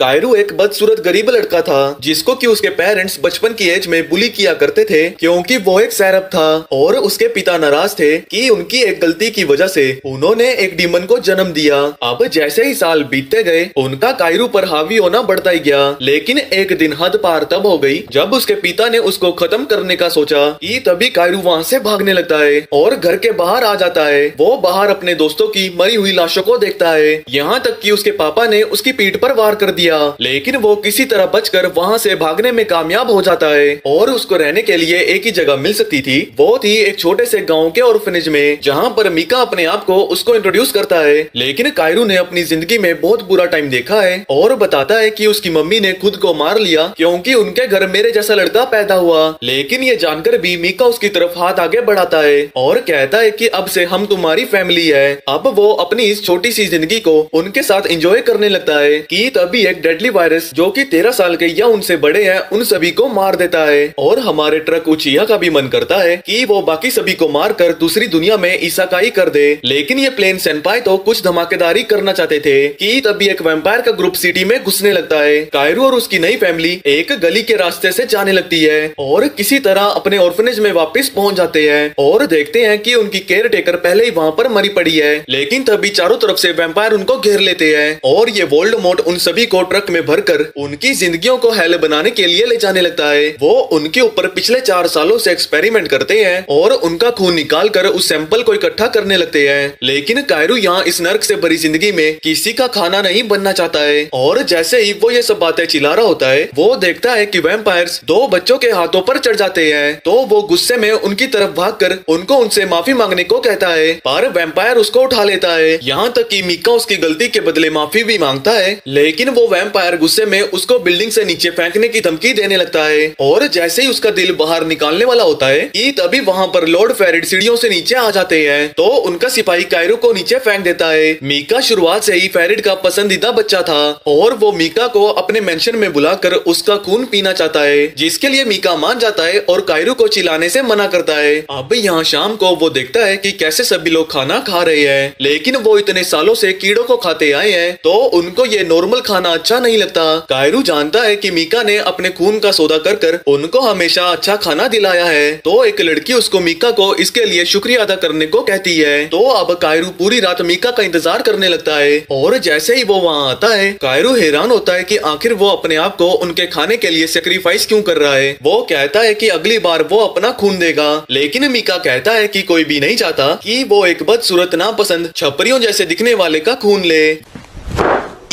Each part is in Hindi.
कायरू एक बदसूरत गरीब लड़का था जिसको कि उसके पेरेंट्स बचपन की एज में बुली किया करते थे क्योंकि वो एक सैरब था और उसके पिता नाराज थे कि उनकी एक गलती की वजह से उन्होंने एक डीमन को जन्म दिया। अब जैसे ही साल बीतते गए उनका कायरू पर हावी होना बढ़ता ही गया, लेकिन एक दिन हद पार तब हो गई जब उसके पिता ने उसको खत्म करने का सोचा कि तभी कायरू वहाँ से भागने लगता है और घर के बाहर आ जाता है। वो बाहर अपने दोस्तों की मरी हुई लाशों को देखता है, यहाँ तक कि उसके पापा ने उसकी पीठ पर वार कर दिया, लेकिन वो किसी तरह बचकर वहाँ से भागने में कामयाब हो जाता है और उसको रहने के लिए एक ही जगह मिल सकती थी। वो थी एक छोटे से गांव के ऑर्फनेज में जहाँ पर मीका अपने आप को उसको इंट्रोड्यूस करता है। लेकिन कायरू ने अपनी जिंदगी में बहुत बुरा टाइम देखा है और बताता है कि उसकी मम्मी ने खुद को मार लिया क्योंकि उनके घर मेरे जैसा लड़का पैदा हुआ। लेकिन ये जानकर भी मीका उसकी तरफ हाथ आगे बढ़ाता है और कहता है कि अब से हम तुम्हारी फैमिली है। अब वो अपनी इस छोटी सी जिंदगी को उनके साथ एंजॉय करने लगता है कि तभी एक डेडली वायरस जो कि 13 साल के या उनसे बड़े हैं उन सभी को मार देता है और हमारे ट्रक उचिया का भी मन करता है कि वो बाकी सभी को मार कर दूसरी दुनिया में ईसाकाई कर दे। लेकिन ये प्लेन सेनपाई तो कुछ धमाकेदारी करना चाहते थे कि तभी एक वैम्पायर का ग्रुप सिटी में घुसने लगता है। कायरू और उसकी नई फैमिली एक गली के रास्ते से जाने लगती है और किसी तरह अपने ऑर्फनेज में वापस पहुंच जाते हैं और देखते हैं कि उनकी केयर टेकर पहले ही वहाँ पर मरी पड़ी है। लेकिन तभी चारों तरफ से वैम्पायर उनको घेर लेते हैं और ये वोल्डेमॉर्ट उन सभी को ट्रक में भरकर उनकी जिंदगियों को हेल बनाने के लिए ले जाने लगता है। वो उनके ऊपर पिछले 4 सालों से एक्सपेरिमेंट करते हैं और उनका खून निकाल कर उस सैंपल को इकट्ठा करने लगते हैं। लेकिन कायरू यहाँ इस नर्क से भरी जिंदगी में किसी का खाना नहीं बनना चाहता है और जैसे ही वो ये सब बातें चिल्ला रहा होता है वो देखता है कि वैम्पायर्स 2 बच्चों के हाथों पर चढ़ जाते हैं। तो वो गुस्से में उनकी तरफ भागकर उनको उनसे माफी मांगने को कहता है, पर वैम्पायर उसको उठा लेता है। यहाँ तक कि मीका उसकी गलती के बदले माफी भी मांगता है, लेकिन वो वैम्पायर गुस्से में उसको बिल्डिंग से नीचे फेंकने की धमकी देने लगता है और जैसे ही उसका दिल बाहर निकालने वाला होता है कि तभी वहाँ पर लॉर्ड फेरिड सीढ़ियों से नीचे आ जाते हैं। तो उनका सिपाही कायरू को नीचे फेंक देता है। मीका शुरुआत से ही फेरिड का पसंदीदा बच्चा था और वो मीका को अपने मेंशन में बुलाकर उसका खून पीना चाहता है, जिसके लिए मीका मान जाता है और कायरू को चिल्लाने से मना करता है। अब यहाँ शाम को वो देखता है कि कैसे सभी लोग खाना खा रहे हैं, लेकिन वो इतने सालों से कीड़ों को खाते आए हैं तो उनको ये नॉर्मल खाना अच्छा नहीं लगता। कायरू जानता है कि मीका ने अपने खून का सौदा कर उनको हमेशा अच्छा खाना दिलाया है, तो एक लड़की उसको मीका को इसके लिए शुक्रिया अदा करने को कहती है। तो अब कायरू पूरी रात मीका का इंतजार करने लगता है और जैसे ही वो वहाँ आता है कायरू हैरान होता है कि आखिर वो अपने आप को उनके खाने के लिए सेक्रीफाइस क्यों कर रहा है। वो कहता है कि अगली बार वो अपना खून देगा, लेकिन मीका कहता है कि कोई भी नहीं चाहता कि वो एक बदसूरत नापसंद छपरियों जैसे दिखने वाले का खून ले।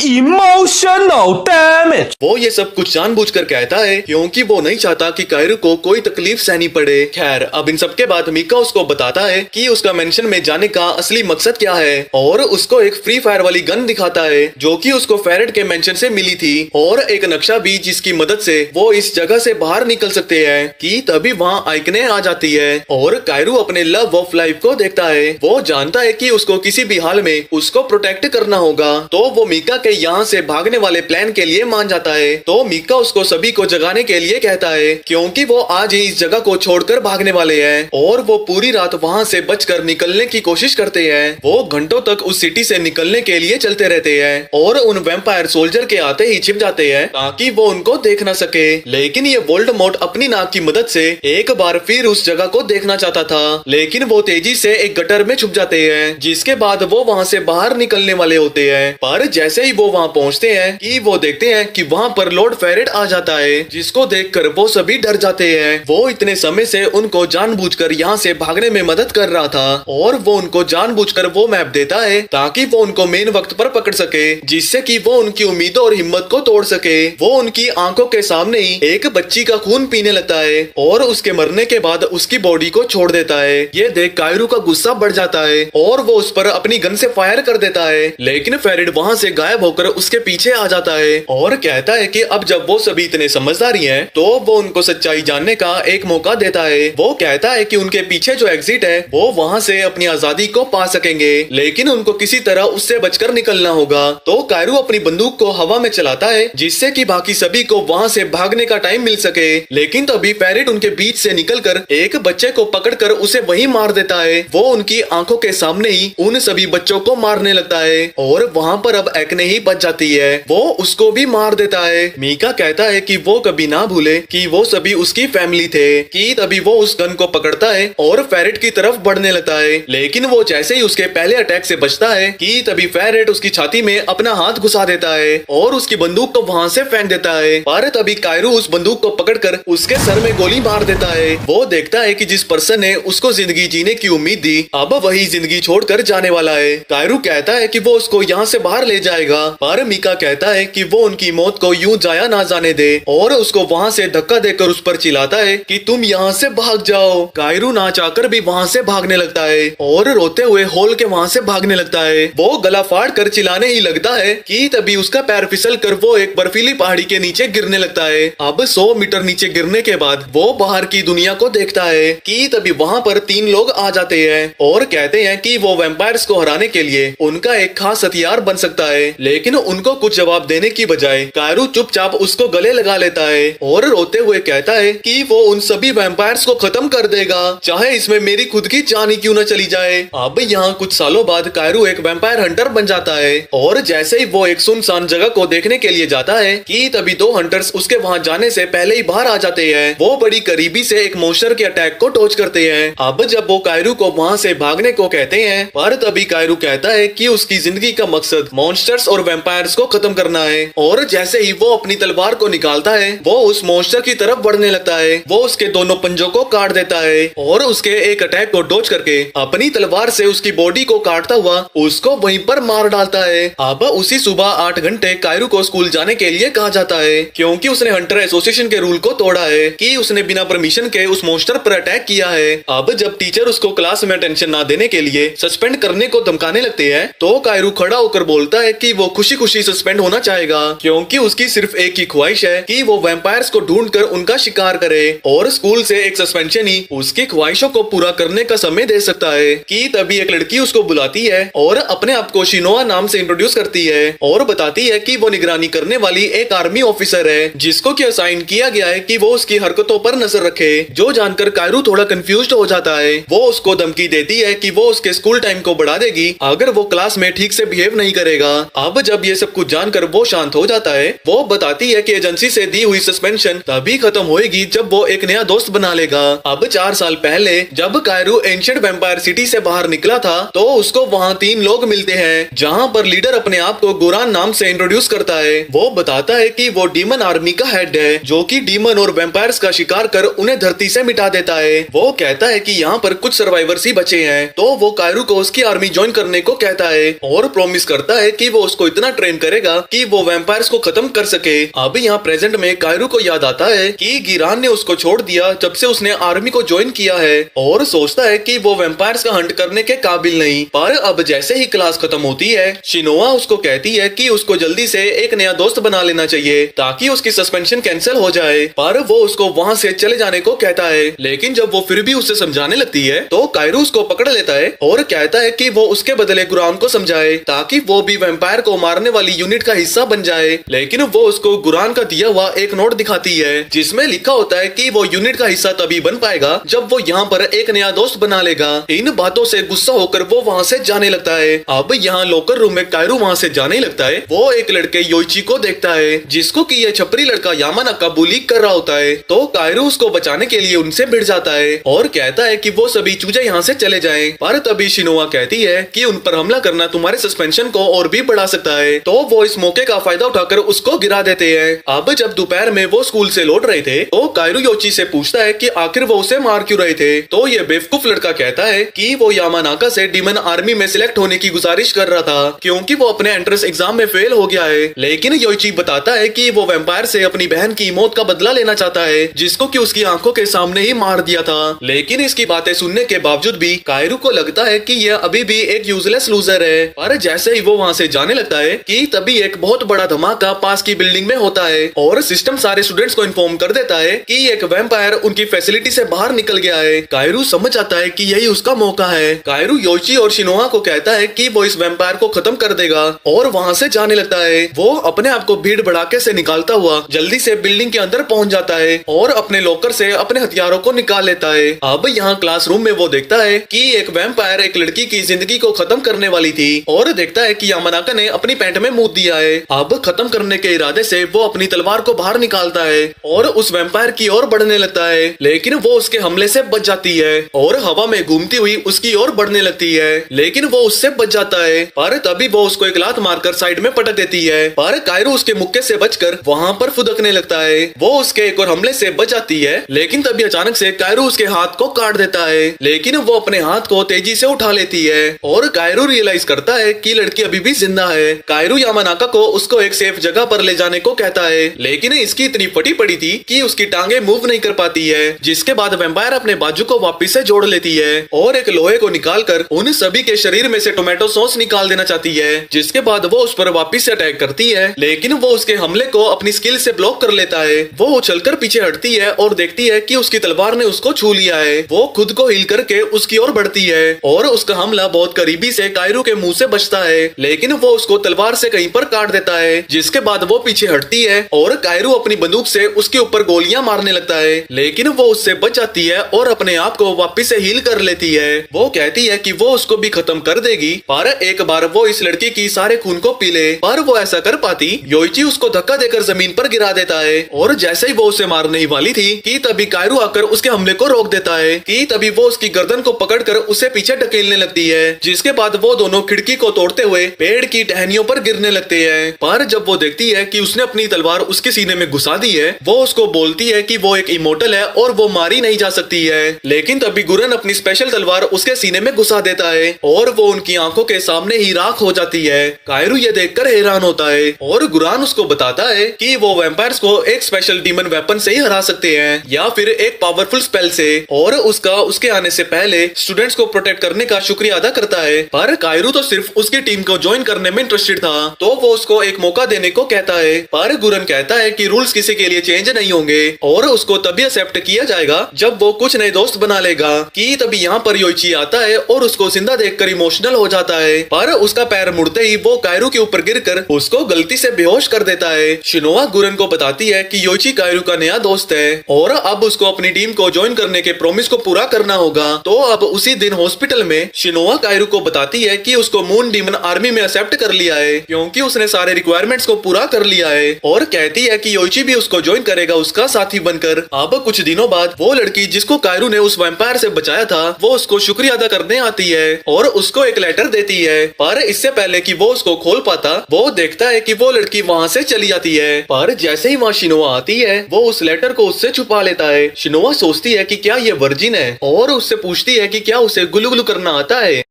Emotional damage। वो ये सब कुछ जानबूझकर कहता है क्योंकि वो नहीं चाहता कि कायरू को कोई तकलीफ सहनी पड़े। खैर अब इन सब के बाद मीका उसको बताता है कि उसका मेंशन में जाने का असली मकसद क्या है और उसको एक फ्री फायर वाली गन दिखाता है जो कि उसको फेरेड के मेंशन से मिली थी और एक नक्शा भी जिसकी मदद से वो इस जगह से बाहर निकल सकते हैं। कि तभी वहाँ आइकने आ जाती है और कायरू अपने लव ऑफ लाइफ को देखता है। वो जानता है कि उसको किसी भी हाल में उसको प्रोटेक्ट करना होगा, तो वो मीका के यहाँ से भागने वाले प्लान के लिए मान जाता है। तो मीका उसको सभी को जगाने के लिए कहता है क्योंकि वो आज ही इस जगह को छोड़कर भागने वाले हैं और वो पूरी रात वहाँ से बचकर निकलने की कोशिश करते हैं। वो घंटों तक उस सिटी से निकलने के लिए चलते रहते हैं और उन वैम्पायर सोल्जर के आते ही छिप जाते हैं ताकि वो उनको देख न सके। लेकिन ये वोल्डेमॉर्ट अपनी नाक की मदद से एक बार फिर उस जगह को देखना चाहता था, लेकिन वो तेजी से एक गटर में छुप जाते हैं, जिसके बाद वो वहाँ से बाहर निकलने वाले होते हैं। पर जैसे ही वो वहाँ पहुँचते हैं कि वो देखते हैं कि वहाँ पर लॉर्ड फेरिड आ जाता है, जिसको देखकर वो सभी डर जाते हैं। वो इतने समय से उनको जानबूझकर यहाँ से भागने में मदद कर रहा था और वो उनको जानबूझकर वो मैप देता है ताकि वो उनको मेन वक्त पर पकड़ सके, जिससे कि वो उनकी उम्मीदों और हिम्मत को तोड़ सके। वो उनकी आंखों के सामने ही एक बच्ची का खून पीने लगता है और उसके मरने के बाद उसकी बॉडी को छोड़ देता है। ये देख कायरू का गुस्सा बढ़ जाता है और वो उस पर अपनी गन से फायर कर देता है, लेकिन फेरिड वहाँ से गायब होकर उसके पीछे आ जाता है और कहता है कि अब जब वो सभी इतने समझदारी हैं तो वो उनको सच्चाई जानने का एक मौका देता है। वो कहता है कि उनके पीछे जो एग्जिट है वो वहाँ से अपनी आजादी को पा सकेंगे, लेकिन उनको किसी तरह उससे बचकर निकलना होगा। तो कायरू अपनी बंदूक को हवा में चलाता है जिससे कि बाकी सभी को वहाँ से भागने का टाइम मिल सके, लेकिन तभी फेरिड उनके बीच से निकलकर एक बच्चे को पकड़कर उसे वहीं मार देता है। वो उनकी आंखों के सामने ही उन सभी बच्चों को मारने लगता है और वहाँ पर अब एक्ने ही भी बच जाती है वो उसको भी मार देता है। मीका कहता है कि वो कभी ना भूले कि वो सभी उसकी फैमिली थे। कि तभी वो उस गन को पकड़ता है और फेरेट की तरफ बढ़ने लगता है, लेकिन वो जैसे ही उसके पहले अटैक से बचता है कि तभी फेरेट उसकी छाती में अपना हाथ घुसा देता है और उसकी बंदूक को वहाँ से फेंक देता है। पर तभी कायरू उस बंदूक को पकड़कर उसके सर में गोली मार देता है। वो देखता है कि जिस पर्सन ने उसको जिंदगी जीने की उम्मीद दी अब वही जिंदगी छोड़कर जाने वाला है। कायरू कहता है कि वो उसको यहाँ से बाहर ले जाएगा, पर मीका कहता है कि वो उनकी मौत को यूं जाया ना जाने दे और उसको वहाँ से धक्का देकर उस पर चिल्लाता है कि तुम यहाँ से भाग जाओ। कायरू ना चाहकर भी वहाँ से भागने लगता है और रोते हुए हॉल के वहाँ से भागने लगता है। वो गला फाड़ कर चिल्लाने ही लगता है कि तभी उसका पैर फिसल कर वो एक बर्फीली पहाड़ी के नीचे गिरने लगता है। अब 100 मीटर नीचे गिरने के बाद वो बाहर की दुनिया को देखता है कि तभी वहाँ पर 3 लोग आ जाते हैं और कहते हैं कि वो वैम्पायर्स को हराने के लिए उनका एक खास हथियार बन सकता है, लेकिन उनको कुछ जवाब देने की बजाय कायरू चुपचाप उसको गले लगा लेता है और रोते हुए कहता है कि वो उन सभी वैम्पायर्स को खत्म कर देगा, चाहे इसमें मेरी खुद की जान ही क्यों न चली जाए। अब यहाँ कुछ सालों बाद कायरू एक वैम्पायर हंटर बन जाता है और जैसे ही वो एक सुनसान जगह को देखने के लिए जाता है कि तभी 2 हंटर्स उसके वहाँ जाने से पहले ही बाहर आ जाते हैं। वो बड़ी करीबी से एक मॉन्स्टर के अटैक को डॉज करते हैं। अब जब वो कायरू को वहाँ से भागने को कहते हैं, पर तभी कायरू कहता है कि उसकी जिंदगी का मकसद मॉन्स्टर्स और वैम्पायर्स को खत्म करना है और जैसे ही वो अपनी तलवार को निकालता है वो उस मॉन्स्टर की तरफ बढ़ने लगता है। वो उसके दोनों पंजों को काट देता है और उसके एक अटैक को डॉज करके अपनी तलवार से उसकी बॉडी को काटता हुआ उसको वहीं पर मार डालता है। अब उसी सुबह 8 घंटे कायरू को स्कूल जाने के लिए कहा जाता है क्योंकि उसने हंटर एसोसिएशन के रूल को तोड़ा है कि उसने बिना परमिशन के उस मॉन्स्टर पर अटैक किया है। अब जब टीचर उसको क्लास में अटेंशन ना देने के लिए सस्पेंड करने को धमकाने लगते हैं तो कायरू खड़ा होकर बोलता है कि वो खुशी खुशी सस्पेंड होना चाहेगा क्योंकि उसकी सिर्फ एक ही ख्वाहिश है कि वो वैम्पायर्स को ढूंढकर उनका शिकार करे और स्कूल से एक सस्पेंशन ही उसकी ख्वाहिशों को पूरा करने का समय दे सकता है। कि तभी एक लड़की उसको बुलाती है और अपने आप को शिनोआ नाम से इंट्रोड्यूस करती है और बताती है कि वो निगरानी करने वाली एक आर्मी ऑफिसर है जिसको कि असाइन किया गया है कि वो उसकी हरकतों पर नजर रखे। जो जानकर कायरू थोड़ा कंफ्यूज्ड हो जाता है। वो उसको धमकी देती है कि वो उसके स्कूल टाइम को बढ़ा देगी अगर वो क्लास में ठीक से बिहेव नहीं करेगा। अब जब ये सब कुछ जानकर वो शांत हो जाता है। वो बताती है कि एजेंसी से दी हुई सस्पेंशन तभी खत्म होएगी जब वो एक नया दोस्त बना लेगा। अब 4 साल पहले जब कायरू एंशिएंट वैम्पायर सिटी से बाहर निकला था तो उसको वहाँ 3 लोग मिलते हैं जहाँ पर लीडर अपने आप को गुरान नाम से इंट्रोड्यूस करता है। वो बताता है कि वो डीमन आर्मी का हेड है जो कि डीमन और वैम्पायर्स का शिकार कर उन्हें धरती से मिटा देता है। वो कहता है कि यहाँ पर कुछ सर्वाइवर्स ही बचे हैं तो वो कायरू को उसकी आर्मी ज्वाइन करने को कहता है और प्रॉमिस करता है कि वो उसको इतना ट्रेन करेगा कि वो वैम्पायर्स को खत्म कर सके। अब यहाँ प्रेजेंट में कायरू को याद आता है कि गिरान ने उसको छोड़ दिया जब से उसने आर्मी को ज्वाइन किया है और सोचता है कि वो वैम्पायर्स का हंट करने के काबिल नहीं। पर अब जैसे ही क्लास खत्म होती है शिनोआ उसको कहती है कि उसको जल्दी से एक नया दोस्त बना लेना चाहिए ताकि उसकी सस्पेंशन कैंसिल हो जाए। पर वो उसको वहाँ से चले जाने को कहता है, लेकिन जब वो फिर भी उससे समझाने लगती है तो कायरू उसको पकड़ लेता है और कहता है कि वो उसके बदले गुरान को समझाए ताकि वो भी वैम्पायर को मारने वाली यूनिट का हिस्सा बन जाए। लेकिन वो उसको गुरान का दिया हुआ एक नोट दिखाती है जिसमें लिखा होता है कि वो यूनिट का हिस्सा तभी बन पाएगा जब वो यहाँ पर एक नया दोस्त बना लेगा। इन बातों से गुस्सा होकर वो वहाँ से जाने लगता है। अब यहाँ लॉकर रूम में कायरू वहाँ से जाने लगता है। वो एक लड़के योइची को देखता है जिसको कि ये छपरी लड़का यामानाका बुली कर रहा होता है। तो कायरू उसको बचाने के लिए उनसे भिड़ जाता है और कहता है कि वो सभी चूजे यहाँ से चले जाएं। पर तभी शिनोआ कहती है कि उन पर हमला करना तुम्हारे सस्पेंशन को और भी बढ़ा सकता है। तो वो इस मौके का फायदा उठाकर उसको गिरा देते हैं। अब जब दोपहर में वो स्कूल से लौट रहे थे तो कायरू योची से पूछता है कि आखिर वो उसे मार क्यों रहे थे। तो ये बेवकूफ लड़का कहता है कि वो यामानाका से डीमन आर्मी में सिलेक्ट होने की गुजारिश कर रहा था क्योंकि वो अपने एंट्रेंस एग्जाम में फेल हो गया है। लेकिन योची बताता है कि वो वैम्पायर से अपनी बहन की मौत का बदला लेना चाहता है जिसको कि उसकी आंखों के सामने ही मार दिया था। लेकिन इसकी बातें सुनने के बावजूद भी कायरू को लगता है कि यह अभी भी एक यूजलेस लूजर है। पर जैसे ही वो वहाँ से जाने लगता है कि तभी एक बहुत बड़ा धमाका पास की बिल्डिंग में होता है और सिस्टम सारे स्टूडेंट्स को इन्फॉर्म कर देता है कि एक वैम्पायर उनकी फैसिलिटी से बाहर निकल गया है। कायरू समझ आता है कि यही उसका मौका है। कायरू योची और शिनोआ को कहता है कि वो इस वैम्पायर को खत्म कर देगा और वहाँ से जाने लगता है। वो अपने आप को भीड़ भड़ाके से निकालता हुआ जल्दी से बिल्डिंग के अंदर पहुँच जाता है और अपने लॉकर से अपने हथियारों को निकाल लेता है। अब यहाँ क्लासरूम में वो देखता है कि एक वैम्पायर एक लड़की की जिंदगी को खत्म करने वाली थी और देखता है कि यामानाका ने अपने अपनी पैंट में मूत दिया है। अब खत्म करने के इरादे से वो अपनी तलवार को बाहर निकालता है और उस वैम्पायर की ओर बढ़ने लगता है, लेकिन वो उसके हमले से बच जाती है और हवा में घूमती हुई उसकी ओर बढ़ने लगती है, लेकिन वो उससे बच जाता है। पर तभी वो उसको एक लात मारकर साइड में पटक देती है, पर कायरू उसके मुक्के से बचकर वहाँ पर फुदकने लगता है। वो उसके एक और हमले से बच जाती है, लेकिन तभी अचानक से कायरू उसके हाथ को काट देता है, लेकिन वो अपने हाथ को तेजी से उठा लेती है और कायरू रियलाइज करता है कि लड़की अभी भी जिंदा है। कायरू यामानाका को उसको एक सेफ जगह पर ले जाने को कहता है, लेकिन इसकी इतनी फटी पड़ी थी कि उसकी टांगे मूव नहीं कर पाती है, जिसके बाद वैम्पायर अपने बाजू को वापस से जोड़ लेती है और एक लोहे को निकालकर उन सभी के शरीर में से टोमेटो सॉस निकाल देना चाहती है, जिसके बाद वो उस पर वापस से अटैक करती है, लेकिन वो उसके हमले को अपनी स्किल से ब्लॉक कर लेता है। वो उछलकर पीछे हटती है और देखती है कि उसकी तलवार ने उसको छू लिया है। वो खुद को हील करके उसकी ओर बढ़ती है और उसका हमला बहुत करीबी से कायरू के मुंह से बचता है, लेकिन वो उसको तलवार से कहीं पर काट देता है, जिसके बाद वो पीछे हटती है और कायरू अपनी बंदूक से उसके ऊपर गोलियां मारने लगता है, लेकिन वो उससे बच जाती है और अपने आप को वापस से हील कर लेती है। वो कहती है कि वो उसको भी खत्म कर देगी, पर एक बार वो इस लड़की की सारे खून को पी ले, पर वो ऐसा कर पाती योइची उसको धक्का देकर जमीन पर गिरा देता है और जैसे ही वो उसे मारने ही वाली थी कि तभी कायरू आकर उसके हमले को रोक देता है कि तभी वो उसकी गर्दन को पकड़कर उसे पीछे ढकेलने लगती है, जिसके बाद वो दोनों खिड़की को तोड़ते हुए पेड़ की टहनियों पर गिरने लगते हैं। पर जब वो देखती है कि उसने अपनी तलवार उसके सीने में घुसा दी है, वो उसको बोलती है कि वो एक इमोर्टल है और वो मारी नहीं जा सकती है, लेकिन तभी गुरन अपनी स्पेशल तलवार उसके सीने में घुसा देता है और वो उनकी आंखों के सामने ही राख हो जाती है। कायरू ये देखकर हैरान होता है और गुरान उसको बताता है कि वो वैम्पायर्स को एक स्पेशल डीमन वेपन से ही हरा सकते हैं या फिर एक पावरफुल स्पेल से, और उसका उसके आने से पहले स्टूडेंट्स को प्रोटेक्ट करने का शुक्रिया अदा करता है। पर कायरू तो सिर्फ उसकी टीम को ज्वाइन करने में इंटरेस्टेड था, तो वो उसको एक मौका देने को कहता है, पर गुरन कहता है कि रूल्स किसी के लिए चेंज नहीं होंगे और उसको तभी एक्सेप्ट किया जाएगा जब वो कुछ नए दोस्त बना लेगा। कि तभी यहाँ पर योइची आता है और उसको जिंदा देखकर इमोशनल हो जाता है, पर उसका पैर मुड़ते ही वो कायरू के ऊपर गिरकर उसको गलती से बेहोश कर देता है। शिनोआ गुरन को बताती है कि योइची कायरू का नया दोस्त है और अब उसको अपनी टीम को ज्वाइन करने के प्रॉमिस को पूरा करना होगा। तो अब उसी दिन हॉस्पिटल में शिनोआ कायरू को बताती है कि उसको मून डीमन आर्मी में एक्सेप्ट कर लिया है क्योंकि उसने सारे रिक्वायरमेंट्स को पूरा कर लिया है, और कहती है कि योइची भी उसको ज्वाइन करेगा उसका साथी बनकर। अब कुछ दिनों बाद वो लड़की जिसको कायरू ने उस वैम्पायर से बचाया था वो उसको शुक्रिया अदा करने आती है और उसको एक लेटर देती है, पर इससे पहले कि वो उसको खोल पाता वो देखता है कि वो लड़की वहाँ से चली जाती है। पर जैसे ही वहाँ शिनोआ आती है वो उस लेटर को उससे छुपा लेता है। शिनोआ सोचती है कि क्या ये वर्जिन है और उससे पूछती है कि क्या उसे गुलगुलू करना आता है,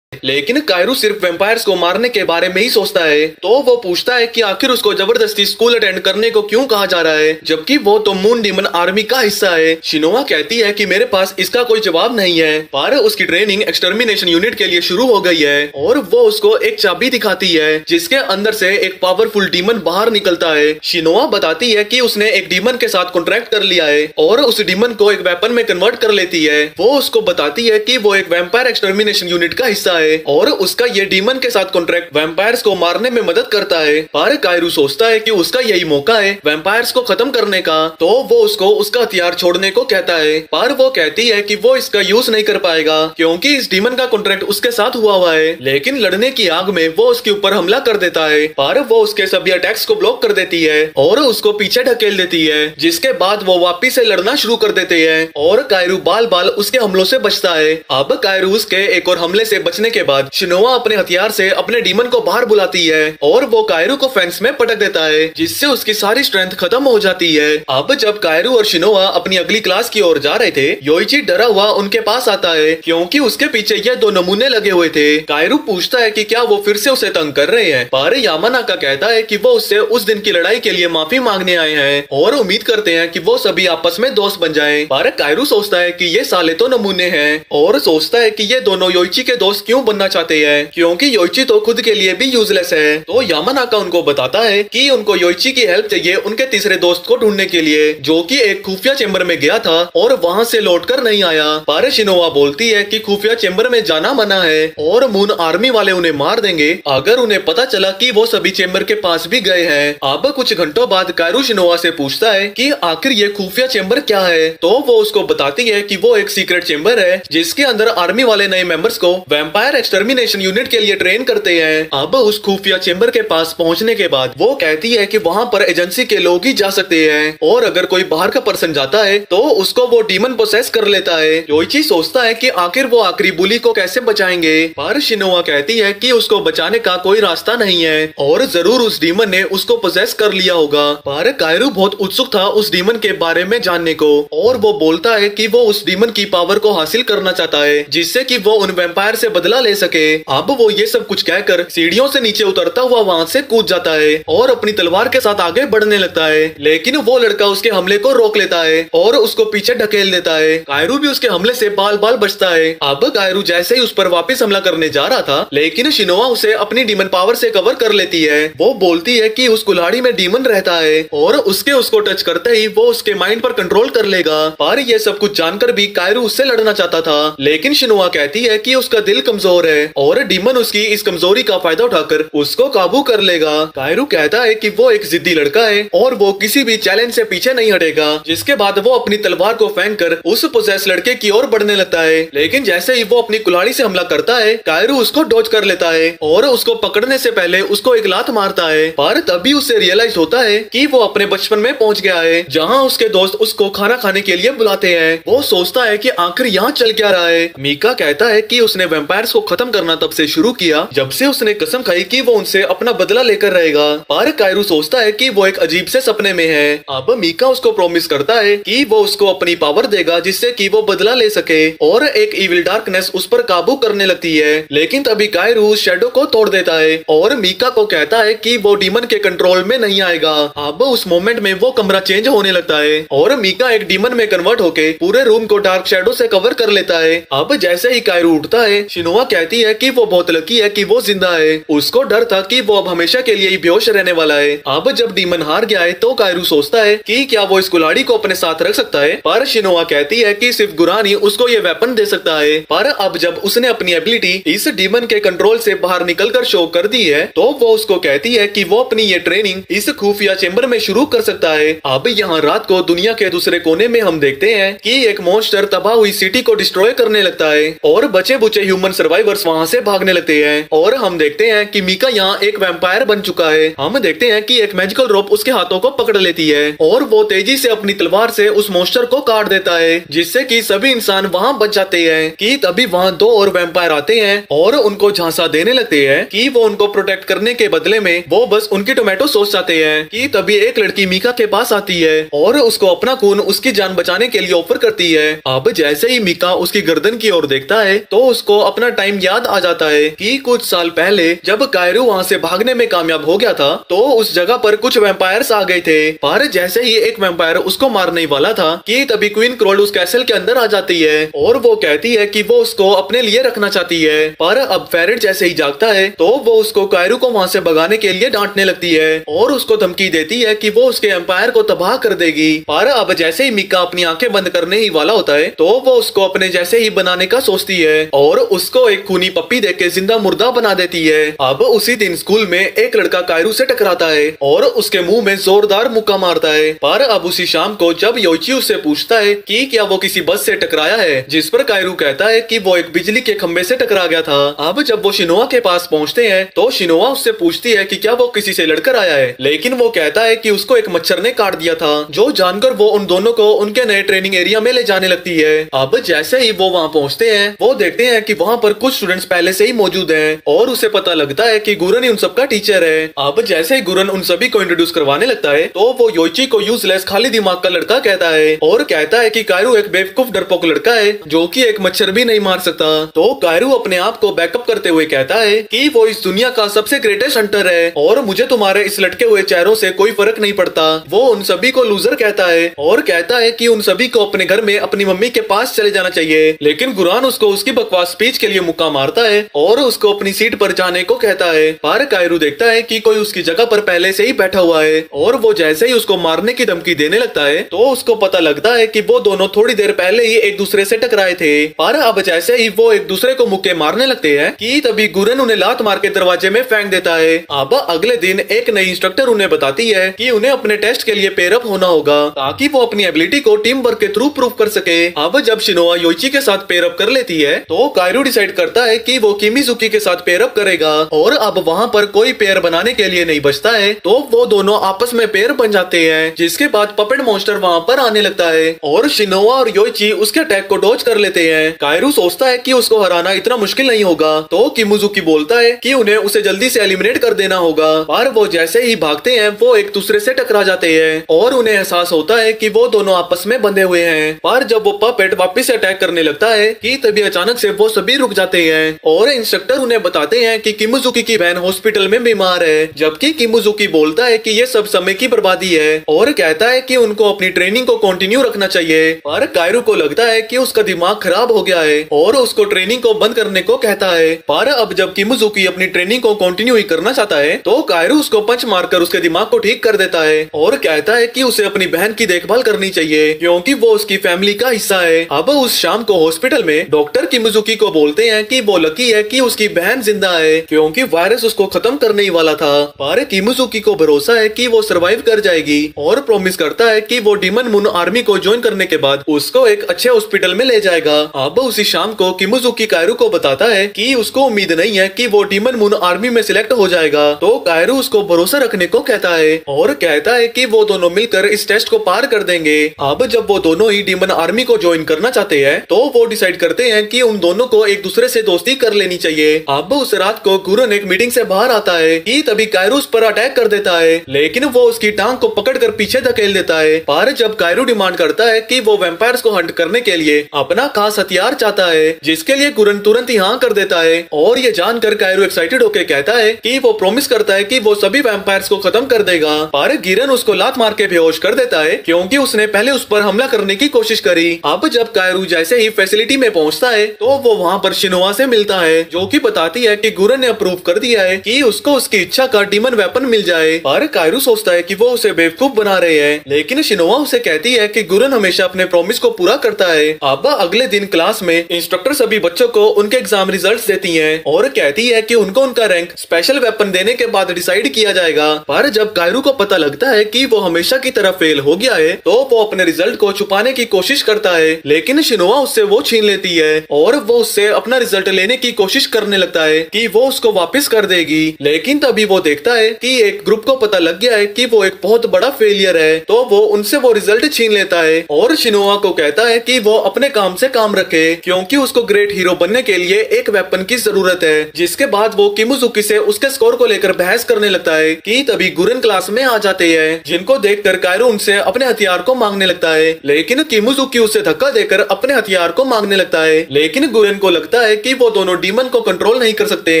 लेकिन कायरू सिर्फ वैम्पायर्स को मारने के बारे में ही सोचता है। तो वो पूछता है कि आखिर उसको जबरदस्ती स्कूल अटेंड करने को क्यों कहा जा रहा है जबकि वो तो मून डीमन आर्मी का हिस्सा है। शिनोआ कहती है कि मेरे पास इसका कोई जवाब नहीं है, पर उसकी ट्रेनिंग एक्सटर्मिनेशन यूनिट के लिए शुरू हो गई है और वो उसको एक चाबी दिखाती है जिसके अंदर से एक पावरफुल डीमन बाहर निकलता है। शिनोआ बताती है कि उसने एक डीमन के साथ कॉन्ट्रैक्ट कर लिया है और उस डीमन को एक वेपन में कन्वर्ट कर लेती है। वो उसको बताती है कि वो एक वैम्पायर एक्सटर्मिनेशन यूनिट का हिस्सा है और उसका ये डीमन के साथ कॉन्ट्रैक्ट वैम्पायर्स को मारने में मदद करता है। पर कायरू सोचता है कि उसका यही मौका है वैम्पायर्स को खत्म करने का, तो वो उसको उसका हथियार छोड़ने को कहता है, पर वो कहती है कि वो इसका यूज नहीं कर पाएगा क्योंकि इस डीमन का कॉन्ट्रैक्ट उसके साथ हुआ है। लेकिन लड़ने की आग में वो उसके ऊपर हमला कर देता है, पर वो उसके सभी अटैक्स को ब्लॉक कर देती है और उसको पीछे ढकेल देती है, जिसके बाद वो वापिस से लड़ना शुरू कर देते हैं और कायरू बाल बाल उसके हमलों से बचता है। अब कायरू उसके एक और हमले से बचने के बाद शिनोआ अपने हथियार से अपने डीमन को बाहर बुलाती है और वो कायरू को फेंस में पटक देता है जिससे उसकी सारी स्ट्रेंथ खत्म हो जाती है। अब जब कायरू और शिनोआ अपनी अगली क्लास की ओर जा रहे थे योइची डरा हुआ उनके पास आता है क्योंकि उसके पीछे ये दो नमूने लगे हुए थे। कायरू पूछता है कि क्या वो फिर से उसे तंग कर रहे हैं, पर यामानाका कहता है कि वो उससे उस दिन की लड़ाई के लिए माफी मांगने आए हैं और उम्मीद करते हैं कि वो सभी आपस में दोस्त बन जाएं। पर कायरू सोचता है कि ये साले तो नमूने हैं और सोचता है कि ये दोनों योइची के दोस्त क्यों बनना चाहते हैं क्योंकि योइची तो खुद के लिए भी यूजलेस है। तो यामानाका उनको बताता है कि उनको योइची की हेल्प चाहिए उनके तीसरे दोस्त को ढूंढने के लिए जो कि एक खुफिया चेंबर में गया था और वहाँ से लौटकर नहीं आया। पर शिनोआ बोलती है कि खुफिया चेंबर में जाना मना है और मून आर्मी वाले उन्हें मार देंगे अगर उन्हें पता चला कि वो सभी चेंबर के पास भी गए हैं। अब कुछ घंटों बाद कायरू शिनोआ से पूछता है कि आखिर ये खुफिया चेंबर क्या है, तो वो उसको बताती है कि वो एक सीक्रेट चेंबर है जिसके अंदर आर्मी वाले नए मेंबर्स को वैम्पायर वैम्पायर एक्सटर्मिनेशन यूनिट के लिए ट्रेन करते हैं। अब उस खुफिया चेंबर के पास पहुंचने के बाद वो कहती है कि वहां पर एजेंसी के लोग ही जा सकते हैं और अगर कोई बाहर का पर्सन जाता है तो उसको वो डीमन पोसेस कर लेता है। योइची सोचता है कि आखिर वो आखिरी बुली को कैसे बचाएंगे, पर शिनोआ कहती है कि उसको बचाने का कोई रास्ता नहीं है और जरूर उस डीमन ने उसको पोसेस कर लिया होगा। पर कायरू बहुत उत्सुक था उस डीमन के बारे में जानने को और वो बोलता है कि वो उस डीमन की पावर को हासिल करना चाहता है जिससे कि वो उन वैम्पायर से बदला ले सके। अब वो ये सब कुछ कहकर सीढ़ियों से नीचे उतरता हुआ वहाँ से कूद जाता है और अपनी तलवार के साथ आगे बढ़ने लगता है, लेकिन वो लड़का उसके हमले को रोक लेता है और उसको पीछे ढकेल देता है। कायरू भी उसके हमले से बाल बाल बचता है। अब कायरू जैसे ही उस पर वापस हमला करने जा रहा था, लेकिन शिनोआ उसे अपनी डीमन पावर से कवर कर लेती है। वो बोलती है कि उस कुल्हाड़ी में डीमन रहता है और उसको टच करते ही वो उसके माइंड पर कंट्रोल कर लेगा। पर ये सब कुछ जानकर भी कायरू उससे लड़ना चाहता था, लेकिन शिनोआ कहती है कि उसका दिल कमजोर है और डीमन उसकी इस कमजोरी का फायदा उठाकर उसको काबू कर लेगा। कायरू कहता है कि वो एक जिद्दी लड़का है और वो किसी भी चैलेंज से पीछे नहीं हटेगा। जिसके बाद वो अपनी तलवार को फेंक कर उस पोसेस लड़के की ओर बढ़ने लगता है, लेकिन जैसे ही वो अपनी कुल्हाड़ी से हमला करता है कायरू उसको डॉज कर लेता है और उसको पकड़ने से पहले उसको एक लात मारता है। पर तभी उसे रियलाइज होता है कि वो अपने बचपन में पहुंच गया है जहाँ उसके दोस्त उसको खाना खाने के लिए बुलाते हैं। वो सोचता है कि आखिर यहाँ चल क्या रहा है। मीका कहता है कि उसने वैम्पायर्स को खत्म करना तब से शुरू किया जब से उसने कसम खाई कि वो उनसे अपना बदला लेकर रहेगा। पर कायरू सोचता है कि वो एक अजीब से सपने में है। अब मीका उसको प्रॉमिस करता है कि वो उसको अपनी पावर देगा जिससे कि वो बदला ले सके और एक इविल डार्कनेस उस पर काबू करने लगती है। लेकिन तभी कायरू उस शैडो को तोड़ देता है और मीका को कहता है कि वो डीमन के कंट्रोल में नहीं आएगा। अब उस मोमेंट में वो कमरा चेंज होने लगता है और मीका एक डीमन में कन्वर्ट होके पूरे रूम को डार्क शैडो से कवर कर लेता है। अब जैसे ही कायरू उठता है शिनोआ कहती है कि वो बहुत लकी है कि वो जिंदा है। उसको डर था कि वो अब हमेशा के लिए ही बेहोश रहने वाला है। अब जब डीमन हार गया है तो कायरू सोचता है कि क्या वो इस कुल्हाड़ी को अपने साथ रख सकता है, पर शिनोआ कहती है कि सिर्फ गुरान ही उसको ये वेपन दे सकता है। पर अब जब उसने अपनी एबिलिटी इस डीमन के कंट्रोल से बाहर निकलकर शो कर दी है तो वो उसको कहती है कि वो अपनी ये ट्रेनिंग इस खुफिया चेंबर में शुरू कर सकता है। अब यहाँ रात को दुनिया के दूसरे कोने में हम देखते हैं कि एक मॉन्स्टर तबाह हुई सिटी को डिस्ट्रॉय करने लगता है और बचे बुचे ह्यूमन सर्वाइवर्स वहाँ से भागने लगते हैं और हम देखते हैं कि मीका यहाँ एक वैम्पायर बन चुका है। हम देखते हैं कि एक मैजिकल रोप उसके हाथों को पकड़ लेती है और वो तेजी से अपनी तलवार से उस मॉन्स्टर को काट देता है जिससे कि सभी इंसान वहाँ बच जाते हैं। कि तभी वहाँ दो और वैम्पायर आते हैं और उनको झांसा देने लगते हैं कि वो उनको प्रोटेक्ट करने के बदले में वो बस उनकी टोमेटो सॉस चाहते हैं। कि तभी एक लड़की मीका के पास आती है और उसको अपना खून उसकी जान बचाने के लिए ऑफर करती है। अब जैसे ही मीका उसकी गर्दन की ओर देखता है तो उसको अपना टाइम याद आ जाता है कि कुछ साल पहले जब कायरू वहाँ से भागने में कामयाब हो गया था तो उस जगह पर कुछ वैम्पायर्स आ गए थे। पर जैसे ही एक वैम्पायर उसको मारने वाला था कि तभी क्वीन क्रोल उस कैसल के अंदर आ जाती है और वो कहती है कि वो उसको अपने लिए रखना चाहती है। पर अब फेरेट जैसे ही जागता है तो वो उसको कायरू को वहाँ से भगाने के लिए डांटने लगती है और उसको धमकी देती है कि वो उसके एम्पायर को तबाह कर देगी। पर अब जैसे ही मीका अपनी आंखें बंद करने ही वाला होता है तो वो उसको अपने जैसे ही बनाने का सोचती है और उसको एक खूनी पप्पी देके जिंदा मुर्दा बना देती है। अब उसी दिन स्कूल में एक लड़का कायरू से टकराता है और उसके मुंह में जोरदार मुक्का मारता है। पर अब उसी शाम को जब योइची उससे पूछता है कि क्या वो किसी बस से टकराया है, जिस पर कायरू कहता है कि वो एक बिजली के खंबे से टकरा गया था। अब जब वो शिनोआ के पास पहुंचते हैं तो शिनोआ उससे पूछती है कि क्या वो किसी से लड़कर आया है, लेकिन वो कहता है कि उसको एक मच्छर ने काट दिया था। जो जानकर वो उन दोनों को उनके नए ट्रेनिंग एरिया में ले जाने लगती है। अब जैसे ही वो वहाँ पहुँचते हैं वो देखते हैं कि वहाँ पर कुछ स्टूडेंट्स पहले से ही मौजूद हैं और उसे पता लगता है कि गुरन ही उन सबका टीचर है। अब जैसे ही गुरन उन सभी को इंट्रोड्यूस करवाने लगता है तो वो योइची को यूजलेस खाली दिमाग का लड़का कहता है और कहता है कि कायरू एक बेवकूफ डरपोक लड़का है जो कि एक मच्छर भी नहीं मार सकता। तो कायरू अपने आप को बैकअप करते हुए कहता है कि वो इस दुनिया का सबसे ग्रेटेस्ट हंटर है और मुझे तुम्हारे इस लटके हुए चेहरों से कोई फर्क नहीं पड़ता। वो उन सभी को लूजर कहता है और कहता है कि उन सभी को अपने घर में अपनी मम्मी के पास चले जाना चाहिए। लेकिन गुरान उसको उसकी बकवास स्पीच के लिए मुक्का मारता है और उसको अपनी सीट पर जाने को कहता है। पर कायरू देखता है कि कोई उसकी जगह पर पहले से ही बैठा हुआ है और वो जैसे ही उसको मारने की धमकी देने लगता है तो उसको पता लगता है कि वो दोनों थोड़ी देर पहले ही एक दूसरे से टकराए थे। पर अब जैसे ही वो एक दूसरे को मुक्के मारने लगते हैं कि तभी गुरन उन्हें लात मार के दरवाजे में फेंक देता है। अब अगले दिन एक नई इंस्ट्रक्टर उन्हें बताती है कि उन्हें अपने टेस्ट के लिए पेयरअप होना होगा ताकि वो अपनी एबिलिटी को टीम वर्क के थ्रू प्रूव कर सके। अब जब शिनोआ योइची के साथ पेयरअप कर लेती है तो कायरू डिसाइड करता है कि वो किमिजुकी के साथ पेयर अप करेगा और अब वहाँ पर कोई पेयर बनाने के लिए नहीं बचता है, तो वो दोनों आपस में पेयर बन जाते हैं। जिसके बाद पपेट मॉन्स्टर वहाँ पर आने लगता है और शिनोआ और योइची उसके अटैक को डॉज कर लेते हैं। कायरू सोचता है कि उसको हराना इतना मुश्किल नहीं होगा, तो किमिजुकी बोलता है कि उन्हें उसे जल्दी से एलिमिनेट कर देना होगा। पर वो जैसे ही भागते हैं वो एक दूसरे से टकरा जाते हैं और उन्हें एहसास होता है कि वो दोनों आपस में बंधे हुए हैं। पर जब वो पपेट वापस अटैक करने लगता है कि तभी अचानक से वो सभी रुक जाते हैं और इंस्ट्रक्टर उन्हें बताते हैं कि किमिजुकी की बहन हॉस्पिटल में बीमार है। जबकि किमिजुकी बोलता है कि ये सब समय की बर्बादी है और कहता है कि उनको अपनी ट्रेनिंग को कंटिन्यू रखना चाहिए। पर कायरू को लगता है कि उसका दिमाग खराब हो गया है और उसको ट्रेनिंग को बंद करने को कहता है। पर अब जब किमिजुकी अपनी ट्रेनिंग को कंटिन्यू ही करना चाहता है तो कायरू उसको पंच मारकर उसके दिमाग को ठीक कर देता है और कहता है कि उसे अपनी बहन की देखभाल करनी चाहिए क्योंकि वो उसकी फैमिली का हिस्सा है। अब उस शाम को हॉस्पिटल में डॉक्टर किमिजुकी को बोलते हैं कि वो लकी है कि उसकी बहन जिंदा है क्योंकि वायरस उसको खत्म करने ही वाला था। पर किमिजुकी को भरोसा है कि वो सरवाइव कर जाएगी और प्रॉमिस करता है कि वो डीमन मून आर्मी को ज्वाइन करने के बाद उसको एक अच्छे हॉस्पिटल में ले जाएगा। अब उसी शाम को किमिजुकी कायरू को बताता है कि उसको उम्मीद नहीं है कि वो डीमन मून आर्मी में सिलेक्ट हो जाएगा, तो कायरू उसको भरोसा रखने को कहता है और कहता है कि वो दोनों मिलकर इस टेस्ट को पार कर देंगे। अब जब वो दोनों ही डीमन आर्मी को ज्वाइन करना चाहते हैं तो वो डिसाइड करते हैं कि उन दोनों को एक दूसरे से दोस्ती कर लेनी चाहिए। अब उस रात को गुरन एक मीटिंग से बाहर आता है कि तभी कायरू उस पर अटैक कर देता है, लेकिन वो उसकी टांग को पकड़कर पीछे धकेल देता है। पर जब कायरू डिमांड करता है कि वो वैम्पायर्स को हंट करने के लिए अपना खास हथियार चाहता है, जिसके लिए गुरन तुरंत ही हाँ कर देता है और ये जानकर कायरू एक्साइटेड होकर कहता है कि वो प्रॉमिस करता है कि वो सभी वैम्पायर्स को खत्म कर देगा। पर गिरन उसको लात मार के बेहोश कर देता है क्योंकि उसने पहले उस पर हमला करने की कोशिश करी। अब जब कायरू जैसे ही फैसिलिटी में पहुंचता है तो वो वहाँ पर शिनोआ से मिलता है जो कि बताती है कि गुरन ने अप्रूव कर दिया है कि उसको उसकी इच्छा का डीमन वेपन मिल जाए। पर कायरू सोचता है कि वो उसे बेवकूफ बना रहे हैं, लेकिन शिनोआ उसे कहती है कि गुरन हमेशा अपने प्रॉमिस को पूरा करता है। अब अगले दिन क्लास में इंस्ट्रक्टर सभी बच्चों को उनके एग्जाम रिजल्ट्स देती है और कहती है कि उनको उनका रैंक स्पेशल वेपन देने के बाद डिसाइड किया जाएगा। पर जब कायरू को पता लगता है कि वो हमेशा की तरह फेल हो गया है तो वो अपने रिजल्ट को छुपाने की कोशिश करता है, लेकिन शिनोआ उससे वो छीन लेती है और वो उससे अपना रिजल्ट लेने की कोशिश करने लगता है कि वो उसको वापस कर देगी। लेकिन तभी वो देखता है कि एक ग्रुप को पता लग गया है कि वो एक बहुत बड़ा फेलियर है, तो वो उनसे वो रिजल्ट छीन लेता है और शिनोआ को कहता है कि वो अपने काम से काम रखे क्योंकि उसको ग्रेट हीरो बनने के लिए एक वेपन की जरूरत है। जिसके बाद वो किमिजुकी से उसके स्कोर को लेकर बहस करने लगता है कि तभी गुरन क्लास में आ जाते हैं, जिनको देखकर कायरू उनसे अपने हथियार को मांगने लगता है, लेकिन किमिजुकी उसे धक्का देकर अपने हथियार को मांगने लगता है। लेकिन गुरन को लगता है कि वो दोनों डीमन को कंट्रोल नहीं कर सकते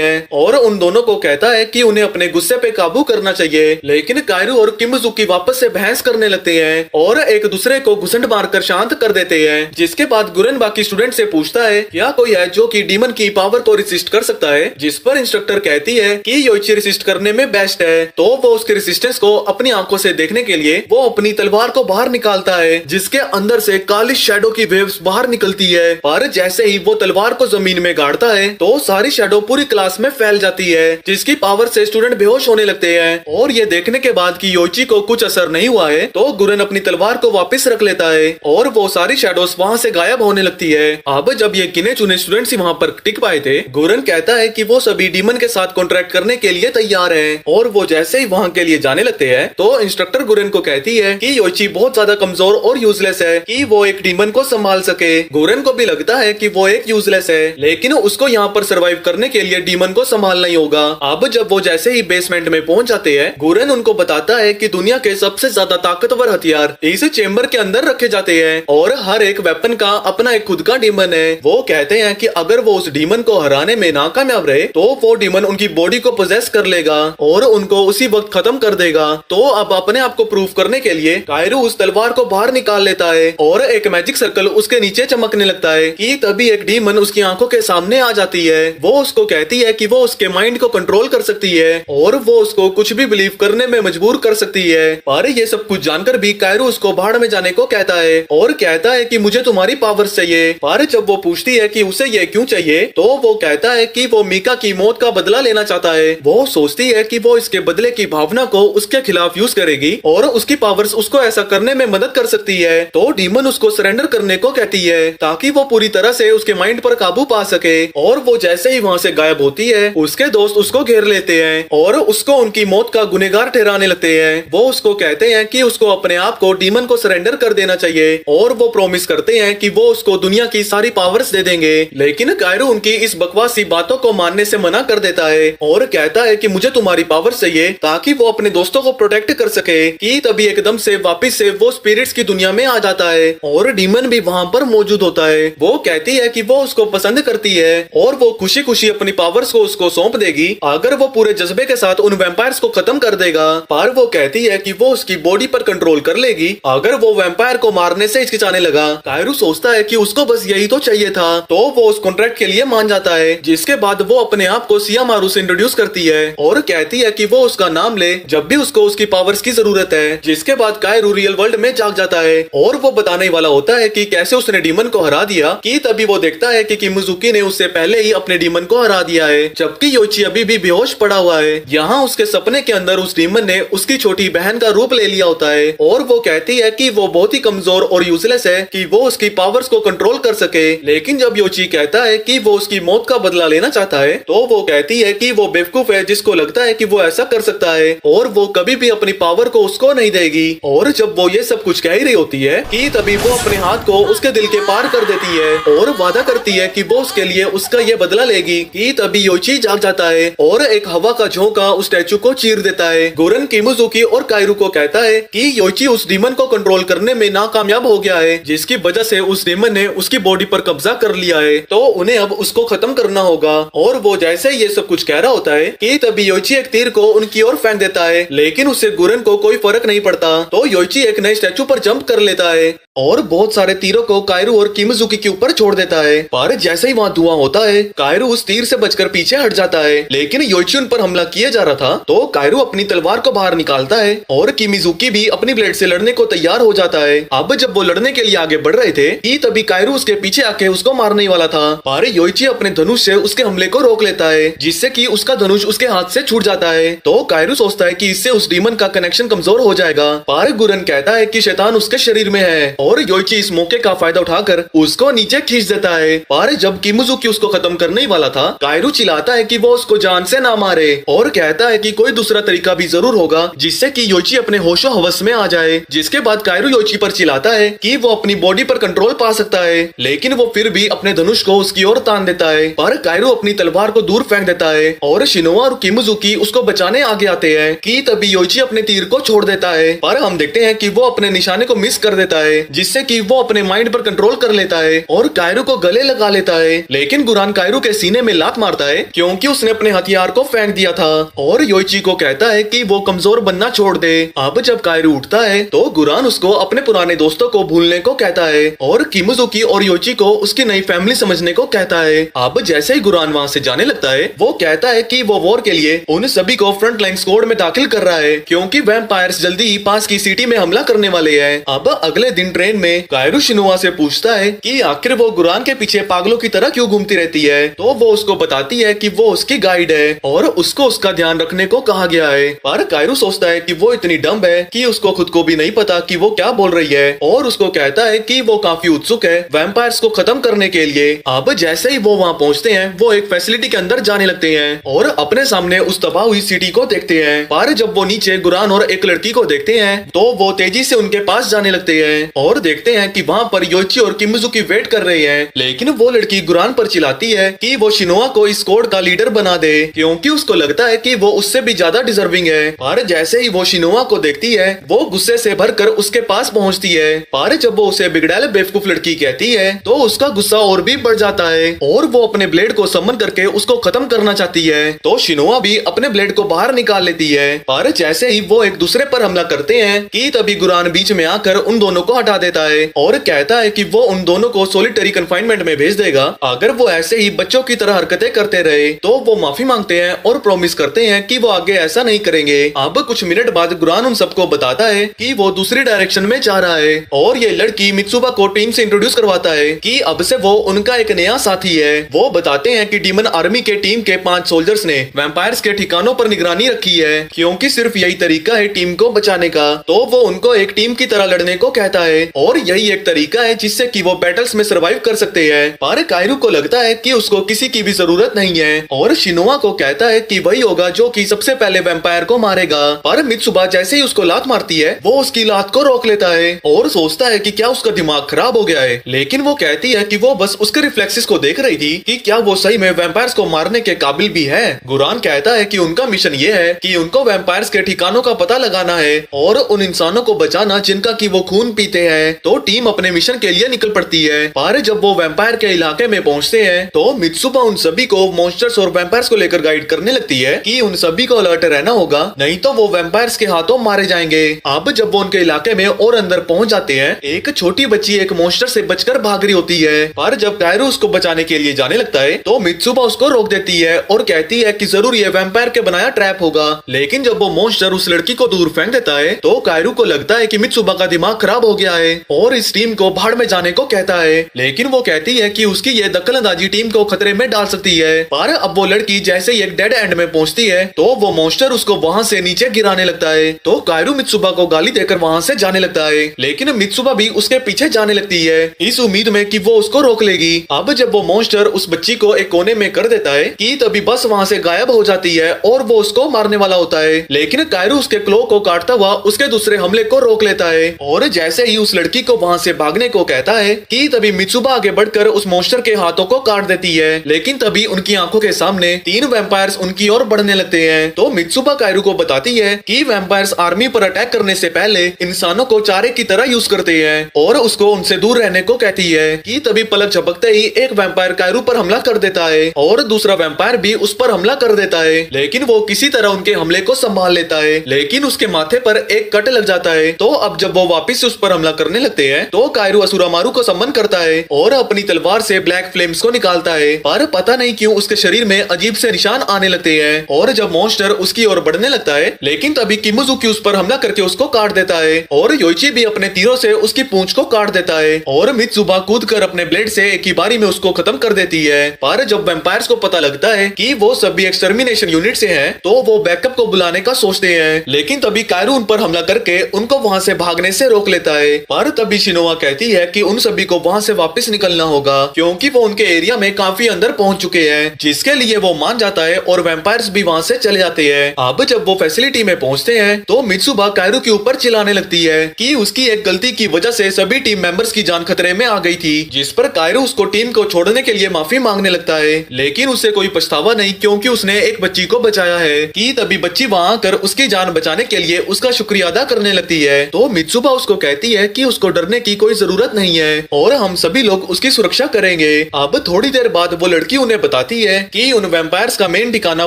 हैं और उन दोनों को कहता है कि उन्हें अपने गुस्से पे काबू करना चाहिए। लेकिन कायरू और किमिजुकी वापस से बहस करने लगते हैं और एक दूसरे को घुसंड मारकर शांत कर देते हैं। जिसके बाद गुरन बाकी स्टूडेंट से पूछता है क्या कोई है जो कि डीमन की पावर को रेसिस्ट कर सकता है, जिस पर इंस्ट्रक्टर कहती है कि योइची रेसिस्ट करने में बेस्ट है। तो वो उसके रेसिस्टेंस को अपनी आंखों से देखने के लिए वो अपनी तलवार को बाहर निकालता है, जिसके अंदर से काली शैडो की वेव्स बाहर निकलती है। पर जैसे ही वो तलवार को जमीन में गाड़ता है तो सारी शैडो पूरी क्लास में फैल जाती है, जिसकी पावर से स्टूडेंट बेहोश होने लगते हैं। और ये देखने के बाद कि योइची को कुछ असर नहीं हुआ है तो गुरन अपनी तलवार को वापस रख लेता है और वो सारी शैडोस वहाँ से गायब होने लगती है। अब जब ये गिने चुने स्टूडेंट्स ही वहाँ पर टिक पाए थे, गुरन कहता है कि वो सभी डीमन के साथ कॉन्ट्रैक्ट करने के लिए तैयार हैं और वो जैसे ही वहाँ के लिए जाने लगते हैं तो इंस्ट्रक्टर गुरन को कहती है कि योइची बहुत ज्यादा कमजोर और यूजलेस है कि वो एक डीमन को संभाल सके। गुरन को भी लगता है कि वो एक यूजलेस है, लेकिन उसको यहाँ पर सरवाइव करने के लिए डीमन को संभालना ही होगा। अब जब वो जैसे ही बेसमेंट में पहुंच जाते हैं, गुरन उनको बताता है कि दुनिया के सबसे ज्यादा ताकतवर हथियार इस चेम्बर के अंदर रखे जाते हैं और हर एक वेपन का अपना एक खुद का डीमन है। वो कहते हैं कि अगर वो उस डीमन को हराने में नाकामयाब रहे तो वो डीमन उनकी बॉडी को पोजेस कर लेगा और उनको उसी वक्त खत्म कर देगा। तो अब अपने आप को प्रूव करने के लिए कायरू उस तलवार को बाहर निकाल लेता है और एक मैजिक सर्कल उसके नीचे चमकने लगता है कि तभी एक डीमन उसकी आंखों के सामने आ जाती है। वो उसको कहती है कि वो उसके माइंड को कंट्रोल कर सकती है और वो उसको कुछ भी बिलीव करने में मजबूर कर सकती है। पर ये सब कुछ जानकर भी कायरू उसको भाड़ में जाने को कहता है और कहता है कि मुझे तुम्हारी पावर्स चाहिए। पर जब वो पूछती है कि उसे ये क्यों चाहिए तो वो कहता है कि वो मीका की मौत का बदला लेना चाहता है। वो सोचती है कि वो इसके बदले की भावना को उसके खिलाफ यूज करेगी और उसकी पावर्स उसको ऐसा करने में मदद कर सकती है। तो डीमन उसको सरेंडर करने को कहती है ताकि वो पूरी तरह से उसके माइंड पर काबू पा सके। और वो जैसे ही वहाँ से गायब होती है उसके दोस्त उसको घेर लेते हैं और उसको उनकी मौत का गुनहगार ठहराने लगते हैं। वो उसको कहते हैं कि उसको अपने आप को डीमन को सरेंडर कर देना चाहिए और वो प्रॉमिस करते हैं कि वो उसको दुनिया की सारी पावर्स दे देंगे। लेकिन कायरू उनकी इस बकवासी बातों को मानने से मना कर देता है और कहता है कि मुझे तुम्हारी पावर चाहिए ताकि वो अपने दोस्तों को प्रोटेक्ट कर सके। कि तभी एकदम से वापस से वो स्पिरिट्स की दुनिया में आ जाता है और डीमन भी वहाँ पर मौजूद होता है। वो कहती है कि वो उसको पसंद करती है और वो खुशी खुशी अपनी पावर्स को उसको सौंप देगी अगर वो पूरे जज्बे के साथ उन वैम्पायर्स को खत्म कर देगा। पर वो कहती है कि वो उसकी बॉडी पर कंट्रोल कर लेगी अगर वो वैम्पायर को मारने से हिचकिचाने लगा। कायरू सोचता है कि उसको बस यही तो चाहिए था, तो वो उस कॉन्ट्रैक्ट के लिए मान जाता है। जिसके बाद वो अपने आप को सियामारू से इंट्रोड्यूस करती है और कहती है कि वो उसका नाम ले जब भी उसको उसकी पावर्स की जरूरत है। जिसके बाद कायरू रियल वर्ल्ड में जाग जाता है और वो बताने वाला होता है कि कैसे उसने डीमन को हरा दिया। कि तभी वो देखता है कि किमिजुकी ने उससे पहले ही अपने डीमन को हरा दिया है जबकि योची अभी भी बेहोश पड़ा हुआ है। यहाँ उसके सपने के अंदर उस डीमन ने उसकी छोटी बहन का रूप ले लिया होता है और वो कहती है कि वो बहुत ही कमजोर और यूजलेस है कि वो उसकी पावर्स को कंट्रोल कर सके। लेकिन जब योची कहता है कि वो उसकी मौत का बदला लेना चाहता है तो वो कहती है कि वो बेवकूफ है जिसको लगता है कि वो ऐसा कर सकता है और वो कभी भी अपनी पावर को उसको नहीं देगी। और जब वो ये सब कुछ कह ही रही होती है कि तभी वो अपने हाथ को उसके दिल के पार कर देती है और वादा करती है कि वो उसके लिए उसका ये बदला लेगी। कि तभी योची जाग जाता है और एक हवा का झोंका उस स्टैचू को चीर देता है। गुरन किमिजुकी और कायरू को कहता है कि योची उस डीमन को कंट्रोल करने में नाकामयाब हो गया है जिसकी वजह से उस डीमन ने उसकी बॉडी पर कब्जा कर लिया है, तो उन्हें अब उसको खत्म करना होगा। और वो जैसे ये सब कुछ कह रहा होता है कि तभी योची एक तीर को उनकी ओर फेंक देता है लेकिन उससे गुरन को कोई फर्क नहीं पड़ता। तो योची एक नए स्टैचू पर जंप कर लेता है और बहुत सारे तीरों को कायरू और किमिजुकी के ऊपर छोड़ देता है। पर जैसे ही वहाँ धुआं होता है कायरू उस तीर से बचकर पीछे हट जाता है लेकिन योची उन पर हमला किया जा रहा था। तो कायरू अपनी तलवार को बाहर निकालता है और किमिजुकी भी अपनी ब्लेड से लड़ने को तैयार हो जाता है। अब जब वो लड़ने के लिए आगे बढ़ रहे थे कि तभी कायरू उसके पीछे आके उसको मारने वाला था पर योची अपने धनुष से उसके हमले को रोक लेता है जिससे कि उसका धनुष उसके हाथ से छूट जाता है। तो कायरू सोचता है कि इससे उस डीमन का कनेक्शन कमजोर हो जाएगा पर गुरन कहता है कि शैतान उसके शरीर में है और योची इस मौके का फायदा उठाकर उसको नीचे खींच देता है। पर जब किमिजुकी उसको खत्म करने ही वाला था कायरू चिल्लाता है कि वो उसको जान से ना मारे और कहता है कि कोई दूसरा तरीका भी जरूर होगा जिससे कि योची अपने होशो हवस में आ जाए। जिसके बाद कायरू योची पर चिल्लाता है कि वो अपनी बॉडी पर कंट्रोल पा सकता है लेकिन वो फिर भी अपने धनुष को उसकी ओर तान देता है। पर कायरू अपनी तलवार को दूर फेंक देता है और शिनोआ और किमिजुकी उसको बचाने आगे आते हैं। कि तभी योची अपने तीर को छोड़ देता है पर हम देखते हैं कि वो अपने निशाने को मिस कर देता है जिससे कि वो अपने माइंड पर कंट्रोल कर लेता है और कायरू को गले लगा लेता है। लेकिन गुरान कायरू के सीने में लात मारता है क्योंकि उसने अपने हथियार को फेंक दिया था और योची को कहता है कि वो कमजोर बनना छोड़ दे। अब जब कायरू उठता है तो गुरान उसको अपने पुराने दोस्तों को भूलने को कहता है और किमिजुकी और योची को उसकी नई फैमिली समझने को कहता है। अब जैसे ही गुरान वहाँ से जाने लगता है वो कहता है कि वो वॉर के लिए उन सभी को फ्रंट लाइन स्क्वाड में दाखिल कर रहा है क्योंकि वैम्पायर्स जल्दी ही पास की सिटी में हमला करने वाले हैं। अब अगले दिन ट्रेन में कायरू शिनोआ से पूछता है कि आखिर वो गुरान के पीछे पागलों की तरह क्यों घूमती रहती है। तो वो उसको बताती है कि वो उसकी गाइड है और उसको उसका ध्यान रखने को कहा गया है। पर कायरू सोचता है कि वो इतनी डम्ब है कि उसको खुद को भी नहीं पता कि वो क्या बोल रही है और उसको कहता है कि वो काफी उत्सुक है वैम्पायर्स को खत्म करने के लिए। अब जैसे ही वो वहाँ पहुँचते हैं वो एक फैसिलिटी के अंदर जाने लगते हैं और अपने सामने उस तबाह हुई सिटी को देखते हैं। पर जब वो नीचे गुरान और एक लड़की को देखते हैं तो वो तेजी से उनके पास जाने लगते हैं और देखते हैं कि वहाँ पर योची और किमिजुकी वेट कर रहे हैं। लेकिन वो लड़की गुरान पर चिल्लाती है कि वो शिनोआ को इस कोड का लीडर बना दे क्योंकि उसको लगता है कि वो उससे भी ज्यादा डिजर्विंग है। पर जैसे ही वो शिनोआ को देखती है वो गुस्से से भरकर उसके पास पहुंचती है। पर जब वो उसे बिगड़ैल बेवकूफ लड़की कहती है तो उसका गुस्सा और भी बढ़ जाता है और वो अपने ब्लेड को समन करके उसको खत्म करना चाहती है। तो शिनोआ भी अपने ब्लेड को बाहर निकाल लेती है। पर जैसे ही वो एक दूसरे पर हमला करते हैं कि तभी गुरान बीच में आकर उन दोनों को हटा देता है और कहता है कि वो उन दोनों को सॉलिटरी कन्फाइनमेंट में भेज देगा अगर वो ऐसे ही बच्चों की तरह हरकतें करते रहे। तो वो माफी मांगते हैं और प्रॉमिस करते हैं कि वो आगे ऐसा नहीं करेंगे। अब कुछ मिनट बाद गुरान उन सबको बताता है कि वो दूसरी डायरेक्शन में जा रहा है और ये लड़की मित्सुबा को टीम से इंट्रोड्यूस करवाता है कि अब से वो उनका एक नया साथी है। वो बताते हैं कि डीमन आर्मी के टीम के 5 सोल्जर्स ने वैम्पायर्स के ठिकानों पर निगरानी रखी है क्योंकि सिर्फ यही तरीका है टीम को बचाने का। तो वो उनको एक टीम की तरह लड़ने को कहता है और यही एक तरीका है जिससे कि वो बैटल्स में सर्वाइव कर सकते हैं। पर कायरू कायरू को लगता है कि उसको किसी की भी जरूरत नहीं है और शिनोआ को कहता है कि वही होगा जो कि सबसे पहले वैम्पायर को मारेगा। पर मित्सुबा जैसे ही उसको लात मारती है वो उसकी लात को रोक लेता है और सोचता है कि क्या उसका दिमाग खराब हो गया है, लेकिन वो कहती है कि वो बस उसके रिफ्लेक्सेस को देख रही थी कि क्या वो सही में वैम्पायर्स को मारने के काबिल भी है। गुरान कहता है कि उनका मिशन ये है कि उनको वैम्पायर्स के ठिकानों का पता लगाना है और उन इंसानों को बचाना जिनका कि वो खून पीते हैं। तो टीम अपने मिशन के लिए निकल पड़ती है। पर जब वो वैम्पायर के इलाके में पहुंचते हैं तो मित्सुबा उन सभी को मॉन्स्टर्स और वैम्पायर्स को लेकर गाइड करने लगती है कि उन सभी को अलर्ट रहना होगा, नहीं तो वो वैम्पायर्स के हाथों मारे जाएंगे। अब जब वो उनके इलाके में और अंदर पहुंच जाते हैं, एक छोटी बच्ची एक मॉन्स्टर से बचकर भाग रही होती है। पर जब कायरू उसको बचाने के लिए जाने लगता है तो मित्सुबा उसको रोक देती है और कहती है कि जरूर ये वैम्पायर के बनाया ट्रैप होगा। लेकिन जब वो मॉन्स्टर उस लड़की को दूर फेंक देता है तो कायरू को लगता है कि मित्सुबा का दिमाग खराब हो गया है और इस टीम को भाड़ में जाने को कहता है। लेकिन वो कहती है कि उसकी ये दखलंदाजी टीम को खतरे में डाल सकती है। पर अब वो लड़की जैसे ही एक डेड एंड में पहुंचती है तो वो मॉन्स्टर उसको वहां से नीचे गिराने लगता है। तो कायरू मित्सुबा को गाली देकर वहां से जाने लगता है, लेकिन मित्सुबा भी उसके पीछे जाने लगती है इस उम्मीद में कि वो उसको रोक लेगी। अब जब वो मॉन्स्टर उस बच्ची को एक कोने में कर देता है कि तभी बस वहां से गायब हो जाती है और वो उसको मारने वाला होता है। लेकिन कायरू उसके क्लो को काटता हुआ उसके दूसरे हमले को रोक लेता है और जैसे ही उस लड़की को वहां से भागने को कहता है कि तभी मित्सुबा आगे बढ़कर उस मॉन्स्टर के हाथों को काट देती है। लेकिन तभी उनकी आंखों के सामने 3 वैम्पायर्स उनकी ओर बढ़ने लगते हैं। तो मित्सुबा कायरू को बताती है कि वैम्पायर्स आर्मी पर अटैक करने से पहले इंसानों को चारे की तरह यूज करते हैं और उसको उनसे दूर रहने को कहती है कि तभी पलक झपकते ही एक वैम्पायर कायरू पर हमला कर देता है और दूसरा वैम्पायर भी उस पर हमला कर देता है। लेकिन वो किसी तरह उनके हमले को संभाल लेता है, लेकिन उसके माथे पर एक कट लग जाता है। तो अब जब वो वापस से उस पर हमला करने लगते हैं तो कायरू असुरामारू को सम्मन करता है और अपनी तलवार से ब्लैक फ्लेम्स को निकालता है। पर पता नहीं क्यों उसके शरीर में अजीब से निशान आने लगते हैं और जब मॉन्स्टर उसकी ओर बढ़ने लगता है, लेकिन तभी किमुजुकी उस पर हमला करके उसको काट देता है और योइची भी अपने तीरों से उसकी पूंछ को काट देता है और मित्सुबा कूद कर अपने ब्लेड से एक ही बारी में उसको खत्म कर देती है। पर जब वैम्पायर्स को पता लगता है कि वो सभी एक्सटर्मिनेशन यूनिट से हैं, तो वो बैकअप को बुलाने का सोचते हैं। लेकिन तभी कायरू उन पर हमला करके उनको वहां से भागने से रोक लेता है। पर तभी शिनोआ कहती है कि उन सभी को वहां से वापस निकलना होगा क्योंकि वो उनके एरिया में काफी अंदर पहुंच चुके हैं, जिसके लिए वो मान जाता है और वैम्पायर्स भी वहां से चले जाते हैं। अब जब वो फैसिलिटी में पहुंचते हैं तो मित्सुबा कायरू के ऊपर चिल्लाने लगती है कि उसकी एक गलती की वजह से सभी टीम मेंबर्स की जान खतरे में आ गई थी, जिस पर कायरू उसको टीम को छोड़ने के लिए माफी मांगने लगता है। लेकिन उसे कोई पछतावा नहीं क्योंकि उसने एक बच्ची को बचाया है। कि तभी बच्ची वहां आकर उसकी जान बचाने के लिए उसका शुक्रिया अदा करने लगती है। तो मित्सुबा उसको कहती है कि उसको डरने की कोई जरूरत नहीं है और हम सभी लोग उसकी सुरक्षा करेंगे। अब थोड़ी देर बाद वो लड़की उन्हें बताती है कि उन वैम्पायर्स का मेन ठिकाना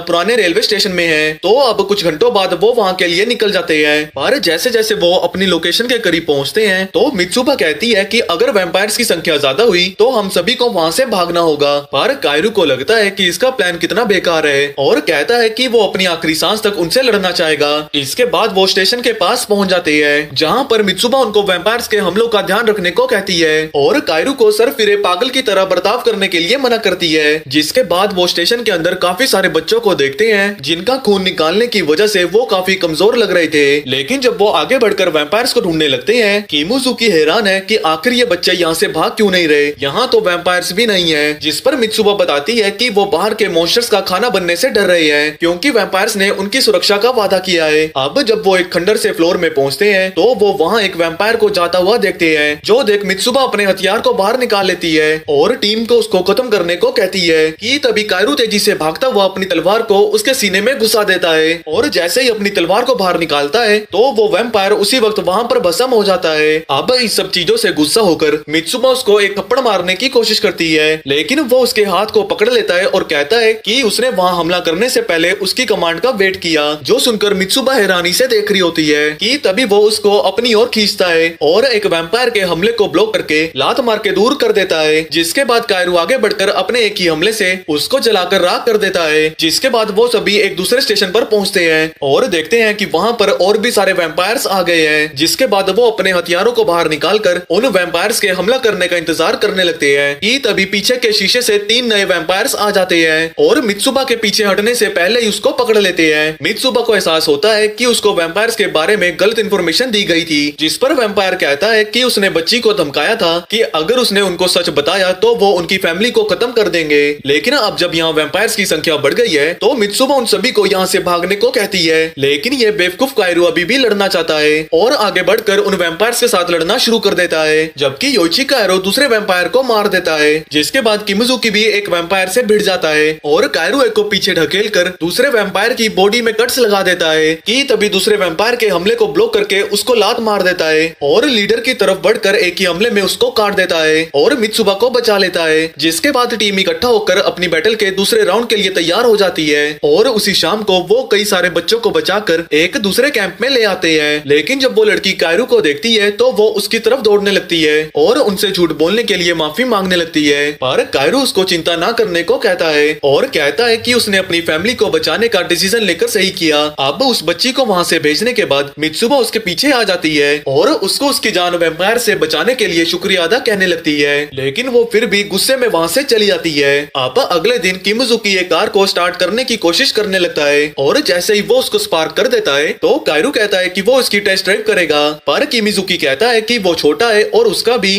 पुराने रेलवे स्टेशन में है। तो अब कुछ घंटों बाद वो वहाँ के लिए निकल जाते हैं। पर जैसे जैसे वो अपनी लोकेशन के करीब पहुँचते हैं तो मित्सुबा कहती है कि अगर वैम्पायर्स की संख्या ज्यादा हुई तो हम सभी को वहाँ से भागना होगा। पर कायरू को लगता है कि इसका प्लान कितना बेकार है और कहता है कि वो अपनी आखिरी सांस तक उनसे लड़ना चाहेगा। इसके बाद वो स्टेशन के पास पहुँच जाते हैं जहाँ पर मित्सुबा उनको वैम्पायर्स के हमलों का ध्यान रखने को कहती है और कायरू को सर फिरे पागल की तरह बर्ताव करने के लिए मना करती है। जिसके बाद वो स्टेशन के अंदर काफी सारे बच्चों को देखते हैं जिनका खून निकालने की वजह से वो काफी कमजोर लग रहे थे। लेकिन जब वो आगे बढ़कर वैम्पायर्स को ढूंढने लगते हैं, किमुजुकी हैरान है कि आखिर ये बच्चे यहाँ से भाग क्यों नहीं रहे, यहाँ तो वैम्पायर्स भी नहीं है। जिस पर मित्सुबा बताती है कि वो बाहर के मॉन्स्टर्स का खाना बनने से डर रहे हैं क्योंकि वैम्पायर्स ने उनकी सुरक्षा का वादा किया है। अब जब वो एक खंडर से फ्लोर में पहुँचते हैं तो वो वहाँ एक वैम्पायर को जाता हुआ देखते हैं, जो देख मित्सुबा अपने हथियार को बाहर निकाल लेती है और टीम को उसको खत्म करने को कहती है। कि तभी कायरू तेजी से भागता हुआ अपनी तलवार को उसके सीने में घुसा देता है और जैसे ही अपनी तलवार को बाहर निकालता है तो वो वैम्पायर उसी वक्त वहाँ पर भस्म हो जाता है। अब इस सब चीजों से गुस्सा होकर मित्सुबा उसको एक थप्पड़ मारने की कोशिश करती है, लेकिन वो उसके हाथ को पकड़ लेता है और कहता है कि उसने वहाँ हमला करने से पहले उसकी कमांड का वेट किया। जो सुनकर मित्सुबा हैरानी से देख रही होती है। कि तभी वो उसको अपनी ओर खींचता है और एक वैम्पायर के हमले को ब्लॉक करके लात मार के दूर कर देता है। जिसके बाद कायरू आगे बढ़कर अपने एक ही हमले से उसको जलाकर राख कर देता है। जिसके बाद वो सभी एक दूसरे स्टेशन पर पहुंचते हैं और देखते हैं कि वहां पर और भी सारे वैम्पायर्स आ गए हैं। जिसके बाद वो अपने हथियारों को बाहर निकालकर उन वैम्पायर्स के हमला करने का इंतजार करने लगते हैं। कि तभी पीछे के शीशे से 3 नए वैम्पायर्स आ जाते हैं और मित्सुबा के पीछे हटने से पहले ही उसको पकड़ लेते हैं। मित्सुबा को एहसास होता है कि उसको वैम्पायर्स के बारे में गलत इन्फॉर्मेशन दी गई थी, जिस पर वैम्पायर कहता है कि उसने बच्ची को धमकाया था कि अगर उसने उनको सच बताया तो वो उनकी फैमिली को खत्म कर देंगे। लेकिन अब जब यहाँ वैम्पायर्स की संख्या बढ़ गई है तो मित्सुबा उन सभी को यहाँ से भागने को कहती है, लेकिन ये बेवकूफ कायरू अभी भी लड़ना चाहता है और आगे बढ़कर उन वैम्पायर्स के साथ लड़ना शुरू कर देता है, जबकि योइची कायरो दूसरे वैम्पायर को मार देता है। जिसके बाद किमिजुकी भी एक वैम्पायर से भिड़ जाता है और कायरू एक को पीछे ढकेल कर दूसरे वैम्पायर की बॉडी में कट्स लगा देता है कि तभी दूसरे वैम्पायर के हमले को ब्लॉक करके उसको लात मार देता है और लीडर की तरफ बढ़कर एक ही हमले में उसको काट देता है और मित्सुबा को बचा लेता है। जिसके बाद टीम इकट्ठा होकर अपनी बैटल के दूसरे राउंड के लिए तैयार हो जाती है और उसी शाम को वो कई सारे बच्चों को बचाकर एक दूसरे कैंप में ले आते हैं। लेकिन जब वो लड़की कायरू को देखती है तो वो उसकी तरफ दौड़ने लगती है और उनसे झूठ बोलने के लिए माफी मांगने लगती है, पर कायरू उसको चिंता ना करने को कहता है और कहता है कि उसने अपनी फैमिली को बचाने का डिसीजन लेकर सही किया। अब उस बच्ची को वहाँ से भेजने के बाद मित्सुबा उसके पीछे आ जाती है और उसको उसकी जान वैम्पायर से बचाने के लिए शुक्रिया अदा कहने लगती है, लेकिन वो फिर भी गुस्से में वहाँ से चली जाती है। अब अगले दिन किमिजुकी एक कार को स्टार्ट करने की कोशिश करने लगता है और जैसे ही वो उसको स्पार्क कर देता है तो कायरू कहता है कि वो इसकी टेस्ट ड्राइव करेगा, पर किमिजुकी कहता है कि वो छोटा है और उसका भी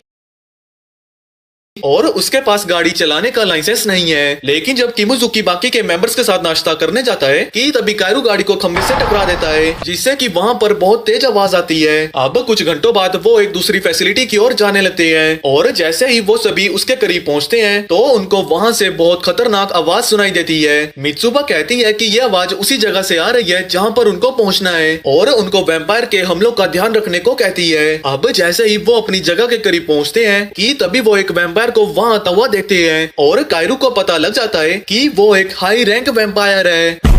और उसके पास गाड़ी चलाने का लाइसेंस नहीं है। लेकिन जब किमिजुकी बाकी के मेंबर्स के साथ नाश्ता करने जाता है कि तभी कायरू गाड़ी को खंबे से टकरा देता है, जिससे कि वहाँ पर बहुत तेज आवाज आती है। अब कुछ घंटों बाद वो एक दूसरी फैसिलिटी की ओर जाने लगते हैं और जैसे ही वो सभी उसके करीब पहुँचते हैं तो उनको वहाँ से बहुत खतरनाक आवाज सुनाई देती है। मित्सुबा कहती है कि ये आवाज उसी जगह से आ रही है जहाँ पर उनको पहुँचना है और उनको वैम्पायर के हमलों का ध्यान रखने को कहती है। अब जैसे ही वो अपनी जगह के करीब पहुँचते हैं कि तभी वो एक वैम्पायर को वहाँ आता हुआ देखते हैं और कायरू को पता लग जाता है कि वो एक हाई रैंक वैम्पायर है।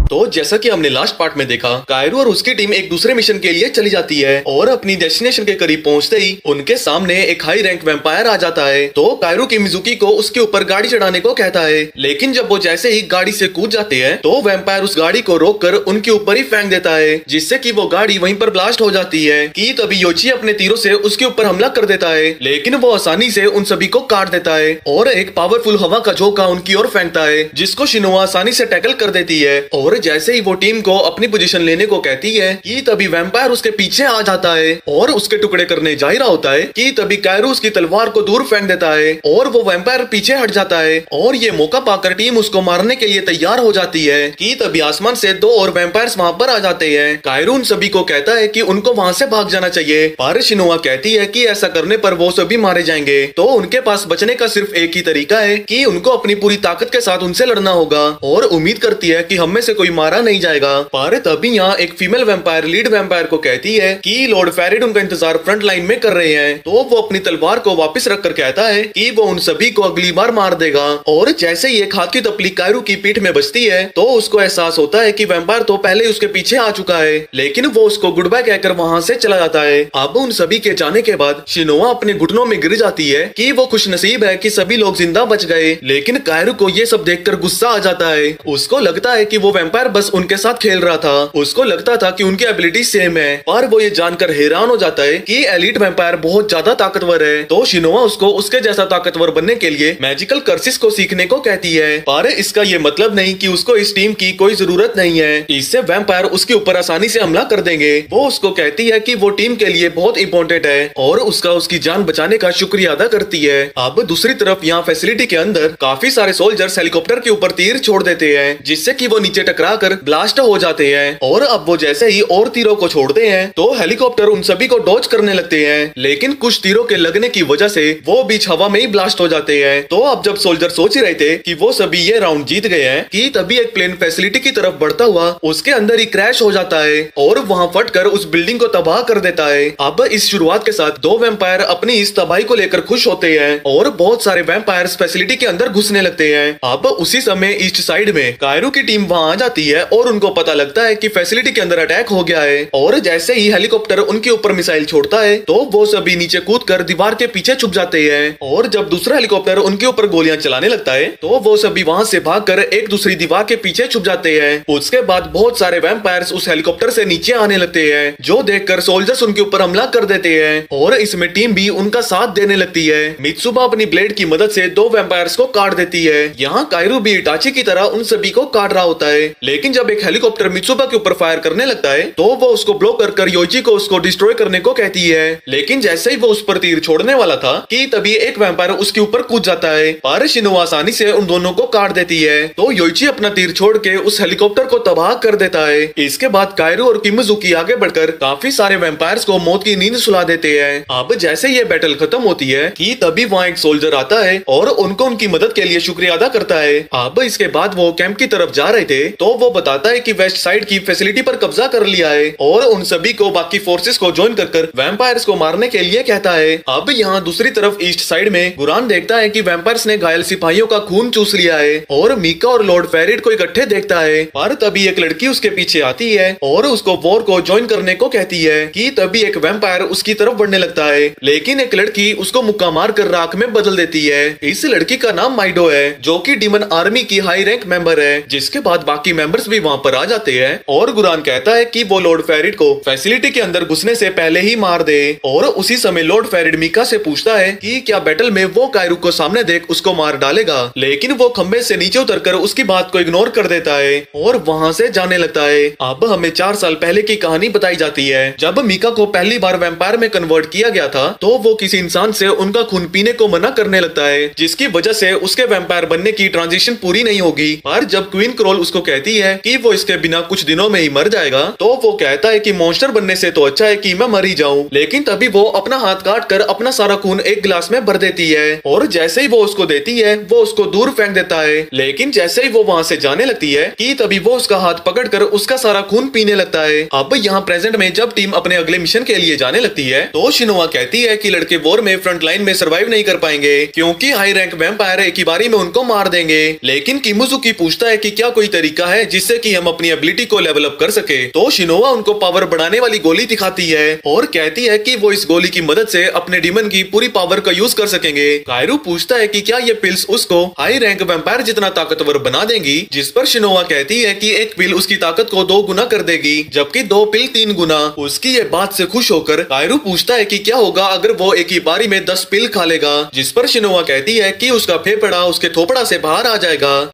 तो जैसा कि हमने लास्ट पार्ट में देखा, कायरू और उसकी टीम एक दूसरे मिशन के लिए चली जाती है और अपनी डेस्टिनेशन के करीब पहुंचते ही उनके सामने एक हाई रैंक वैम्पायर आ जाता है। तो कायरू किमिजुकी को उसके ऊपर गाड़ी चढ़ाने को कहता है, लेकिन जब वो जैसे ही गाड़ी से कूद जाते हैं तो वैम्पायर उस गाड़ी को रोककर उनके ऊपर ही फेंक देता है, जिससे कि वो गाड़ी वहीं पर ब्लास्ट हो जाती है कि तभी योची अपने तीरों से उसके ऊपर हमला कर देता है, लेकिन वो आसानी से उन सभी को काट देता है और एक पावरफुल हवा का झोंका उनकी ओर फेंकता है, जिसको शिनोआ आसानी से टैकल कर देती है। और जैसे ही वो टीम को अपनी पोजीशन लेने को कहती है कि तभी वैम्पायर उसके पीछे आ जाता है और उसके टुकड़े करने जा ही रहा होता है कि तभी कायरू उसकी तलवार को दूर फेंक देता है और वो वैम्पायर पीछे हट जाता है और ये मौका पाकर टीम उसको मारने के लिए तैयार हो जाती है कि तभी आसमान से दो और वैम्पायर्स वहाँ पर आ जाते हैं। कायरू उन सभी को कहता है कि उनको वहाँ से भाग जाना चाहिए, पर शिनोआ कहती है कि ऐसा करने पर वो सभी मारे जाएंगे, तो उनके पास बचने का सिर्फ एक ही तरीका है कि उनको अपनी पूरी ताकत के साथ उनसे लड़ना होगा और उम्मीद करती है कि हम में से कोई मारा नहीं जाएगा। पर तभी यहाँ एक फीमेल वैम्पायर लीड वैम्पायर को कहती है कि लॉर्ड फेरिड उनका इंतजार फ्रंट लाइन में कर रहे हैं, तो वो अपनी तलवार को वापस रखकर कहता है कि वो उन सभी को अगली बार मार देगा। और जैसे ही एक हाथ की तपली कायरू की पीठ में बजती है तो उसको एहसास होता है कि वैम्पायर तो पहले ही उसके पीछे आ चुका है, लेकिन वो उसको गुड बाय कहकर वहाँ से चला जाता है। अब उन सभी के जाने के बाद शिनोआ अपने घुटनों में गिर जाती है कि वो खुश नसीब है कि सभी लोग जिंदा बच गए, लेकिन कायरू को ये सब देखकर गुस्सा आ जाता है। उसको लगता है कि वो वैम्पायर बस उनके साथ खेल रहा था, उसको लगता था कि उनकी एबिलिटी सेम है, पर वो ये जानकर हैरान हो जाता है कि एलीट वैम्पायर बहुत ज्यादा ताकतवर है। तो शिनोआ उसको उसके जैसा ताकतवर बनने के लिए मैजिकल कर्सिस को सीखने को कहती है, पर इसका ये मतलब नहीं कि उसको इस टीम की कोई जरूरत नहीं है, इससे वैम्पायर उसके ऊपर आसानी से हमला कर देंगे। वो उसको कहती है कि वो टीम के लिए बहुत इंपॉर्टेंट है और उसका उसकी जान बचाने का शुक्रिया अदा करती है। अब दूसरी तरफ यहाँ फैसिलिटी के अंदर काफी सारे सोल्जर्स हेलीकॉप्टर के ऊपर तीर छोड़ देते हैं, जिससे कि वो नीचे टकरा कर ब्लास्ट हो जाते हैं और अब वो जैसे ही और तीरों को छोड़ते हैं तो हेलीकॉप्टर उन सभी को डॉज करने लगते हैं, लेकिन कुछ तीरों के लगने की वजह से वो बीच हवा में ही ब्लास्ट हो जाते हैं। तो अब जब सोल्जर सोच ही रहे थे कि वो सभी ये राउंड जीत गए हैं कि तभी एक प्लेन फैसिलिटी की तरफ बढ़ता हुआ उसके अंदर ही क्रैश हो जाता है और वहाँ फटकर उस बिल्डिंग को तबाह कर देता है। अब इस शुरुआत के साथ दो वैम्पायर अपनी इस तबाही को लेकर खुश होते हैं और बहुत सारे वैम्पायर फैसिलिटी के अंदर घुसने लगते हैं। अब उसी समय ईस्ट साइड में कायरू की टीम वहाँ आ जाती है और उनको पता लगता है कि फैसिलिटी के अंदर अटैक हो गया है और जैसे ही हेलीकॉप्टर उनके ऊपर मिसाइल छोड़ता है तो वो सभी नीचे कूदकर दीवार के पीछे छुप जाते हैं और जब दूसरा हेलीकॉप्टर उनके ऊपर गोलियां चलाने लगता है तो वो सभी वहां से भागकर एक दूसरी दीवार के पीछे छुप जाते हैं। उसके बाद बहुत सारे वैम्पायर्स उस हेलीकॉप्टर से नीचे आने लगते हैं, जो देखकर सोल्जर्स उनके ऊपर हमला कर देते हैं और इसमें टीम भी उनका साथ देने लगती है। मित्सुबा अपनी ब्लेड की मदद से दो वैम्पायर्स को काट देती है। यहाँ कायरू भी इटाची की तरह उन सभी को काट रहा होता है, लेकिन जब एक हेलीकॉप्टर मित्सुबा के ऊपर फायर करने लगता है तो वो उसको ब्लॉक कर योइची को उसको डिस्ट्रॉय करने को कहती है। लेकिन जैसे ही वो उस पर तीर छोड़ने वाला था कि तभी एक वैम्पायर उसके ऊपर कूद जाता है, पर शिनोआ आसानी से उन दोनों को काट देती है। तो योइची अपना तीर छोड़ के उस हेलीकॉप्टर को तबाह कर देता है। इसके बाद कायरू और किमिजुकी आगे बढ़कर काफी सारे वैम्पायर्स को मौत की नींद सुला देते हैं। अब जैसे ये बैटल खत्म होती है कि तभी वहाँ एक सोल्जर आता है और उनको उनकी मदद के लिए शुक्रिया अदा करता है। अब इसके बाद वो कैंप की तरफ जा रहे थे तो वो बताता है कि वेस्ट साइड की फैसिलिटी पर कब्जा कर लिया है और उन सभी को बाकी फोर्सेस को ज्वाइन कर वैम्पायर्स को मारने के लिए कहता है। अब यहाँ दूसरी तरफ ईस्ट साइड में गुरान देखता है कि वैम्पायर्स ने घायल सिपाहियों का खून चूस लिया है और मीका और लॉर्ड फेरिड को इकट्ठे देखता है। पर तभी एक लड़की उसके पीछे आती है और उसको वॉर को ज्वाइन करने को कहती है कि तभी एक वैम्पायर उसकी तरफ बढ़ने लगता है, लेकिन एक लड़की उसको मुक्का मार कर राख में बदल देती है। इस लड़की का नाम माइडो है जो कि डीमन आर्मी की हाई रैंक मेंबर है। जिसके बाद बाकी मेंबर्स भी वहाँ पर आ जाते हैं और गुरान कहता है कि वो लॉर्ड फेरिड को फैसिलिटी के अंदर घुसने से पहले ही मार दे। और उसी समय लॉर्ड फेरिड मीका से पूछता है कि क्या बैटल में वो कायरू को सामने देख उसको मार डालेगा, लेकिन वो खंबे से नीचे उतरकर उसकी बात को इग्नोर कर देता है और वहाँ से जाने लगता है। अब हमें 4 साल पहले की कहानी बताई जाती है जब मीका को पहली बार वैम्पायर में कन्वर्ट किया गया था तो वो किसी इंसान से उनका खून पीने को मना करने लगता है, जिसकी वजह से उसके वैम्पायर बनने की ट्रांजिशन पूरी नहीं होगी। पर जब क्वीन क्रोल उसको कहती है कि वो इसके बिना कुछ दिनों में ही मर जाएगा तो वो कहता है कि मॉन्स्टर बनने से तो अच्छा है कि मैं मर ही जाऊं। लेकिन तभी वो अपना हाथ काट कर अपना सारा खून एक गिलास में भर देती है और जैसे ही वो उसको देती है वो उसको दूर फेंक देता है। लेकिन जैसे ही वो वहाँ से जाने लगती है कि तभी वो उसका हाथ पकड़कर उसका सारा खून पीने लगता है। अब यहाँ प्रेजेंट में जब टीम अपने अगले मिशन के लिए जाने लगती है तो शिनोआ कहती है कि लड़के वॉर में फ्रंट लाइन में सर्वाइव नहीं कर पाएंगे क्योंकि हाई रैंक वैम्पायर एक ही बारी में उनको मार देंगे। लेकिन किमिजुकी पूछता है कि क्या कोई तरीका है जिससे कि हम अपनी एबिलिटी को लेवल अप कर सके। तो शिनोआ उनको पावर बढ़ाने वाली गोली दिखाती है और कहती है कि वो इस गोली की मदद से अपने डीमन की पूरी पावर का यूज कर सकेंगे। कायरू पूछता है कि क्या ये पिल्स उसको हाई रैंक वैम्पायर जितना ताकतवर बना देंगी, जिस पर शिनोआ कहती है कि एक पिल उसकी ताकत को 2 गुना कर देगी जबकि 2 पिल 3 गुना। उसकी ये बात से खुश होकर कायरू पूछता है कि क्या होगा अगर वो एक ही बारी में 10 पिल खा लेगा, जिस पर शिनोआ कहती है कि उसका फेफड़ा उसके थोपड़ा से बाहर आ जाएगा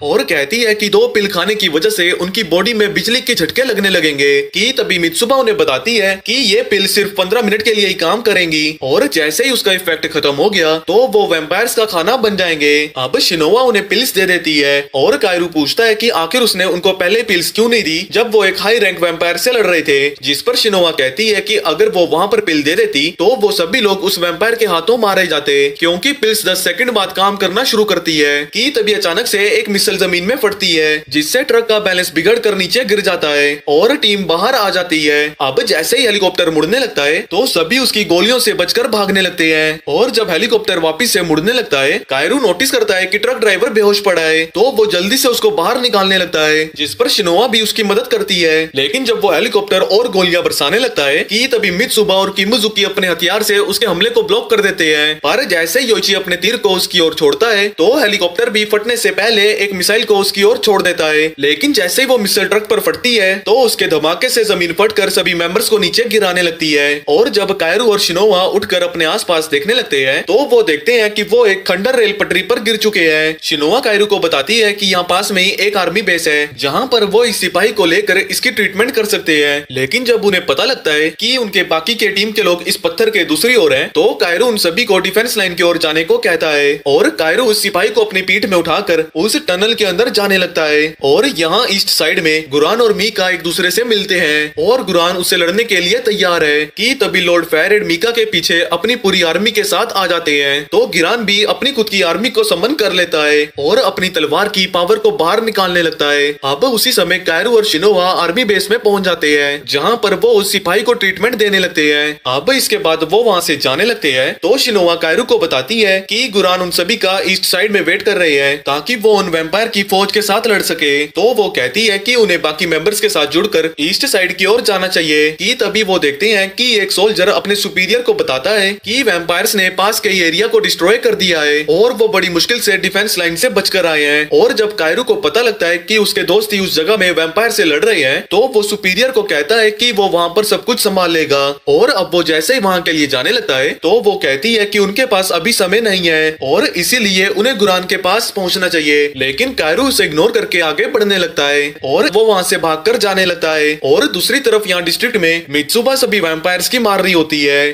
और कहती है कि 2 पिल खाने की वजह से उनकी बॉडी में बिजली के झटके लगने लगेंगे। कि तभी मित्सुबा उन्हें बताती है कि ये पिल सिर्फ 15 मिनट के लिए ही काम करेंगी और जैसे ही उसका इफेक्ट खत्म हो गया तो वो वैम्पायर्स का खाना बन जाएंगे। अब शिनोआ उन्हें पिल्स दे देती है और कायरू पूछता है कि आखिर उसने उनको पहले पिल्स क्यों नहीं दी जब वो एक हाई रैंक वैम्पायर से लड़ रहे थे, जिस पर शिनोआ कहती है कि अगर वो वहाँ पर पिल दे देती तो वो सभी लोग उस वैम्पायर के हाथों मारे जाते क्योंकि पिल्स 10 सेकंड बाद काम करना शुरू करती है। कि तभी अचानक से एक मिसाइल जमीन में फटती है जिससे ट्रक का बैलेंस बिगड़ कर नीचे गिर जाता है और टीम बाहर आ जाती है। अब जैसे ही हेलीकॉप्टर मुड़ने लगता है तो सभी उसकी गोलियों से बचकर भागने लगते हैं और जब हेलीकॉप्टर वापस से मुड़ने लगता है कायरू नोटिस करता है कि ट्रक ड्राइवर बेहोश पड़ा है तो वो जल्दी से उसको बाहर निकालने लगता है, जिस पर शिनोआ भी उसकी मदद करती है। लेकिन जब वो हेलीकॉप्टर और गोलियां बरसाने लगता है कि तभी मित्सुबा और किमिजुकी अपने हथियार से उसके हमले को ब्लॉक कर देते हैं। पर जैसे योइची अपने तीर को उसकी ओर छोड़ता है तो हेलीकॉप्टर भी फटने से पहले एक मिसाइल को उसकी ओर छोड़ देता है। लेकिन जैसे ही वो मिसाइल ट्रक पर फटती है तो उसके धमाके से जमीन फटकर सभी मेंबर्स को नीचे गिराने लगती है और जब कायरू और शिनोआ उठकर अपने आसपास देखने लगते हैं तो वो देखते हैं कि वो एक खंडर रेल पटरी पर गिर चुके हैं। शिनोआ कायरू को बताती है कि यहाँ पास में ही एक आर्मी बेस है जहाँ पर वो इस सिपाही को लेकर इसकी ट्रीटमेंट कर सकते हैं। लेकिन जब उन्हें पता लगता है कि उनके बाकी के टीम के लोग इस पत्थर के दूसरी ओर हैं, तो कायरू उन सभी को डिफेंस लाइन की ओर जाने को कहता है और कायरू उस सिपाही को अपनी पीठ में उठाकर उस टनल के अंदर जाने लगता है। और यहाँ ईस्ट साइड में गुरान और मीका एक दूसरे से मिलते हैं और गुरान उससे लड़ने के लिए तैयार है। कि तभी लॉर्ड फेरिड मीका के पीछे अपनी पूरी आर्मी के साथ आ जाते हैं तो गिरान भी अपनी खुद की आर्मी को समन कर लेता है और अपनी तलवार की पावर को बाहर निकालने लगता है। अब उसी समय कायरू और शिनोआ आर्मी बेस में पहुंच जाते हैं जहाँ पर वो उस सिपाही को ट्रीटमेंट देने लगते हैं। अब इसके बाद वो वहाँ से जाने लगते हैं तो शिनोआ कायरू को बताती है कि गुरान उन सभी का ईस्ट साइड में वेट कर रहे हैं ताकि वो उन वैम्पायर की फौज के साथ लड़ सके। तो वो कहती है कि उन्हें बाकी मेंबर्स के साथ जुड़कर ईस्ट साइड की ओर जाना चाहिए। कि तभी वो देखते हैं कि एक सोल्जर अपने सुपीरियर को बताता है कि वैम्पायर्स ने पास के एरिया को डिस्ट्रॉय कर दिया है और वो बड़ी मुश्किल से डिफेंस लाइन से बचकर आए हैं। और जब कायरू को पता लगता है कि उसके दोस्त ही उस जगह में वैम्पायर से लड़ रहे हैं तो वो सुपीरियर को कहता है कि वो वहाँ पर सब कुछ संभाल लेगा। और अब वो जैसे ही वहाँ के लिए जाने लगता है तो वो कहती है कि उनके पास अभी समय नहीं है और इसीलिए उन्हें गुरान के पास पहुँचना चाहिए। लेकिन लेकिन कायरू उसे इग्नोर करके आगे बढ़ने लगता है और वो वहाँ से भागकर जाने लगता है। और दूसरी तरफ यहाँ डिस्ट्रिक्ट में मित्सुबा सभी वैम्पायर्स की मार रही होती है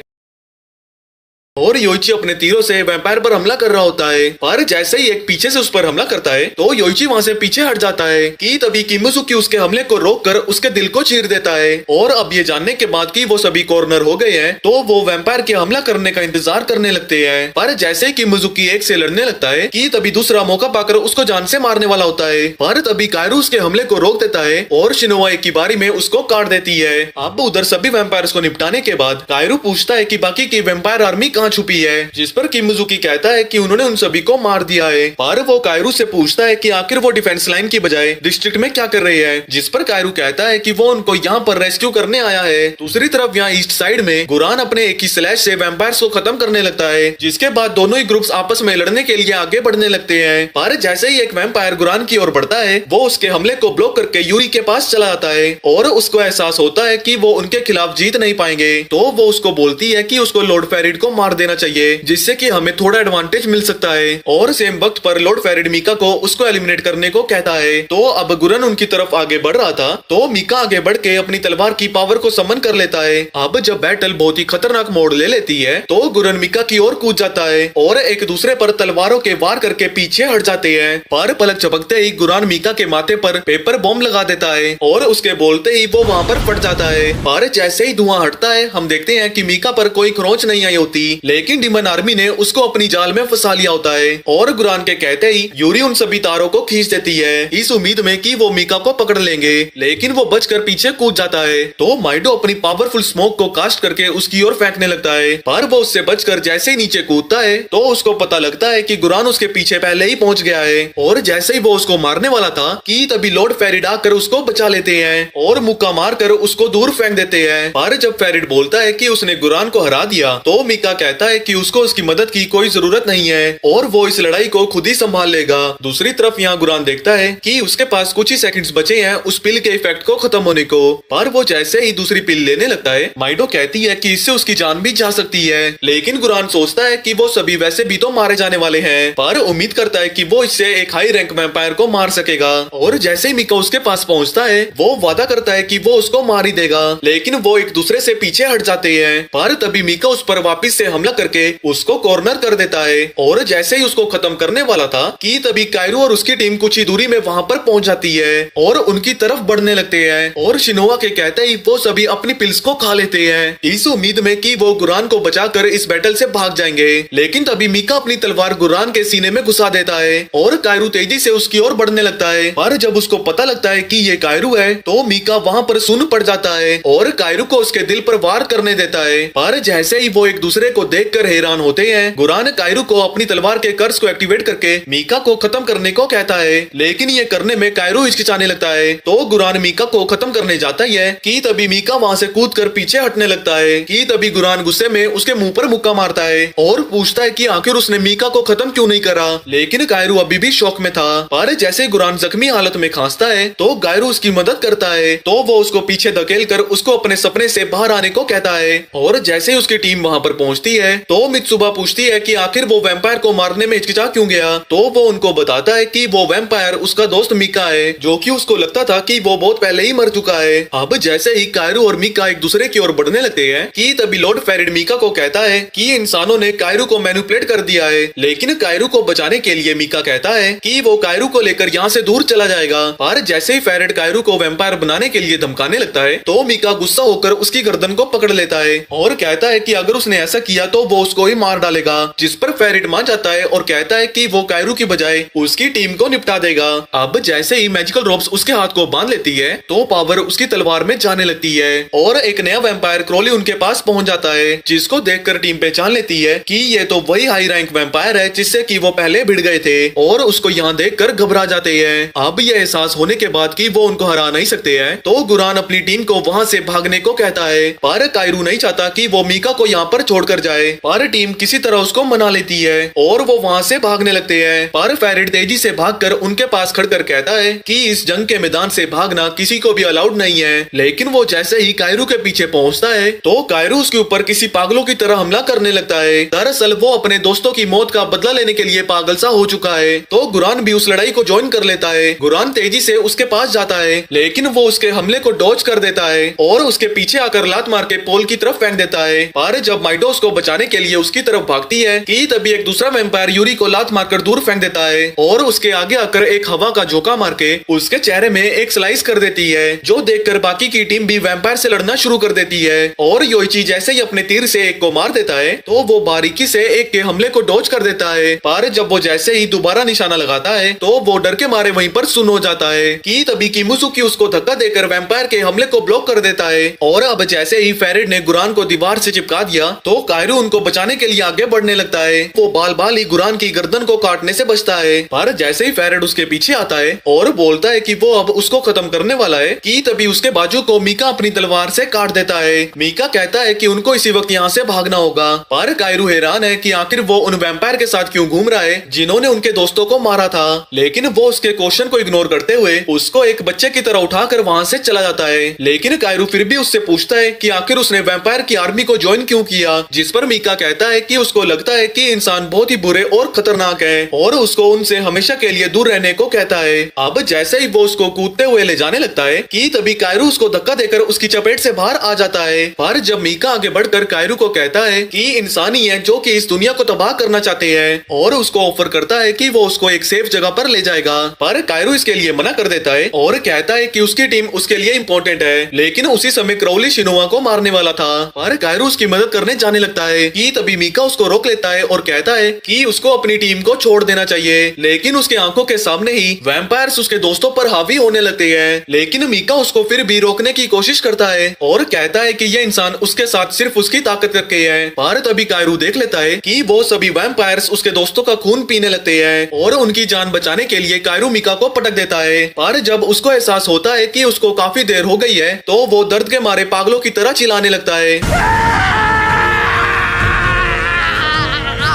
और योइची अपने तीरों से वैम्पायर पर हमला कर रहा होता है, पर जैसे ही एक पीछे से उस पर हमला करता है तो योइची वहाँ से पीछे हट जाता है कि तभी किमिजुकी उसके हमले को रोककर उसके दिल को चीर देता है। और अब ये जानने के बाद कि वो सभी कॉर्नर हो गए हैं तो वो वैम्पायर के हमला करने का इंतजार करने लगते हैं, पर जैसे ही किमिजुकी एक से लड़ने लगता है कि तभी दूसरा मौका पाकर उसको जान से मारने वाला होता है, पर तभी कायरू उसके हमले को रोक देता है और शिनोआ एक की बारी में उसको काट देती है। अब उधर सभी वैम्पायर्स को निपटाने के बाद कायरू पूछता है कि बाकी की वैम्पायर आर्मी कहाँ छुपी है, जिस पर किमिजुकी कहता है कि उन्होंने उन सभी को मार दिया है। पर वो कायरू से पूछता है कि आखिर वो डिफेंस लाइन की बजाय डिस्ट्रिक्ट में क्या कर रही है, जिस पर कायरू कहता है कि वो उनको यहाँ पर रेस्क्यू करने आया है। दूसरी तरफ यहाँ ईस्ट साइड में गुरान अपने एक ही स्लैश से वैम्पायर्स को खत्म करने लगता है, जिसके बाद दोनों ही ग्रुप्स आपस में लड़ने के लिए आगे बढ़ने लगते हैं। पर जैसे ही एक वैम्पायर गुरान की ओर बढ़ता है वो उसके हमले को ब्लॉक करके यूरी के पास चला जाता है और उसको एहसास होता है कि वो उनके खिलाफ जीत नहीं पाएंगे, तो वो उसको बोलती है कि उसको लॉर्ड फेरिड को मार देना चाहिए जिससे कि हमें थोड़ा एडवांटेज मिल सकता है। और सेम वक्त पर लॉर्ड फेरिड मीका को उसको एलिमिनेट करने को कहता है। तो अब गुरन उनकी तरफ आगे बढ़ रहा था तो मीका आगे बढ़ के अपनी तलवार की पावर को समन कर लेता है। अब जब बैटल बहुत ही खतरनाक मोड़ ले लेती है तो गुरन मीका की ओर कूद जाता है और एक दूसरे पर तलवारों के वार करके पीछे हट जाते हैं, पर पलक झपकते ही गुरान मीका के माथे पर पेपर बॉम्ब लगा देता है और उसके बोलते ही वो वहाँ पर फट जाता है। पर जैसे ही धुआं हटता है हम देखते हैं कि मीका पर कोई खरोंच नहीं आई होती, लेकिन डिमन आर्मी ने उसको अपनी जाल में फंसा लिया होता है और गुरान के कहते ही यूरी उन सभी तारों को खींच देती है इस उम्मीद में कि वो मीका को पकड़ लेंगे, लेकिन वो बचकर पीछे कूद जाता है। तो माइडो अपनी पावरफुल स्मोक को कास्ट करके उसकी ओर फेंकने लगता है, पर वो उससे बचकर जैसे ही नीचे कूदता है तो उसको पता लगता है कि गुरान उसके पीछे पहले ही पहुंच गया है। और जैसे ही वो उसको मारने वाला था कि तभी लॉर्ड फेरिड आकर उसको बचा लेते हैं और मुक्का मारकर उसको दूर फेंक देते हैं। पर जब फेरिड बोलता है कि उसने गुरान को हरा दिया तो मीका कहता है कि उसको उसकी मदद की कोई जरूरत नहीं है और वो इस लड़ाई को खुद ही संभाल लेगा। दूसरी तरफ यहाँ गुरान देखता है कि उसके पास कुछ ही सेकंड्स बचे हैं उस पिल के इफेक्ट को खत्म होने को, पर वो जैसे ही दूसरी पिल लेने लगता है माइडो कहती है कि इससे उसकी जान भी जा सकती है, लेकिन गुरान सोचता है कि वो सभी वैसे भी तो मारे जाने वाले हैं, पर उम्मीद करता है कि वो इससे एक हाई रैंक वैम्पायर को मार सकेगा। और जैसे ही मीका उसके पास पहुंचता है वो वादा करता है कि वो उसको मार ही देगा, लेकिन वो एक दूसरे से पीछे हट जाते हैं। पर तभी मीका उस पर वापिस से हमला करके उसको कॉर्नर कर देता है और जैसे ही उसको खत्म करने वाला था कि तभी कायरू और उसकी टीम कुछ ही दूरी में वहां पर पहुंच जाती है और उनकी तरफ बढ़ने लगते हैं और शिनोआ के कहते ही वो सभी अपनी पिल्स को खा लेते हैं इस उम्मीद में कि वो गुरान को बचाकर इस बैटल से भाग जाएंगे, लेकिन तभी मीका अपनी तलवार गुरान के सीने में घुसा देता है और कायरू तेजी से उसकी ओर बढ़ने लगता है। पर जब उसको पता लगता है कि ये कायरू है तो मीका वहां पर सुन पड़ जाता है और कायरू को उसके दिल पर वार करने देता है। पर जैसे ही वो एक दूसरे को देखकर हैरान होते हैं गुरान कायरू को अपनी तलवार के कर्स को एक्टिवेट करके मीका को खत्म करने को कहता है, लेकिन ये करने में कायरू हिचकिचाने लगता है। तो गुरान मीका को खत्म करने जाता ही है कि तभी मीका वहां से कूदकर पीछे हटने लगता है कि तभी गुरान गुस्से में उसके मुंह पर मुक्का मारता है और पूछता है कि आखिर उसने मीका को खत्म क्यों नहीं करा, लेकिन कायरू अभी भी शौक में था। पर जैसे गुरान जख्मी हालत में खांसता है तो कायरू उसकी मदद करता है, तो वो उसको पीछे धकेल कर उसको अपने सपने से बाहर आने को कहता है। और जैसे ही उसकी टीम वहां पर पहुंचती है तो मित्सुबा पूछती है कि आखिर वो वैम्पायर को मारने में हिचकिचा क्यों गया, तो वो उनको बताता है कि वो वैम्पायर उसका दोस्त मीका है जो कि उसको लगता था कि वो बहुत पहले ही मर चुका है। अब जैसे ही कायरू और मीका एक दूसरे की ओर बढ़ने लगते हैं कि तभी लॉर्ड फेरिड मीका को कहता है कि इंसानों ने कायरू को मैनिपुलेट कर दिया है, लेकिन कायरू को बचाने के लिए मीका कहता है कि वो कायरू को लेकर यहाँ से दूर चला जाएगा। पर जैसे ही फेरिड कायरू को वैम्पायर बनाने के लिए धमकाने लगता है तो मीका गुस्सा होकर उसकी गर्दन को पकड़ लेता है और कहता है कि अगर उसने ऐसा किया तो वो उसको ही मार डालेगा, जिस पर फेरिड मान जाता है और कहता है कि वो कायरू की बजाय उसकी टीम को निपटा देगा। अब जैसे ही मैजिकल रोप्स उसके हाथ को बांध लेती है तो पावर उसकी तलवार में जाने लगती है और एक नया वैम्पायर क्रोली उनके पास पहुंच जाता है, जिसको देखकर टीम पहचान लेती है कि ये तो वही हाई रैंक वैम्पायर है जिससे कि वो पहले भिड़ गए थे और उसको यहाँ देखकर घबरा जाते हैं। अब ये एहसास होने के बाद कि वो उनको हरा नहीं सकते हैं तो गुरान अपनी टीम को वहाँ से भागने को कहता है, पर कायरू नहीं चाहता कि वो मीका को यहाँ पर छोड़कर जाए, पर टीम किसी तरह उसको मना लेती है और वो वहाँ से भागने लगते हैं। पर फेरिड तेजी से भागकर उनके पास खड़कर कहता है कि इस जंग के मैदान से भागना किसी को भी अलाउड नहीं है। लेकिन वो जैसे ही कायरू के पीछे पहुंचता है तो कायरू उसके ऊपर किसी पागलों की तरह हमला करने लगता है। दरअसल वो अपने दोस्तों की मौत का बदला लेने के लिए पागल सा हो चुका है। तो गुरान भी उस लड़ाई को ज्वाइन कर लेता है। गुरान तेजी से उसके पास जाता है, लेकिन वो उसके हमले को डॉज कर देता है और उसके पीछे आकर लात मार के पोल की तरफ फेंक देता है। पर जब माइडो उसको बचाने के लिए उसकी तरफ भागती है कि तभी एक दूसरा वैम्पायर यूरी को लात मारकर दूर फेंक देता है और उसके आगे आकर एक हवा का झोंका मार के उसके चेहरे में एक स्लाइस कर देती है, जो देखकर बाकी की टीम भी वैम्पायर से लड़ना शुरू कर देती है। और योइची जैसे ही अपने तीर से एक को मार देता है तो वो बारीकी से एक के हमले को डॉज कर देता है। पर जब वो जैसे ही दोबारा निशाना लगाता है तो वो डर के मारे वहीं पर सुन हो जाता है कि तभी किमुजुकी उसको धक्का देकर वैम्पायर के हमले को ब्लॉक कर देता है। और अब जैसे ही फेरिड ने गुरान को दीवार से चिपका दिया तो कायरू उनको बचाने के लिए आगे बढ़ने लगता है। वो बाल बाल ही गुरान की गर्दन को काटने से बचता है। पर जैसे ही फेरिड उसके पीछे आता है और बोलता है कि वो अब उसको खत्म करने वाला है कि तभी उसके बाजू को मीका अपनी तलवार से काट देता है। मीका कहता है कि उनको इसी वक्त यहाँ से भागना होगा। पर कायरू हैरान है कि आखिर वो उन वैम्पायर के साथ क्यों घूम रहा है जिन्होंने उनके दोस्तों को मारा था। लेकिन वो उसके क्वेश्चन को इग्नोर करते हुए उसको एक बच्चे की तरह उठाकर वहाँ से चला जाता है। लेकिन कायरू फिर भी उससे पूछता है कि आखिर उसने वैम्पायर की आर्मी को ज्वाइन क्यों किया, जिस पर मीका कहता है कि उसको लगता है कि इंसान बहुत ही बुरे और खतरनाक है और उसको उनसे हमेशा के लिए दूर रहने को कहता है। अब जैसे ही वो उसको कूदते हुए ले जाने लगता है कि तभी कायरू उसको धक्का देकर उसकी चपेट से बाहर आ जाता है। पर जब मीका आगे बढ़कर कायरू को कहता है कि इंसान ही है जो कि इस दुनिया को तबाह करना चाहते हैं और उसको ऑफर करता है कि वो उसको एक सेफ जगह पर ले जाएगा, पर कायरू इसके लिए मना कर देता है और कहता है कि उसकी टीम उसके लिए इम्पोर्टेंट है। लेकिन उसी समय क्राउली शिनोआ को मारने वाला था, पर कायरू उसकी मदद करने जाने लगता है कि तभी मीका उसको रोक लेता है और कहता है कि उसको अपनी टीम को छोड़ देना चाहिए। लेकिन उसके आंखों के सामने ही वैम्पायर्स उसके दोस्तों पर हावी होने लगते हैं। लेकिन मीका उसको फिर भी रोकने की कोशिश करता है और कहता है कि यह इंसान उसके साथ सिर्फ उसकी ताकत करके है। पर तभी कायरू देख लेता है कि वो सभी वैम्पायर्स उसके दोस्तों का खून पीने लगते हैं और उनकी जान बचाने के लिए कायरू मीका को पटक देता है। पर जब उसको एहसास होता है कि उसको काफी देर हो गई है तो वो दर्द के मारे पागलों की तरह चिल्लाने लगता है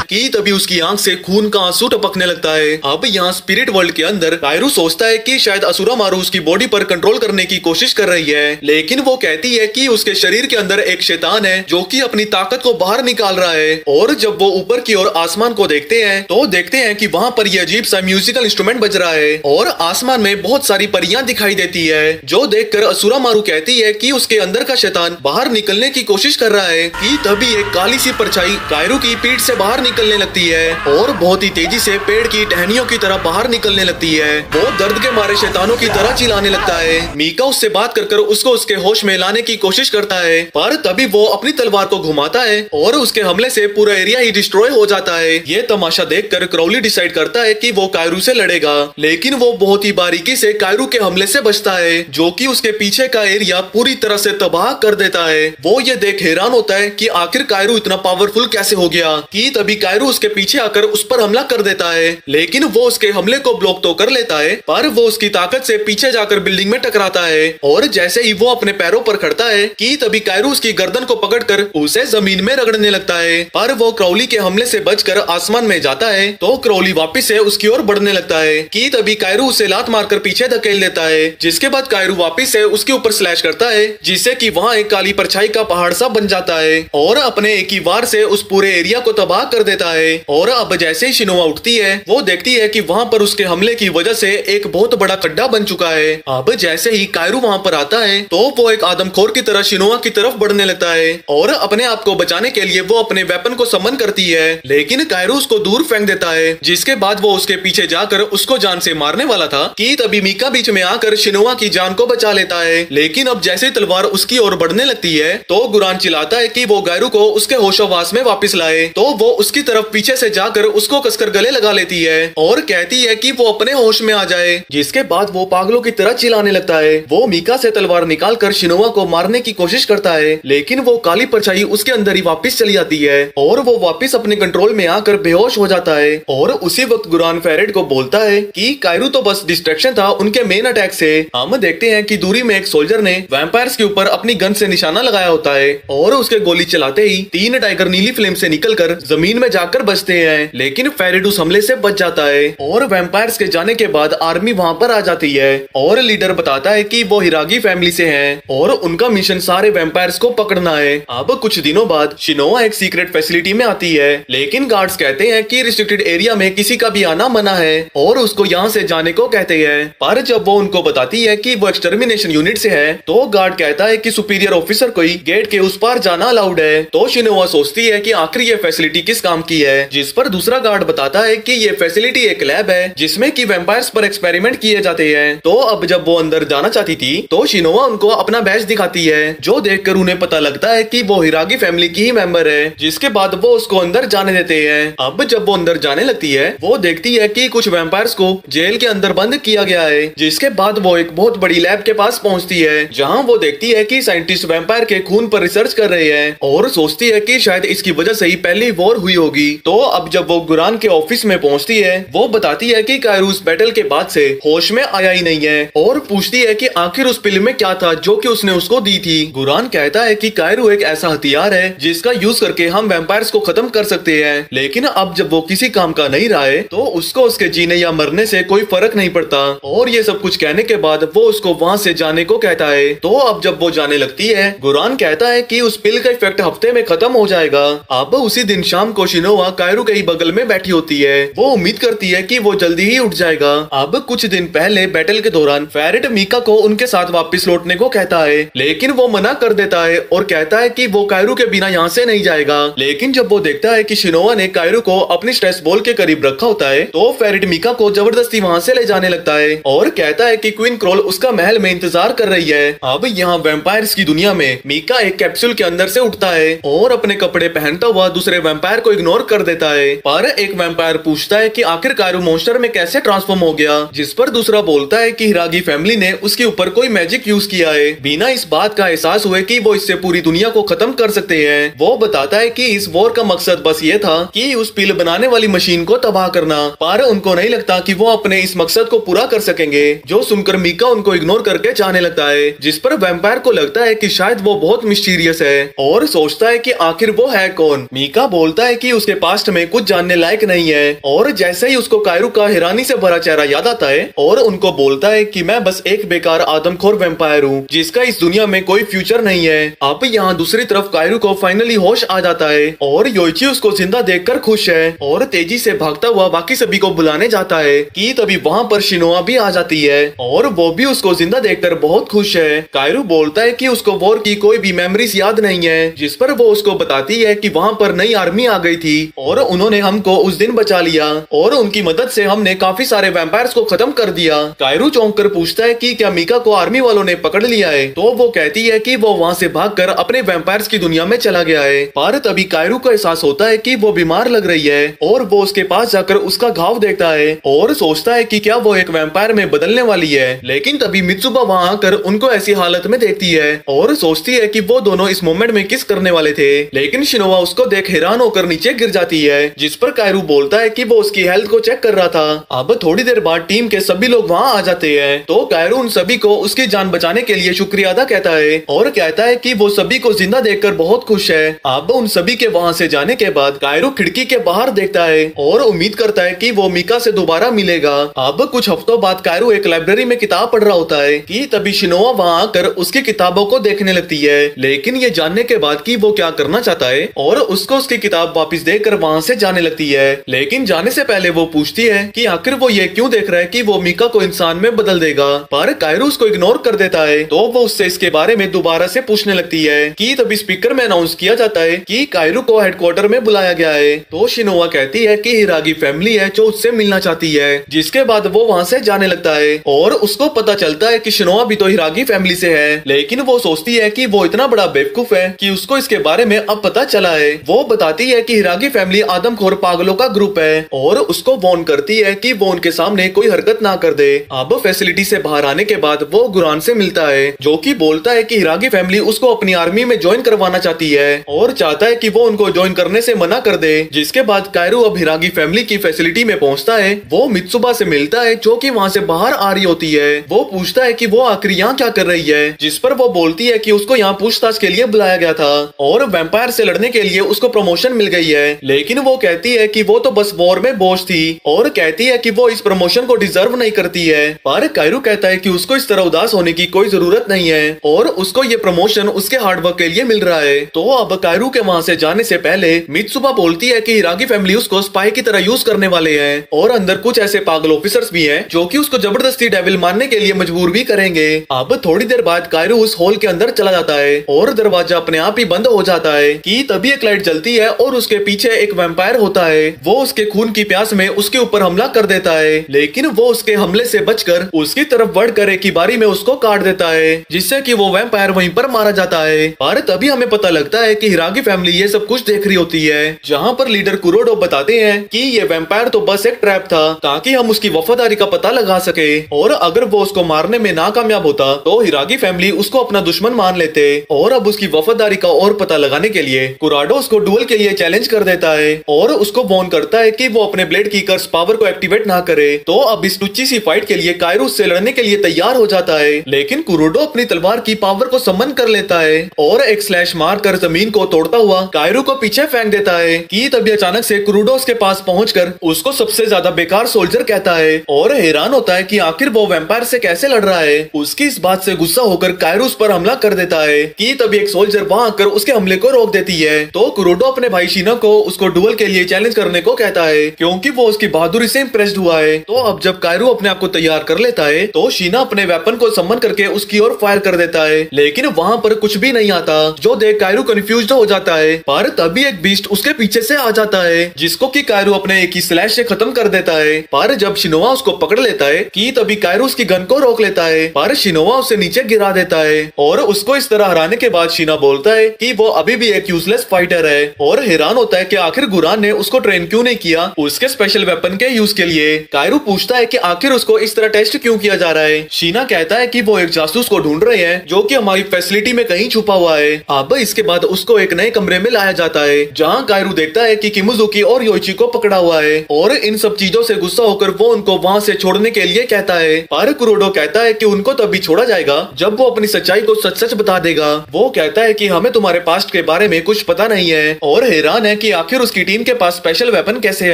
कि तभी उसकी आंख से खून का आंसू टपकने लगता है। अब यहाँ स्पिरिट वर्ल्ड के अंदर कायरू सोचता है कि शायद असुरामारू उसकी बॉडी पर कंट्रोल करने की कोशिश कर रही है, लेकिन वो कहती है कि उसके शरीर के अंदर एक शैतान है जो कि अपनी ताकत को बाहर निकाल रहा है। और जब वो ऊपर की ओर आसमान को देखते हैं तो देखते हैं कि वहाँ पर ये अजीब सा म्यूजिकल इंस्ट्रूमेंट बज रहा है और आसमान में बहुत सारी परियां दिखाई देती है, जो देखकर असुरामारू कहती है कि उसके अंदर का शैतान बाहर निकलने की कोशिश कर रहा है। कि तभी एक काली सी परछाई कायरू की पीठ से बाहर निकलने लगती है और बहुत ही तेजी से पेड़ की टहनियों की तरह बाहर निकलने लगती है। वो दर्द के मारे शैतानों की तरह चिल्लाने लगता है। मीका उससे बात कर उसको उसके होश में लाने की कोशिश करता है, पर तभी वो अपनी तलवार को घुमाता है और उसके हमले से पूरा एरिया ही डिस्ट्रॉय हो जाता है। ये तमाशा देखकर क्राउली डिसाइड करता है कि वो कायरू से लड़ेगा, लेकिन वो बहुत ही बारीकी से कायरू के हमले से बचता है, जो कि उसके पीछे का एरिया पूरी तरह से तबाह कर देता है। वो ये देख हैरान होता है कि आखिर कायरू इतना पावरफुल कैसे हो गया। कि तभी कायरू उसके पीछे आकर उस पर हमला कर देता है, लेकिन वो उसके हमले को ब्लॉक तो कर लेता है, पर वो उसकी ताकत से पीछे जाकर बिल्डिंग में टकराता है। और जैसे ही वो अपने पैरों पर खड़ता है कि तभी कायरू उसकी गर्दन को पकड़कर उसे जमीन में रगड़ने लगता है। पर वो क्राउली के हमले से बचकर आसमान में जाता है तो क्राउली वापस से उसकी ओर बढ़ने लगता है। कि तभी कायरू उसे लात मारकर पीछे धकेल देता है, जिसके बाद कायरू वापस से उसके ऊपर स्लैश करता है, जिससे कि वहाँ एक काली परछाई का पहाड़ सा बन जाता है और अपने एक ही वार से उस पूरे एरिया को तबाह कर देता है। और अब जैसे ही शिनोआ उठती है वो देखती है कि वहाँ पर उसके हमले की वजह से एक बहुत बड़ा खड्डा बन चुका है। अब जैसे ही कायरू वहाँ पर आता है तो वो एक आदमखोर की तरह शिनोआ की तरफ बढ़ने लगता है और अपने आप को बचाने के लिए वो अपने वेपन को समन करती है, लेकिन कायरू उसको दूर फेंक देता है, जिसके बाद वो उसके पीछे जाकर उसको जान से मारने वाला था। कि तभी मीका बीच में आकर शिनोआ की जान को बचा लेता है, लेकिन अब जैसे तलवार उसकी ओर बढ़ने लगती है तो गुरान चिल्लाता है कि वो कायरू को उसके होशोवास में वापस लाए। तो वो उसकी तरफ पीछे से जाकर उसको कसकर गले लगा लेती है और कहती है कि वो अपने होश में आ जाए। जिसके बाद वो पागलों की तरह चिल्लाने लगता है। वो मीका से तलवार निकालकर शिनोआ को मारने की कोशिश करता है, लेकिन वो काली परछाई उसके अंदर ही वापस चली जाती है और वो वापस अपने कंट्रोल में आकर बेहोश हो जाता है। और उसी वक्त गुरान फेरेड को बोलता है कि कायरू तो बस डिस्ट्रैक्शन था उनके मेन अटैक से। हम देखते हैं कि दूरी में एक सोल्जर ने वैम्पायर्स के ऊपर अपनी गन से निशाना लगाया होता है और उसके गोली चलाते ही 3 टाइगर नीली फ्लेम से निकलकर जमीन में जाकर बचते हैं, लेकिन फेरेड उस हमले से बच जाता है और वैम्पायर्स के जाने के बाद आर्मी वहाँ पर आ जाती है और लीडर बताता है कि वो हिरागी फैमिली से हैं और उनका मिशन सारे वैम्पायर्स को पकड़ना है। अब कुछ दिनों बाद शिनोआ एक सीक्रेट फैसिलिटी में आती है, लेकिन गार्ड्स कहते हैं कि रिस्ट्रिक्टेड एरिया में किसी का भी आना मना है और उसको यहाँ से जाने को कहते हैं। पर जब वो उनको बताती है कि वो एक्सटर्मिनेशन यूनिट से है तो गार्ड कहता है कि सुपीरियर ऑफिसर को ही गेट के उस पार जाना अलाउड है। तो शिनोआ सोचती है कि आखिर ये फैसिलिटी किस काम की है, जिस पर दूसरा गार्ड बताता है कि ये फैसिलिटी एक लैब है जिसमें कि वैम्पायर्स पर एक्सपेरिमेंट किए जाते हैं। तो अब जब वो अंदर जाना चाहती थी तो शिनोआ उनको अपना बैज दिखाती है, जो देखकर उन्हें पता लगता है कि वो हिरागी फैमिली की ही मेंबर है। जिसके बाद वो उसको अंदर जाने देते हैं। अब जब वो अंदर जाने लगती है वो देखती है कि कुछ वैम्पायर्स को जेल के अंदर बंद किया गया है। जिसके बाद वो एक बहुत बड़ी लैब के पास पहुंचती है जहां वो देखती है कि साइंटिस्ट वैम्पायर के खून पर रिसर्च कर रहे हैं और सोचती है कि शायद इसकी वजह से ही पहली वॉर हुई होगी। तो अब जब वो गुरान के ऑफिस में पहुंचती है वो बताती है कि कायरू उस बैटल के बाद से होश में आया ही नहीं है और पूछती है कि आखिर उस पिल में क्या था जो कि उसने उसको दी थी। गुरान कहता है कि कायरू एक ऐसा हथियार है जिसका यूज करके हम वैम्पायर्स को खत्म कर सकते हैं, लेकिन अब जब वो किसी काम का नहीं रहा है तो उसको उसके जीने या मरने से कोई फर्क नहीं पड़ता। और ये सब कुछ कहने के बाद वो उसको वहाँ से जाने को कहता है। तो अब जब वो जाने लगती है गुरान कहता है कि उस पिल का इफेक्ट हफ्ते में खत्म हो जाएगा। अब उसी दिन शाम को शिनोआ कायरू के ही बगल में बैठी होती है। वो उम्मीद करती है कि वो जल्दी ही उठ जाएगा। अब कुछ दिन पहले बैटल के दौरान फेरेड मीका को उनके साथ वापस लौटने को कहता है, लेकिन वो मना कर देता है और कहता है कि वो कायरू के बिना यहाँ से नहीं जाएगा। लेकिन जब वो देखता है कि शिनोआ ने कायरू को अपनी स्ट्रेस बॉल के करीब रखा होता है तो फेरेड मीका को जबरदस्ती वहाँ से ले जाने लगता है और कहता है कि क्वीन क्रोल उसका महल में इंतजार कर रही है। अब यहाँ वैम्पायर्स की दुनिया में मीका एक कैप्सूल के अंदर से उठता है और अपने कपड़े पहनता हुआ दूसरे वैम्पायर को इग्नोर कर देता है। पर एक वैम्पायर पूछता है कि आखिर कायरू मॉन्स्टर में कैसे ट्रांसफॉर्म हो गया, जिस पर दूसरा बोलता है कि हिरागी फैमिली ने उसके ऊपर कोई मैजिक यूज किया है बिना इस बात का एहसास हुए कि वो इससे पूरी दुनिया को खत्म कर सकते हैं। वो बताता है कि इस वॉर का मकसद बस ये था कि उस पिल बनाने वाली मशीन को तबाह करना, पर उनको नहीं लगता कि वो अपने इस मकसद को पूरा कर सकेंगे। जो सुनकर मीका उनको इग्नोर करके जाने लगता है, जिस पर वैम्पायर को लगता है कि शायद वो बहुत मिस्टीरियस है और सोचता है कि आखिर वो है कौन। मीका बोलता है कि उसके पास्ट में कुछ जानने लायक नहीं है और जैसे ही उसको कायरू का हैरानी से भरा चेहरा याद आता है और उनको बोलता है कि मैं बस एक बेकार आदमखोर वैम्पायर हूँ जिसका इस दुनिया में कोई फ्यूचर नहीं है। अब यहाँ दूसरी तरफ कायरू को फाइनली होश आ जाता है और योइची उसको जिंदा देखकर खुश है और तेजी से भागता हुआ बाकी सभी को बुलाने जाता है कि तभी वहाँ पर शिनोआ भी आ जाती है और वो भी उसको जिंदा देखकर बहुत खुश है। कायरू बोलता है कि उसको वॉर की कोई भी मेमोरीज याद नहीं है, जिस पर वो उसको बताती है कि वहाँ पर नई आर्मी आ गई थी और उन्होंने हमको उस दिन बचा लिया और उनकी मदद से हमने काफी सारे वैम्पायर्स को खत्म कर दिया। कायरू चौंक कर पूछता है कि क्या मीका को आर्मी वालों ने पकड़ लिया है, तो वो कहती है कि वो वहाँ से भागकर अपने वैम्पायर्स की दुनिया में चला गया है। पर तभी कायरू को एहसास होता है कि वो बीमार लग रही है और वो उसके पास जाकर उसका घाव देखता है और सोचता है कि क्या वो एक वैम्पायर में बदलने वाली है। लेकिन तभी मित्सुबा वहाँ आकर उनको ऐसी हालत में देखती है और सोचती है कि वो दोनों इस मोमेंट में किस करने वाले थे, लेकिन शिनोआ उसको देख हैरान होकर नीचे गिर जाती है, जिस पर कायरू बोलता है कि वो उसकी हेल्थ को चेक कर रहा था। अब थोड़ी देर बाद टीम के सभी लोग वहाँ आ जाते हैं तो कायरू उन सभी को उसकी जान बचाने के लिए शुक्रिया अदा कहता है और कहता है कि वो सभी को जिंदा देखकर बहुत खुश है। अब उन सभी के वहाँ से जाने के बाद कायरू खिड़की के बाहर देखता है और उम्मीद करता है कि वो मीका से दोबारा मिलेगा। अब कुछ हफ्तों बाद कायरू एक लाइब्रेरी में किताब पढ़ रहा होता है कि तभी शिनोआ वहाँ आकर उसकी किताबों को देखने लगती है, लेकिन ये जानने के बाद कि वो क्या करना चाहता है और उसको उसकी किताब वापस देकर वहाँ से जाने लगती है। लेकिन जाने से पहले वो पूछती है कि आखिर वो ये क्यों देख रहा है कि वो मीका को इंसान में बदल देगा, पर कायरू उसको इग्नोर कर देता है। तो वो उससे इसके बारे में दोबारा से पूछने लगती है कि तभी स्पीकर में अनाउंस किया जाता है कि कायरू को हेडक्वार्टर में बुलाया गया है। तो शिनोआ कहती है कि हिरागी फैमिली है जो उससे मिलना चाहती है, जिसके बाद वो वहाँ से जाने लगता है और उसको पता चलता है कि शिनोआ भी तो हिरागी फैमिली से है, लेकिन वो सोचती है कि वो इतना बड़ा बेवकूफ है कि उसको इसके बारे में अब पता चला है। वो बताती है कि हिरागी हिरागी फैमिली आदमखोर पागलों का ग्रुप है और उसको वार्न करती है कि वो उनके सामने कोई हरकत ना कर दे। अब फैसिलिटी से बाहर आने के बाद वो गुरान से मिलता है, जो कि बोलता है कि हिरागी फैमिली उसको अपनी आर्मी में ज्वाइन करवाना चाहती है और चाहता है कि वो उनको ज्वाइन करने से मना कर दे। जिसके बाद कायरू अब हिरागी फैमिली की फैसिलिटी में पहुंचता है। वो मित्सुबा से मिलता है जो कि वहां से बाहर आ रही होती है। वो पूछता है कि वो आखिर यहाँ क्या कर रही है, जिस पर वो बोलती है कि उसको यहाँ पूछताछ के लिए बुलाया गया था और वैम्पायर से लड़ने के लिए उसको प्रमोशन मिल गई है। लेकिन वो कहती है कि वो तो बस वॉर में बोझ थी और कहती है कि वो इस प्रमोशन को डिजर्व नहीं करती है। पर कायरू कहता है कि उसको इस तरह उदास होने की कोई जरूरत नहीं है और उसको ये प्रमोशन उसके हार्डवर्क के लिए मिल रहा है। तो अब कायरू के वहाँ से जाने से पहले मित्सुबा बोलती है कि हिरागी फैमिली उसको स्पाई की तरह यूज करने वाले हैं और अंदर कुछ ऐसे पागल ऑफिसर्स भी हैं जो कि उसको जबरदस्ती डेविल मानने के लिए मजबूर भी करेंगे। अब थोड़ी देर बाद कायरू उस हॉल के अंदर चला जाता है और दरवाजा अपने आप ही बंद हो जाता है कि तभी एक लाइट जलती है और उसके पीछे एक वैम्पायर होता है। वो उसके खून की प्यास में उसके ऊपर हमला कर देता है, लेकिन वो उसके हमले से बचकर उसकी तरफ बढ़कर एक ही बारी में उसको काट देता है, जिससे कि वो वैम्पायर वहीं पर मारा जाता है। पर तभी हमें पता लगता है कि हिरागी फैमिली ये सब कुछ देख रही होती है, जहाँ पर लीडर कुरोडो बताते हैं कि ये वैम्पायर तो बस एक ट्रैप था ताकि हम उसकी वफादारी का पता लगा सके और अगर वो उसको मारने में नाकामयाब होता तो हिरागी फैमिली उसको अपना दुश्मन मान लेते। और अब उसकी वफादारी का और पता लगाने के लिए कुराडो उसको डुएल के लिए चैलेंज कर देता है और उसको वार्न करता है कि वो अपने ब्लेड की कर्स पावर को एक्टिवेट ना करे। तो अब इस टुच्ची सी फाइट के लिए कायरू से लड़ने के लिए तैयार हो जाता है, लेकिन कुरोडो अपनी तलवार की पावर को समन कर लेता है और एक स्लैश मारकर जमीन को तोड़ता हुआ कायरू को पीछे फेंक देता है कि तभी अचानक से कुरोडो उसके पास पहुंचकर उसको सबसे ज्यादा बेकार सोल्जर कहता है और हैरान होता है कि आखिर वो वैम्पायर से कैसे लड़ रहा है। उसकी इस बात से गुस्सा होकर कायरू उस पर हमला कर देता है कि तभी एक सोल्जर वहां आकर उसके हमले को रोक देती है। तो कुरोडो अपने भाई शीना को उसको डुएल के लिए चैलेंज करने को कहता है क्योंकि वो उसकी बहादुरी से इम्प्रेस्ड हुआ है। तो अब जब कायरू अपने आप को तैयार कर लेता है तो शीना अपने वेपन को सम्मन करके उसकी ओर फायर कर देता है, लेकिन वहां पर कुछ भी नहीं आता, जो देख कायरू कंफ्यूज्ड हो जाता है। पर तभी एक बीस्ट उसके पीछे से आ जाता है जिसको कि कायरू अपने एक ही स्लैश से खत्म कर देता है। पर जब शिनोआ उसको पकड़ लेता है कि तभी कायरू उसकी गन को रोक लेता है, पर शिनोआ उसे नीचे गिरा देता है और उसको इस तरह हराने के बाद शीना बोलता है कि वो अभी भी एक यूजलेस फाइटर है और हैरान होता है कि आखिर गुरान ने उसको ट्रेन क्यों नहीं किया उसके स्पेशल वेपन के यूज के लिए। कायरू पूछता है कि आखिर उसको इस तरह टेस्ट क्यों किया जा रहा है। शीना कहता है कि वो एक जासूस को ढूंढ रहे हैं जो कि हमारी फैसिलिटी में कहीं छुपा हुआ है। अब इसके बाद उसको एक नए कमरे में लाया जाता है जहाँ कायरू देखता है कि किमुजुकी और योइची को पकड़ा हुआ है और इन सब चीजों से गुस्सा होकर वो उनको वहाँ से छोड़ने के लिए कहता है। पर कुरोडो कहता है कि उनको तभी छोड़ा जाएगा जब वो अपनी सच्चाई को सच सच बता देगा। वो कहता है कि हमें तुम्हारे पास्ट के बारे में कुछ पता नहीं है और हैरान है कि आखिर उसकी टीम के पास स्पेशल वेपन कैसे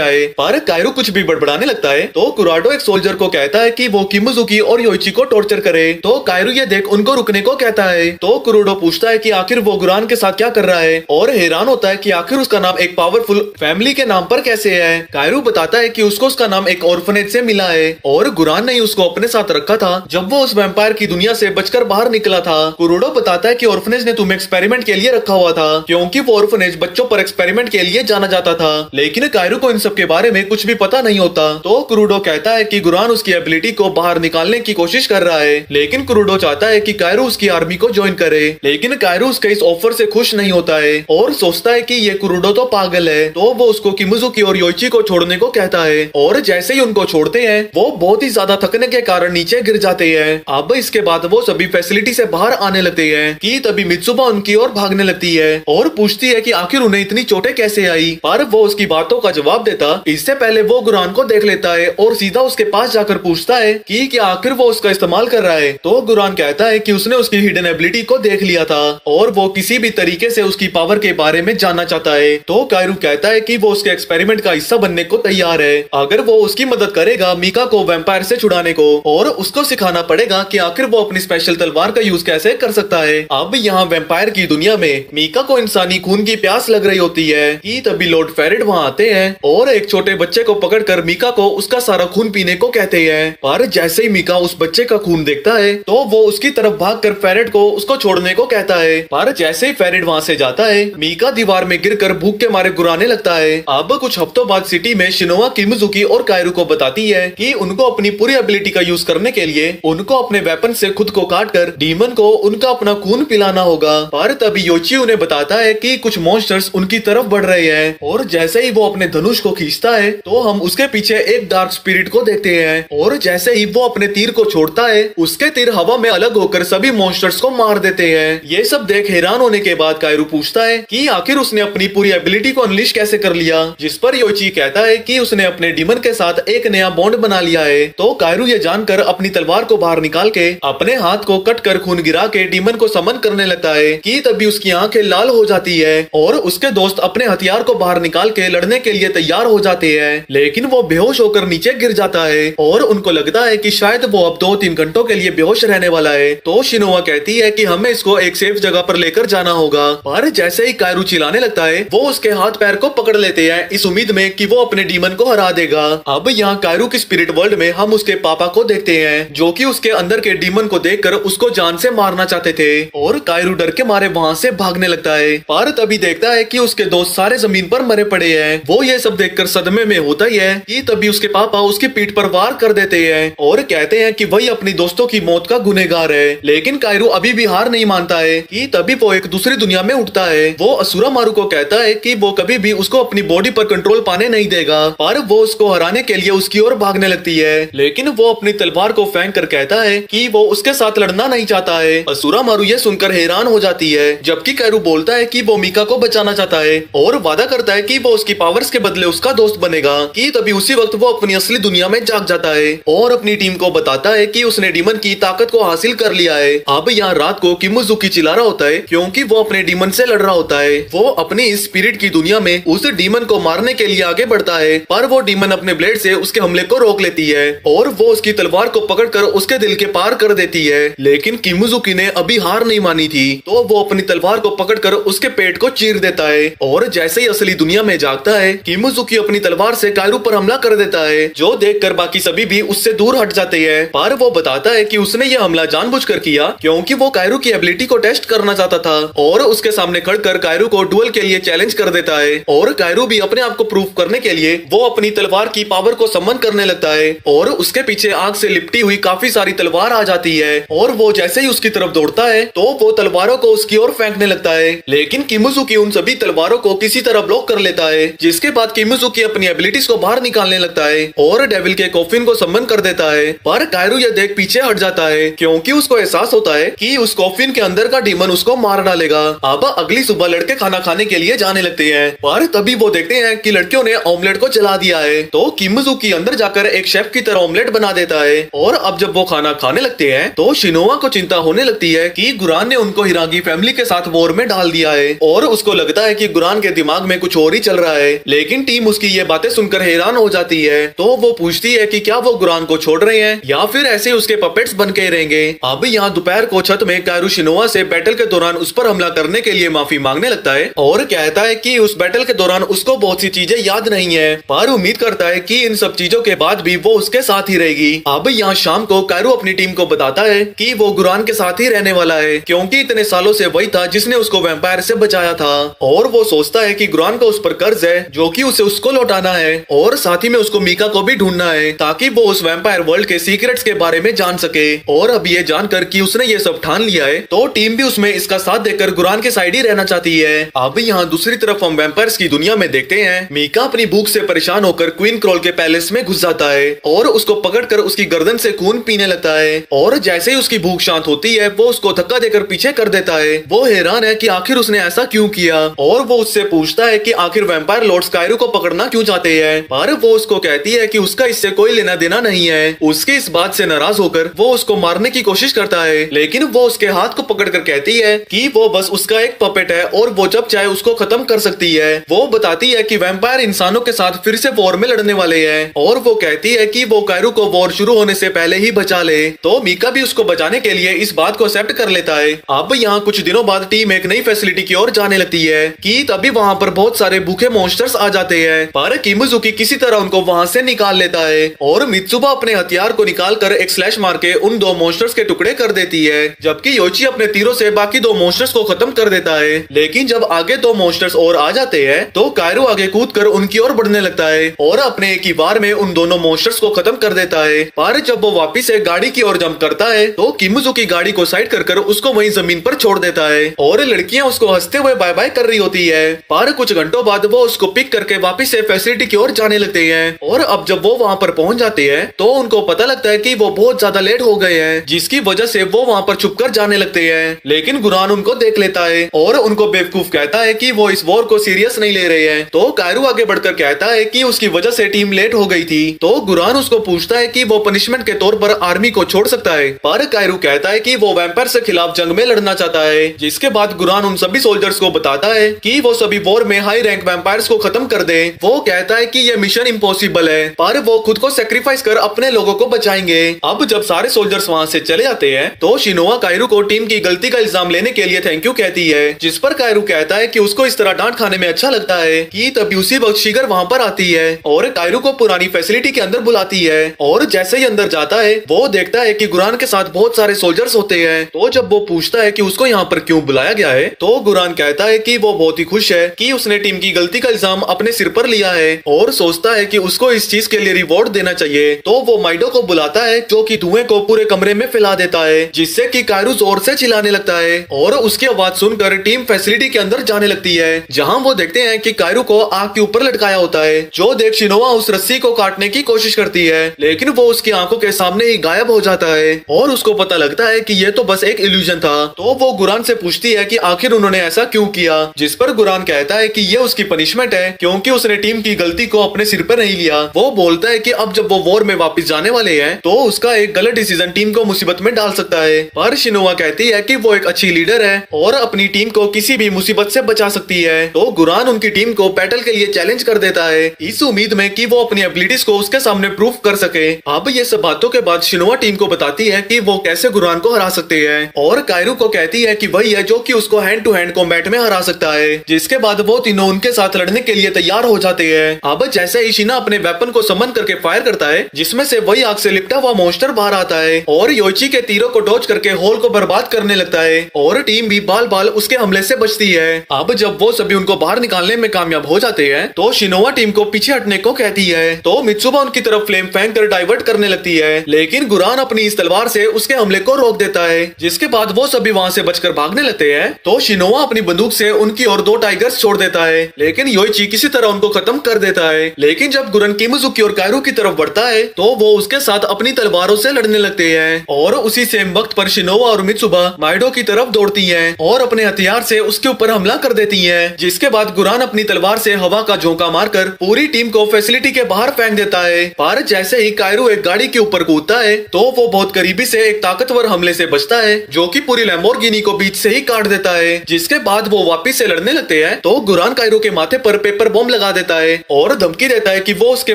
आए। पर कायरू कुछ भी बड़बड़ाने लगता है तो कुराडो एक सोल्जर को कहता है कि वो किमुजुकी और योइची को टॉर्चर करे। तो कायरू ये देख उनको रुकने को कहता है। तो कुरोडो पूछता है कि आखिर वो गुरान के साथ क्या कर रहा है और हैरान होता है कि आखिर उसका नाम एक पावरफुल फैमिली के नाम पर कैसे है। कायरू बताता है कि उसको उसका नाम एक ऑर्फनेज से मिला है और गुरान ने उसको अपने साथ रखा था जब वो उस वैम्पायर की दुनिया से बचकर बाहर निकला था। कुरोडो बताता है कि ऑर्फनेज ने तुम्हें एक्सपेरिमेंट के लिए रखा हुआ था क्योंकि वो ऑर्फनेज बच्चों पर एक्सपेरिमेंट के लिए जाना जाता था, लेकिन कायरू को इन सब के बारे में कुछ भी पता नहीं होता। तो कुरोडो कहता है कि गुरान उसकी एबिलिटी को बाहर निकालने की कोशिश कर रहा है, लेकिन कुरोडो चाहता है कि कायरू उसकी आर्मी को ज्वाइन करे, लेकिन कायरू उसके इस ऑफर से खुश नहीं होता है और सोचता है कि ये कुरोडो तो पागल है। तो वो उसको किमुजुकी और योइची को छोड़ने को कहता है और जैसे ही उनको छोड़ते हैं वो बहुत ही ज्यादा थकने के कारण नीचे गिर जाते हैं। अब इसके बाद वो सभी फैसिलिटी से बाहर आने लगते हैं कि तभी मित्सुबा उनकी ओर भागने लगती है और पूछती है कि आखिर उन्हें इतनी चोटें कैसे आई। पर वो उसकी बातों का जवाब देता इससे पहले वो गुरान को देख लेता है और सीधा उसके पास जाकर पूछता है कि क्या आखिर वो उसका इस्तेमाल कर रहा है। तो गुरान कहता है कि उसने उसकी हिडन एबिलिटी को देख लिया था और वो किसी भी तरीके से उसकी पावर के बारे में जानना चाहता है। तो कायरू कहता है कि वो उसके एक्सपेरिमेंट का हिस्सा बनने को तैयार है अगर वो उसकी मदद करेगा मीका को वैम्पायर से छुड़ाने को, और उसको सिखाना पड़ेगा कि आखिर वो अपनी स्पेशल तलवार का यूज कैसे कर सकता है। अब यहाँ वैम्पायर की दुनिया में मीका को इंसानी खून की प्यास लग रही होती है कि तभी लॉर्ड फेरिड वहाँ आते हैं और एक छोटे बच्चे को पकड़कर मीका को उसका सारा खून पीने को कहते हैं। पर जैसे ही मीका उस बच्चे का खून देखता है तो वो उसकी तरफ भागकर फेरिड को उसको छोड़ने को कहता है। पर जैसे ही फेरिड वहाँ से जाता है मीका दीवार में गिरकर भूख के मारे गुराने लगता है। अब कुछ हफ्तों बाद सिटी में शिनोआ किमुजुकी और कायरू को बताती है कि उनको अपनी पूरी एबिलिटी का यूज करने के लिए उनको अपने वेपन से खुद को काटकर डीमन को उनका अपना खून पिलाना होगा। पर तभी योची उन्हें बताता है कि कुछ मॉन्स्टर्स उनकी तरफ बढ़ बढ़ रहे हैं और जैसे ही वो अपने धनुष को खींचता है तो हम उसके पीछे एक डार्क स्पिरिट को देखते हैं और जैसे ही वो अपने तीर को छोड़ता है उसके तीर हवा में अलग होकर सभी मॉन्स्टर्स को मार देते हैं। ये सब देख हैरान होने के बाद कायरू पूछता है कि आखिर उसने अपनी पूरी एबिलिटी को अनलिश कैसे कर लिया, जिस पर योची कहता है कि उसने अपने डीमन के साथ एक नया बॉन्ड बना लिया है। तो कायरू ये जानकर अपनी तलवार को बाहर निकाल के अपने हाथ को कट कर खून गिरा के डीमन को समन करने लगता है कि तभी उसकी आंखें लाल हो जाती है और उसके दोस्त अपने हथियार को बाहर निकाल के लड़ने के लिए तैयार हो जाते हैं, लेकिन वो बेहोश होकर नीचे गिर जाता है और उनको लगता है कि शायद वो अब 2-3 घंटों के लिए बेहोश रहने वाला है। तो शिनोआ कहती है कि हमें इसको एक सेफ जगह पर लेकर जाना होगा, पर जैसे ही कायरू चिल्लाने लगता है वो उसके हाथ पैर को पकड़ लेते हैं इस उम्मीद में कि वो अपने डीमन को हरा देगा। अब यहाँ कायरू की स्पिरिट वर्ल्ड में हम उसके पापा को देखते हैं जो कि उसके अंदर के डीमन को देखकर उसको जान से मारना चाहते थे और कायरू डर के मारे वहाँ से भागने लगता है, पर तभी देखता है कि उसके दोस्त सारे जमीन पर मरे पड़े हैं। वो ये सब देखकर सदमे में होता ही है कि तभी उसके पापा उसकी पीठ पर वार कर देते हैं और कहते हैं कि वही अपनी दोस्तों की मौत का गुनहगार है। लेकिन कायरू अभी भी हार नहीं मानता है कि तभी वो एक दूसरी दुनिया में उठता है। वो असुरा मारू को कहता है कि वो कभी भी उसको अपनी बॉडी पर कंट्रोल पाने नहीं देगा, पर वो उसको हराने के लिए उसकी ओर भागने लगती है, लेकिन वो अपनी तलवार को फेंक कर कहता है कि वो उसके साथ लड़ना नहीं चाहता है। असुरा मारू ये सुनकर हैरान हो जाती है, जबकि कायरू बोलता है कि वो मीका को बचाना चाहता है और वादा करता है कि वो उसकी पावर्स के बदले उसका दोस्त बनेगा। कि तभी उसी वक्त वो अपनी असली दुनिया में जाग जाता है और अपनी टीम को बताता है कि उसने डीमन की ताकत को हासिल कर लिया है। अब यहाँ रात को किमुजुकी चिल्ला रहा होता है क्योंकि वो अपने डीमन से लड़ रहा होता है। वो अपनी इस स्पिरिट की दुनिया में उस डीमन को मारने के लिए आगे बढ़ता है, पर वो डीमन अपने ब्लेड से उसके हमले को रोक लेती है और वो उसकी तलवार को पकड़कर उसके दिल के पार कर देती है। लेकिन किमुजुकी ने अभी हार नहीं मानी थी, तो वो अपनी तलवार को पकड़कर उसके पेट को चीर देता है और जैसे ही असली दुनिया में जागता है किमुजुकी अपनी तलवार से कायरू पर हमला कर देता है, जो देखकर बाकी सभी भी उससे दूर हट जाते हैं। पर वो बताता है कि उसने ये हमला जानबूझकर किया क्योंकि वो कायरू की एबिलिटी को टेस्ट करना चाहता था और उसके सामने खड़कर कायरू को डुएल के लिए चैलेंज कर देता है और कायरू भी अपने आप को प्रूव करने के लिए वो अपनी तलवार की पावर को समन करने लगता है और उसके पीछे आग से लिपटी हुई काफी सारी तलवार आ जाती है और वो जैसे ही उसकी तरफ दौड़ता है तो वो तलवारों को उसकी ओर फेंकने लगता है, लेकिन किमुजुकी उन सभी तलवारों को किसी तरह ब्लॉक कर लेता है, जिसके बाद किमुजुकी अपनी एबिलिटीज को बाहर निकालने लगता है और डेविल के कॉफिन को समन कर देता है। पर कायरू ये देख पीछे हट जाता है क्योंकि उसको एहसास होता है कि उस कॉफिन के अंदर का डीमन उसको मार डालेगा। अब अगली सुबह लड़के खाना खाने के लिए जाने लगते हैं, पर तभी वो देखते हैं कि लड़कियों ने ऑमलेट को जला दिया है। तो किमुजुकी अंदर जाकर एक शेफ की तरह ऑमलेट बना देता है और अब जब वो खाना खाने लगते हैं तो शिनोआ को चिंता होने लगती है कि गुरान ने उनको हिरागी फैमिली के साथ वॉर में डाल दिया है और उसको लगता है कि गुरान के दिमाग में कुछ और ही चल रहा है। लेकिन टीम उसकी ये बातें सुनकर हैरान हो जाती है, तो वो पूछती है कि क्या वो गुरान को छोड़ रहे हैं या फिर ऐसे उसके पपेट्स बन के रहेंगे। अब यहाँ दोपहर को छत में कायरू शिनोआ से बैटल के दौरान उस पर हमला करने के लिए माफी मांगने लगता है और कहता है कि उस बैटल के दौरान उसको बहुत सी चीजें याद नहीं है, पर उम्मीद करता है कि इन सब चीजों के बाद भी वो उसके साथ ही रहेगी। अब यहाँ शाम को कायरू अपनी टीम को बताता है कि वो गुरान के साथ ही रहने वाला है क्योंकि इतने सालों से वही था जिसने उसको वैम्पायर से बचाया था और वो सोचता है कि गुरान का उस पर कर्ज है जो कि उसे उसको लौटाना है और साथ ही में उसको मीका को भी ढूंढना है ताकि वो उस वैम्पायर वर्ल्ड के सीक्रेट्स के बारे में जान सके। और अब ये जानकर कि उसने ये सब ठान लिया है तो टीम भी उसमें इसका साथ देकर गुरान के साइड ही रहना चाहती है। अब यहाँ दूसरी तरफ हम वैम्पायर्स की दुनिया में देखते हैं मीका अपनी भूख से परेशान होकर क्वीन क्रॉल के पैलेस में घुस जाता है और उसको पकड़कर उसकी गर्दन से खून पीने लगता है और जैसे ही उसकी भूख शांत होती है वो उसको धक्का देकर पीछे कर देता है। वो हैरान है कि आखिर उसने ऐसा क्यों किया और वो उससे पूछता है कि आखिर वैम्पायर लॉर्ड्स कायरू को पकड़ना क्यों चाहते हैं, पर वो उसको कहती है कि उसका इससे कोई लेना देना नहीं है। उसकी इस बात से नाराज होकर वो उसको मारने की कोशिश करता है, लेकिन वो उसके हाथ को पकड़कर कहती है कि वो बस उसका एक पपेट है और वो जब चाहे उसको खत्म कर सकती है। वो बताती है कि वैम्पायर इंसानों के साथ फिर से वॉर में लड़ने वाले हैं और वो कहती है कि वो कायरू को वॉर शुरू होने से पहले ही बचा ले। तो मीका भी उसको बचाने के लिए इस बात को एक्सेप्ट कर लेता है। अब यहाँ कुछ दिनों बाद टीम एक नई फैसिलिटी की ओर जाने लगती है कि तभी वहाँ पर बहुत सारे भूखे मॉन्स्टर्स आ जाते हैं, पर किमुजुकी किसी तरह उनको वहाँ से निकाल लेता है और मित्सुबा अपने हथियार को निकालकर एक स्लैश मार के उन दो मॉन्स्टर्स के टुकड़े कर देती है, जबकि योची अपने तीरों से बाकी दो मॉन्स्टर्स को खत्म कर देता है। लेकिन जब आगे दो मॉन्स्टर्स और आ जाते हैं तो कायरू आगे कूदकर उनकी ओर बढ़ने लगता है और अपने एक ही बार में उन दोनों मॉन्स्टर्स को खत्म कर देता है। पर जब वो वापिस एक गाड़ी की ओर जंप करता है तो किमुजुकी गाड़ी को साइड कर उसको वहीं जमीन पर छोड़ देता है और लड़कियां उसको हंसते हुए बाय बाय कर रही होती है। पर कुछ घंटों बाद वो उसको पिक करके वापस से फैसिलिटी की ओर जाने लगते हैं और अब जब वो वहाँ पर पहुँच जाते हैं तो उनको पता लगता है कि वो बहुत ज्यादा लेट हो गए हैं, जिसकी वजह से वो वहाँ पर छुपकर जाने लगते हैं। लेकिन गुरान उनको देख लेता है और उनको बेवकूफ कहता है कि वो इस वॉर को सीरियस नहीं ले रहे हैं। तो कायरू आगे बढ़कर कहता है कि उसकी वजह से टीम लेट हो गई थी। तो गुरान उसको पूछता है कि वो पनिशमेंट के तौर पर आर्मी को छोड़ सकता है, पर कायरू कहता है कि वो वैम्पायर से खिलाफ जंग में लड़ना चाहता है। जिसके बाद गुरान उन सभी सोल्जर्स को बताता है कि वो सभी वॉर में हाई रैंक वैम्पायर्स को खत्म कर दे। वो कहता है कि ये मिशन इम्पॉसिबल है, पर वो खुद को सेक्रीफाइस कर अपने लोगों को बचाएंगे। अब जब सारे सोल्जर्स वहाँ से चले जाते हैं तो शिनोआ कायरू को टीम की गलती का इल्जाम लेने के लिए थैंक यू कहती है, जिस पर कायरू कहता है कि उसको इस तरह डांट खाने में अच्छा लगता है कि तभी उसी वक्त शिगर वहाँ पर आती है और कायरू को पुरानी फैसिलिटी के अंदर बुलाती है। और जैसे ही अंदर जाता है वो देखता है कि गुरान के साथ बहुत सारे सोल्जर्स होते हैं। तो जब वो पूछता है कि उसको यहाँ पर क्यों बुलाया गया है तो गुरान कहता है कि वो बहुत ही खुश है कि उसने टीम की गलती का इल्जाम अपने सिर पर लिया है और सोचता है कि उसको इस चीज के लिए रिवॉर्ड देना चाहिए। तो वो माइडो को बुलाता है जो कि धुएं को पूरे कमरे में फैला देता है, जिससे कि कायरू जोर से चिल्लाने लगता है और उसकी आवाज सुनकर टीम फैसिलिटी के अंदर जाने लगती है, जहां वो देखते हैं कि कायरू को आग के ऊपर लटकाया होता है। जो देख शिनोआ उस रस्सी को काटने की कोशिश करती है, लेकिन वो उसकी आंखों के सामने ही गायब हो जाता है और उसको पता लगता है कि ये तो बस एक इल्यूजन था। तो वो गुरान से पूछती है कि आखिर उन्होंने ऐसा क्यों किया, जिस पर गुरान कहता है कि ये उसकी पनिशमेंट है क्योंकि उसने टीम की गलती को अपने सिर पर नहीं लिया। वो बोलता है कि अब जब वो वॉर में वापस जाने वाले हैं तो उसका एक गलत डिसीजन टीम को मुसीबत में डाल सकता है, पर शिनोआ कहती है कि वो एक अच्छी लीडर है और अपनी टीम को किसी भी मुसीबत से बचा सकती है। तो गुरान उनकी टीम को बैटल के लिए चैलेंज कर देता है, इस उम्मीद में कि वो अपनी एबिलिटीज को उसके सामने प्रूव कर सके। अब ये सब बातों के बाद शिनोआ टीम को बताती है कि वो कैसे गुरान को हरा सकते हैं और कायरू को कहती है कि वही है जो कि उसको हैंड टू हैंड कॉम्बैट में हरा सकता है। जिसके बाद वो तीनों उनके साथ लड़ने के लिए तैयार हो जाते हैं। अब जैसे ही शिना अपने वेपन को समन करके फायर करता है, जिसमें से वही आग से लिपटा हुआ मॉन्स्टर बाहर आता है और योची के तीरों को डॉज करके होल को बर्बाद करने लगता है और टीम भी बाल बाल उसके हमले से बचती है। अब जब वो सभी उनको बाहर निकालने में कामयाब हो जाते हैं तो शिनोआ टीम को पीछे हटने को कहती है। तो मित्सुबा उनकी तरफ फ्लेम फेंक कर डाइवर्ट करने लगती है, लेकिन गुरान अपनी इस तलवार से उसके हमले को रोक देता है। जिसके बाद वो सभी वहाँ से बचकर भागने लगते हैं। तो शिनोआ अपनी बंदूक से उनकी और 2 टाइगर्स छोड़ देता है, लेकिन योइची किसी तरह उनको खत्म कर देता है। लेकिन जब गुरन किमुजुकी और कायरू की तरफ बढ़ता है तो वो उसके साथ अपनी तलवारों से लड़ने लगते हैं और उसी सेम वक्त पर शिनोआ और मित्सुबा माइडो की तरफ दौड़ती हैं और अपने हथियार से उसके ऊपर हमला कर देती हैं। जिसके बाद गुरान अपनी तलवार से हवा का झोंका मारकर पूरी टीम को फैसिलिटी के बाहर फेंक देता है। पर जैसे ही कायरू एक गाड़ी के ऊपर कूदता है तो वो बहुत करीबी से एक ताकतवर हमले से बचता है, जो कि पूरी लैम्बोर्गिनी को बीच से ही काट देता है। जिसके बाद वो वापस से लड़ने लगते हैं तो गुरान कायरू के माथे पर पेपर बॉम्ब लगा देता है और धमकी देता है कि वो उसके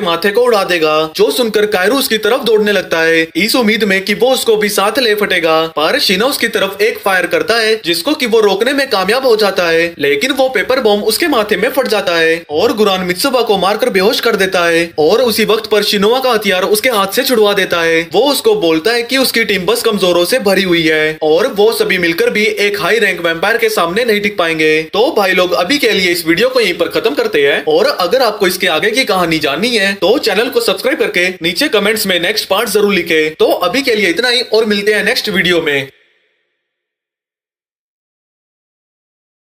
माथे को उड़ा देगा। जो सुनकर कायरू उसकी तरफ दौड़ने लगता है, इस उम्मीद में कि वो उसको भी साथ ले फटेगा। पर शिना उसकी तरफ एक फायर करता है जिसको कि वो रोकने में कामयाब हो जाता है, लेकिन वो पेपर बॉम्ब उसके माथे में फट जाता है और गुरान मित्सुबा को मारकर बेहोश कर देता है और उसी वक्त पर शिनोआ का हथियार उसके हाथ से छुड़वा देता है। वो उसको बोलता है कि उसकी टीम बस कमजोरों से भरी हुई है और वो सभी मिलकर भी एक हाई रैंक वैम्पायर के सामने नहीं टिक पाएंगे। तो भाई लोग अभी के लिए इस वीडियो को यहीं पर खत्म करते हैं और अगर आपको इसके आगे की कहानी जाननी है तो चैनल को सब्सक्राइब करके नीचे कमेंट्स में नेक्स्ट पार्ट जरूर लिखे। तो अभी के लिए इतना ही और मिलते हैं नेक्स्ट वीडियो में।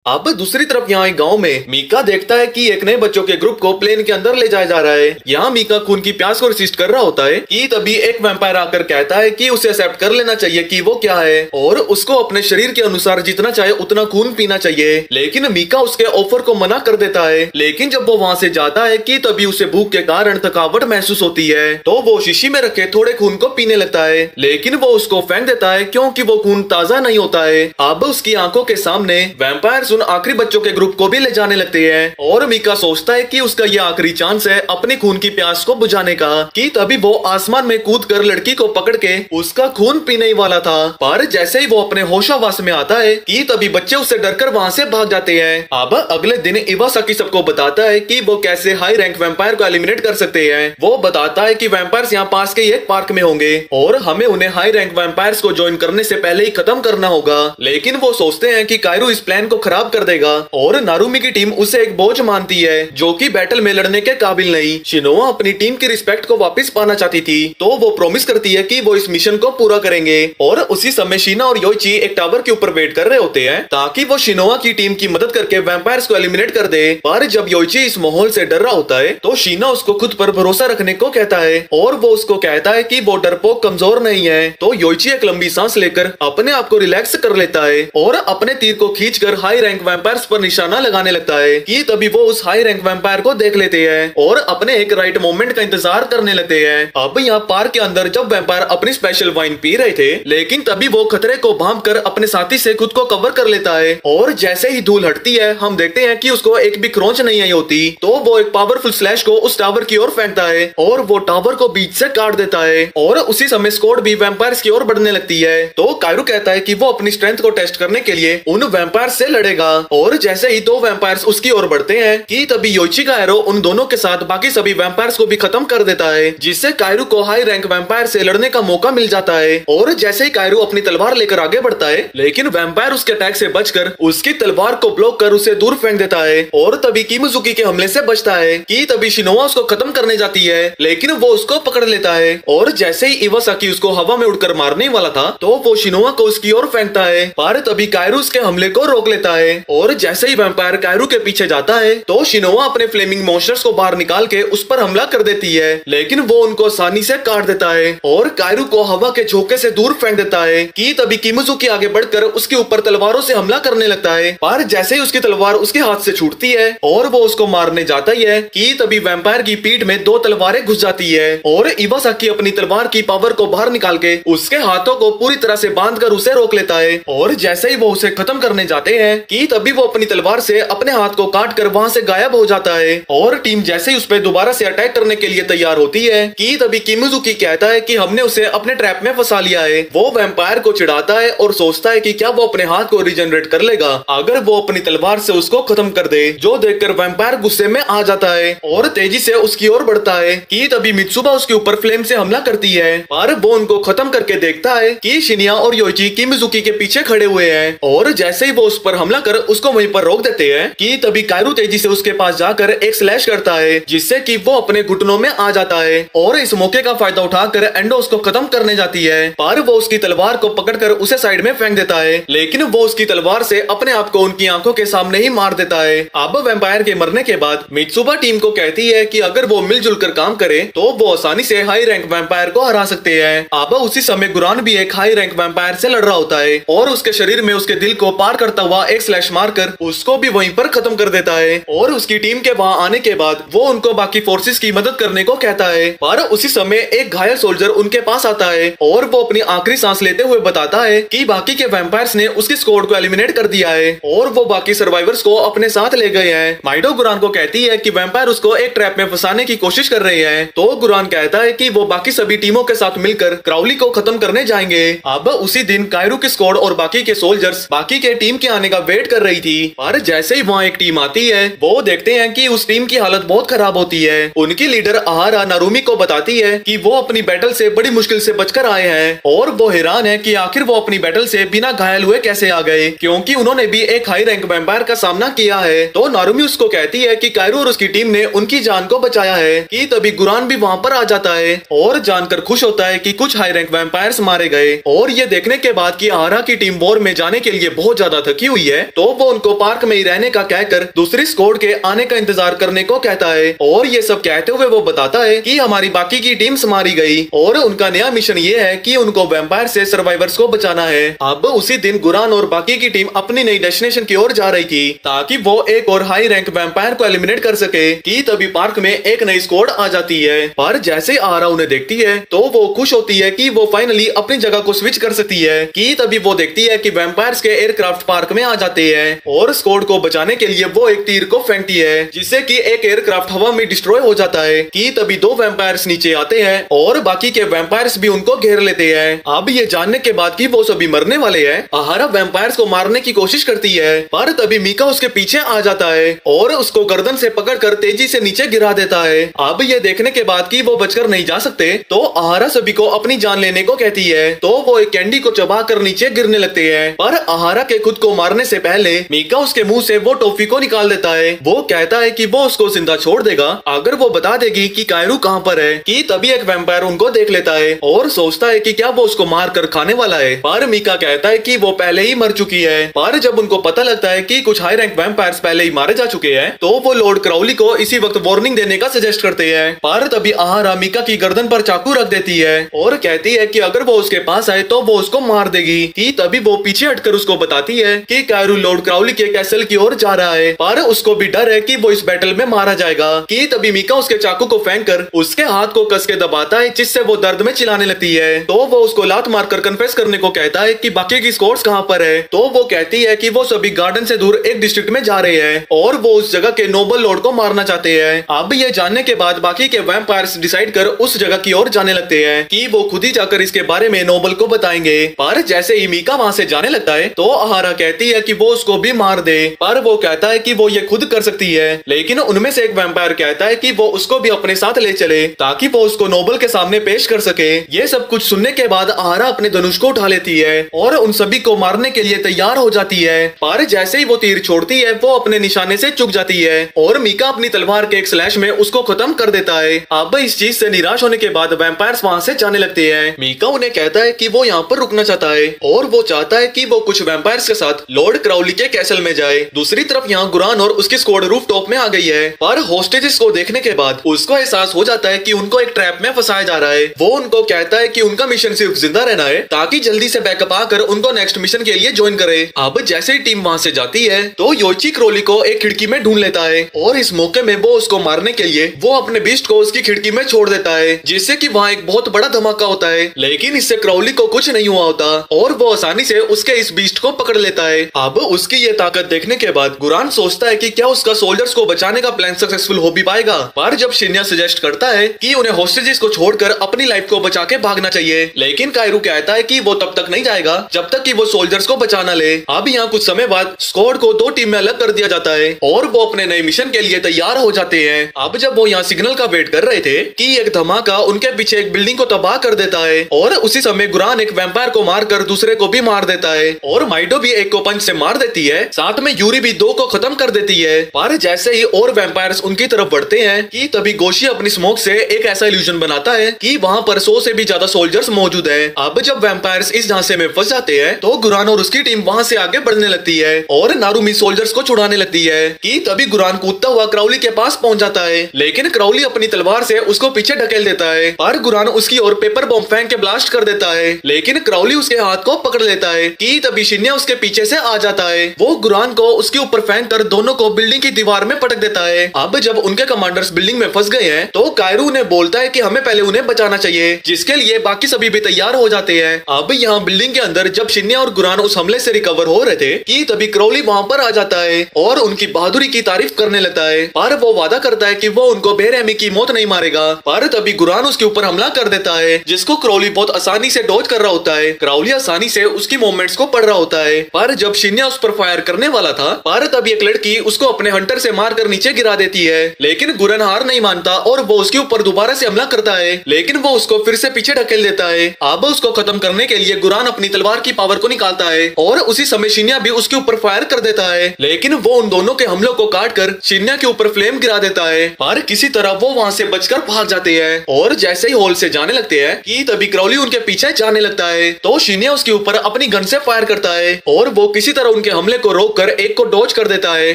अब दूसरी तरफ यहाँ एक गांव में मीका देखता है कि एक नए बच्चों के ग्रुप को प्लेन के अंदर ले जाया जा रहा है। यहाँ मीका खून की प्यास को रेसिस्ट कर रहा होता है कि तभी एक वैम्पायर आकर कहता है कि उसे एक्सेप्ट कर लेना चाहिए कि वो क्या है और उसको अपने शरीर के अनुसार जितना चाहे उतना खून पीना चाहिए। लेकिन मीका उसके ऑफर को मना कर देता है। लेकिन जब वो वहाँ से जाता है कि तभी उसे भूख के कारण थकावट महसूस होती है, तो वो शीशी में रखे थोड़े खून को पीने लगता है, लेकिन वो उसको फेंक देता है क्योंकि वो खून ताजा नहीं होता है। अब उसकी आंखों के सामने वैम्पायर आखिरी बच्चों के ग्रुप को भी ले जाने लगते हैं और मीका सोचता है कि उसका ये आखिरी चांस है अपनी खून की प्यास को बुझाने का। कि तभी वो आसमान में कूदकर लड़की को पकड़ के उसका खून पीने ही वाला था, पर जैसे ही वो अपने होशावास में आता है कि तभी बच्चे उससे डरकर वहाँ से भाग जाते हैं। अब अगले दिन इवासाकी सबको बताता है कि वो कैसे हाई रैंक वैम्पायर को एलिमिनेट कर सकते हैं। वो बताता है कि वैम्पायर्स यहाँ पास के एक पार्क में होंगे और हमें उन्हें हाई रैंक वैम्पायर्स को ज्वाइन करने से पहले ही खत्म करना होगा। लेकिन वो सोचते हैं कि कायरू इस प्लान को खराब खराब कर देगा और नारुमी की टीम उसे एक बोझ मानती है जो कि बैटल में लड़ने के काबिल नहीं। शिनोआ अपनी टीम की रिस्पेक्ट को वापस पाना चाहती थी तो वो प्रॉमिस करती है कि वो इस मिशन को पूरा करेंगे और उसी समय शीना और योइची एक टावर के ऊपर वेट कर रहे होते हैं ताकि वो शिनोआ की टीम की मदद करके वैम्पायर्स को एलिमिनेट कर दे। पर जब योइची इस माहौल से डर रहा होता है तो शीना उसको खुद पर भरोसा रखने को कहता है और वो उसको कहता है कि वो डरपोक कमजोर नहीं है। तो योइची एक लंबी सांस लेकर अपने आप को रिलैक्स कर लेता है और अपने तीर को खींचकर हाई रैंक वैम्पायर्स पर निशाना लगाने लगता है कि तभी वो उस हाई रैंक वैम्पायर को देख लेते हैं और अपने एक राइट मोमेंट का इंतजार करने लगते हैं। अब यहाँ पार्क के अंदर जब वैम्पायर अपनी स्पेशल वाइन पी रहे थे लेकिन तभी वो खतरे को भांपकर अपने साथी से खुद को कवर कर लेता है और जैसे ही धूल हटती है हम देखते हैं कि उसको एक भी क्रोंच नहीं आई होती तो वो एक पावरफुल स्लैश को उस टावर की ओर फेंकता है और वो टावर को बीच से काट देता है और उसी समय स्क्वाड भी वैम्पायर्स की ओर बढ़ने लगती है। तो कायरू कहता है कि वो अपनी स्ट्रेंथ को टेस्ट करने के लिए उन वैम्पायर्स से लड़ेगा और जैसे ही दो वैम्पायर्स उसकी ओर बढ़ते हैं कि तभी योइची का एरो उन दोनों के साथ बाकी सभी वैम्पायर्स को भी खत्म कर देता है जिससे कायरू को हाई रैंक वैम्पायर से लड़ने का मौका मिल जाता है। और जैसे ही कायरू अपनी तलवार लेकर आगे बढ़ता है लेकिन वैम्पायर उसके अटैक से बचकर उसकी तलवार को ब्लॉक कर उसे दूर फेंक देता है और तभी किमिजुकी के हमले से बचता है कि तभी शिनोआ उसको खत्म करने जाती है लेकिन वो उसको पकड़ लेता है और जैसे ही इवासाकी उसको हवा में उड़कर मारने वाला था तो वो शिनोआ को उसकी ओर फेंकता है पर तभी कायरू उसके हमले को रोक लेता है और जैसे ही वैम्पायर कायरू के पीछे जाता है तो शिनोआ अपने फ्लेमिंग मॉन्स्टर्स को बाहर निकाल के उस पर हमला कर देती है लेकिन वो उनको आसानी से काट देता है और कायरू को हवा के झोंके से दूर फेंक देता है कि तभी किमिजुकी आगे बढ़कर उसके ऊपर तलवारों से हमला करने लगता है पर जैसे ही उसकी तलवार उसके हाथ से छूटती है और वो उसको मारने जाता ही है कि तभी वैम्पायर की पीठ में दो तलवारें घुस जाती है और इवासाकी अपनी तलवार की पावर को बाहर निकाल के उसके हाथों को पूरी तरह से बांधकर उसे रोक लेता है और जैसे ही वो उसे खत्म करने जाते हैं कि तभी वो अपनी तलवार से अपने हाथ को काट कर वहाँ से गायब हो जाता है और टीम जैसे ही उस पर दोबारा से अटैक करने के लिए तैयार होती है कि तभी किमिजुकी कहता है कि हमने उसे अपने ट्रैप में फंसा लिया है। वो वैम्पायर को चिढ़ाता है और सोचता है कि क्या वो अपने हाथ को रिजनरेट कर लेगा अगर वो अपनी तलवार से उसको खत्म कर दे जो देखकर वैम्पायर गुस्से में आ जाता है और तेजी से उसकी ओर बढ़ता है कि तभी मित्सुबा उसके ऊपर फ्लेम से हमला करती है पर वो उनको खत्म करके देखता है कि शिनिया और योइची किमिजुकी के पीछे खड़े हुए हैं और जैसे ही वो उस पर हमला कर उसको वहीं पर रोक देते हैं कि तभी कायरू तेजी से उसके पास जाकर एक स्लैश करता है जिससे कि वो अपने घुटनों में आ जाता है और इस मौके का फायदा उठाकर एंडो उसको खत्म करने जाती है पर वो उसकी तलवार को पकड़कर उसे साइड में फेंक देता है लेकिन वो उसकी तलवार से अपने आप को उनकी आंखों के सामने ही मार देता है। अब वैम्पायर के मरने के बाद मित्सुबा टीम को कहती है कि अगर वो मिलजुल कर काम करे तो वो आसानी से हाई रैंक वैम्पायर को हरा सकते हैं। अब उसी समय गुरान भी एक हाई रैंक वैम्पायर से लड़ रहा होता है और उसके शरीर में उसके दिल को पार करता हुआ एक स्लैश मारकर उसको भी वहीं पर खत्म कर देता है और उसकी टीम के वहाँ आने के बाद वो उनको बाकी फोर्सेस की मदद करने को कहता है पर उसी समय एक घायल सोल्जर उनके पास आता है और वो अपनी आखिरी सांस लेते हुए बताता है कि बाकी के वैम्पायर्स ने उसकी स्क्वाड को एलिमिनेट कर दिया है और वो बाकी सर्वाइवर्स को अपने साथ ले गए हैं। माइडो गुरान को कहती है कि वैम्पायर उसको एक ट्रैप में फंसाने की कोशिश कर रहे हैं तो गुरान कहता है कि वो बाकी सभी टीमों के साथ मिलकर क्राउली को खत्म करने जाएंगे। अब उसी दिन कायरू की स्क्वाड और बाकी के सोल्जर्स बाकी के टीम के आने का वेट कर रही थी पर जैसे ही वहाँ एक टीम आती है वो देखते हैं कि उस टीम की हालत बहुत खराब होती है। उनकी लीडर आहारा नारुमी को बताती है कि वो अपनी बैटल से बड़ी मुश्किल से बचकर आए हैं और वो हैरान है कि आखिर वो अपनी बैटल से बिना घायल हुए कैसे आ गए क्योंकि उन्होंने भी एक हाई रैंक वैम्पायर का सामना किया है। तो नारुमी उसको कहती है कि कायरू और उसकी टीम ने उनकी जान को बचाया है कि तभी गुरान भी वहाँ पर आ जाता है और जानकर खुश होता है कि कुछ हाई रैंक वैम्पायर्स मारे गए और ये देखने के बाद कि आहारा की टीम वॉर में जाने के लिए बहुत ज्यादा थकी हुई है तो वो उनको पार्क में ही रहने का कहकर दूसरी स्क्वाड के आने का इंतजार करने को कहता है और ये सब कहते हुए वो बताता है कि हमारी बाकी की टीम्स मारी गई और उनका नया मिशन ये है कि उनको वैम्पायर से सर्वाइवर्स को बचाना है। अब उसी दिन गुरान और बाकी की टीम अपनी नई डेस्टिनेशन की ओर जा रही थी ताकि वो एक और हाई रैंक वैम्पायर को एलिमिनेट कर सके कि तभी पार्क में एक नई स्क्वाड आ जाती है पर जैसे आहारा उन्हें देखती है तो वो खुश होती है कि वो फाइनली अपनी जगह को स्विच कर सकती है कि तभी वो देखती है कि वैम्पायर्स के एयरक्राफ्ट पार्क में आ जाते हैं और स्क्वाड को बचाने के लिए वो एक तीर को फेंकती है जिससे कि एक एयरक्राफ्ट हवा में डिस्ट्रॉय हो जाता है कि तभी दो वैम्पायर्स नीचे आते हैं और बाकी के वैम्पायर्स भी उनको घेर लेते हैं। अब ये जानने के बाद कि वो सभी मरने वाले हैं आहारा वैम्पायर्स को मारने की कोशिश करती है पर तभी मीका उसके पीछे आ जाता है और उसको गर्दन से पकड़कर तेजी से नीचे गिरा देता है। अब ये देखने के बाद कि वो बचकर नहीं जा सकते तो आहारा सभी को अपनी जान लेने को कहती है तो वो एक कैंडी को चबा कर नीचे गिरने लगते हैं पर आहारा के खुद को मारने से पहले मीका उसके मुंह से वो टॉफी को निकाल देता है। वो कहता है कि वो उसको जिंदा छोड़ देगा अगर वो बता देगी कि कायरू कहाँ पर है। कि तभी एक वैम्पायर उनको देख लेता है और सोचता है कि क्या वो उसको मार कर खाने वाला है, पर मीका कहता है कि वो पहले ही मर चुकी है। पर जब उनको पता लगता है कि कुछ हाई रैंक वैम्पायर्स पहले ही मारे जा चुके हैं तो वो लॉर्ड क्राउली को इसी वक्त वार्निंग देने का सजेस्ट करते हैं। पर तभी आहारा मीका की गर्दन पर चाकू रख देती है और कहती है कि अगर वो उसके पास आए तो वो उसको मार देगी। कि तभी वो पीछे हटकर उसको बताती है कि कायरू लॉर्ड क्राउली के कैसल की ओर जा रहा है, पर उसको भी डर है कि वो इस बैटल में मारा जाएगा। कि तभी मीका उसके चाकू को फेंक कर उसके हाथ को कस के दबाता है, जिससे वो दर्द में चिल्लाने लगती है। तो वो उसको लात मारकर कन्फेस करने को कहता है कि बाकी की स्क्वाड्स कहाँ पर है। तो वो कहती है कि वो सभी गार्डन से दूर एक डिस्ट्रिक्ट में जा रहे हैं और वो उस जगह के नोबल लॉर्ड को मारना चाहते हैं। अब ये जानने के बाद बाकी के वैम्पायर्स डिसाइड कर उस जगह की ओर जाने लगते हैं कि वो खुद ही जाकर इसके बारे में नोबल को बताएंगे। पर जैसे ही मीका वहाँ से जाने लगता है तो आहारा कहती है कि वो उसको भी मार दे, पर वो कहता है कि वो ये खुद कर सकती है। लेकिन उनमें से एक वैम्पायर कहता है कि वो उसको भी अपने साथ ले चले ताकि वो उसको नोबल के सामने पेश कर सके। ये सब कुछ सुनने के बाद आहारा अपने धनुष को उठा लेती है और उन सभी को मारने के लिए तैयार हो जाती है। पर जैसे ही वो तीर छोड़ती है वो अपने निशाने से चूक जाती है और मीका अपनी तलवार के एक स्लैश में उसको खत्म कर देता है। अब इस चीज से निराश होने के बाद वैम्पायर्स वहाँ से जाने लगते हैं। मीका उन्हें कहता है कि वो यहाँ पर रुकना चाहता है और वो चाहता है कि वो कुछ वैम्पायर्स के साथ लॉर्ड क्राउली के कैसल में जाए। दूसरी तरफ यहाँ गुरान और उसकी स्क्वाड रूफ टॉप में आ गई है, पर होस्टेजेस को देखने के बाद उसको एहसास हो जाता है कि उनको एक ट्रैप में फंसाया जा रहा है। वो उनको कहता है कि उनका मिशन सिर्फ जिंदा रहना है ताकि जल्दी से बैकअप आकर उनको नेक्स्ट मिशन के लिए ज्वाइन करे। अब जैसे ही टीम वहाँ से जाती है तो योची क्रोली को एक खिड़की में ढूंढ लेता है और इस मौके में वो उसको मारने के लिए वो अपने बीस्ट को उसकी खिड़की में छोड़ देता है, जिससे कि वहाँ एक बहुत बड़ा धमाका होता है। लेकिन इससे क्राउली को कुछ नहीं हुआ होता और वो आसानी से उसके इस बीस्ट को पकड़ लेता है। अब उसकी ये ताकत देखने के बाद गुरान सोचता है कि क्या उसका सोल्जर्स को बचाने का प्लान सक्सेसफुल हो भी पाएगा। पर जब शिन्या सजेस्ट करता है कि उन्हें होस्टेजेस को छोड़कर अपनी लाइफ को बचा के भागना चाहिए, लेकिन कायरू कहता है कि वो तब तक नहीं जाएगा जब तक कि वो सोल्जर्स को बचाना ले। अब यहाँ कुछ समय बाद स्क्वाड को दो टीम में अलग कर दिया जाता है और वो अपने नए मिशन के लिए तैयार हो जाते हैं। अब जब वो यहाँ सिग्नल का वेट कर रहे थे कि एक धमाका उनके पीछे एक बिल्डिंग को तबाह कर देता है और उसी समय गुरान एक वैम्पायर को मारकर दूसरे को भी मार देता है और माइडो भी एक को पंच से मार देती है, साथ में यूरी भी दो को खत्म कर देती है। पर जैसे ही और वैम्पायर्स उनकी तरफ बढ़ते हैं कि तभी गोशी अपनी स्मोक से एक ऐसा इल्यूजन बनाता है कि वहाँ पर 100 से भी ज्यादा सोल्जर्स मौजूद हैं। अब जब वैम्पायर्स इस झांसे में फंस जाते हैं तो गुरान और उसकी टीम वहाँ से आगे बढ़ने लगती है और नारुमी सोल्जर्स को छुड़ाने लगती है। कि तभी गुरान कूदता हुआ क्राउली के पास पहुंच जाता है, लेकिन क्राउली अपनी तलवार से उसको पीछे ढकेल देता है, पर गुरान उसकी ओर पेपर बॉम्ब फेंक के ब्लास्ट कर देता है, लेकिन क्राउली उसके हाथ को पकड़ लेता है। कि तभी शिन्या उसके पीछे से आ जाता है, वो गुरान को उसके ऊपर फेंक कर दोनों को बिल्डिंग की दीवार में पटक देता है। अब जब उनके कमांडर्स बिल्डिंग में फंस गए हैं तो कायरू उन्हें बोलता है कि हमें पहले उन्हें बचाना चाहिए, जिसके लिए बाकी सभी भी तैयार हो जाते हैं। अब यहाँ बिल्डिंग के अंदर जब शिन्या और गुरान उस हमले से रिकवर हो रहे थे कि तभी क्राउली वहाँ पर आ जाता है और उनकी बहादुरी की तारीफ करने लगता है, पर वो वादा करता है कि वो उनको बेरहमी की मौत नहीं मारेगा। पर तभी गुरान उसके ऊपर हमला कर देता है, जिसको क्राउली बहुत आसानी से डॉज कर रहा होता है। क्राउली आसानी से उसकी मूवमेंट्स को पढ़ रहा होता है, पर जब शिन्या उस पर फायर करने वाला था पर तभी एक लड़की उसको अपने हंटर से मारकर नीचे गिरा देती है, लेकिन गुरन हार नहीं मानता और वो उसके ऊपर दोबारा से हमला करता है, लेकिन वो उसको फिर से पीछे ढकेल देता है। अब उसको खत्म करने के लिए गुरान अपनी तलवार की पावर को निकालता है और उसी समय शिन्या भी उसके ऊपर फायर कर देता है, लेकिन वो उन दोनों के हमलों को काट कर शिन्या के ऊपर फ्लेम गिरा देता है, पर किसी तरह वो वहाँ से बचकर भाग जाते हैं। और जैसे ही हॉल से जाने लगते हैं कि तभी क्राउली उनके पीछे जाने लगता है, तो शिन्या उसके ऊपर अपनी गन से फायर करता है और वो किसी तरह उनके हमले को रोककर एक को डॉज कर देता है,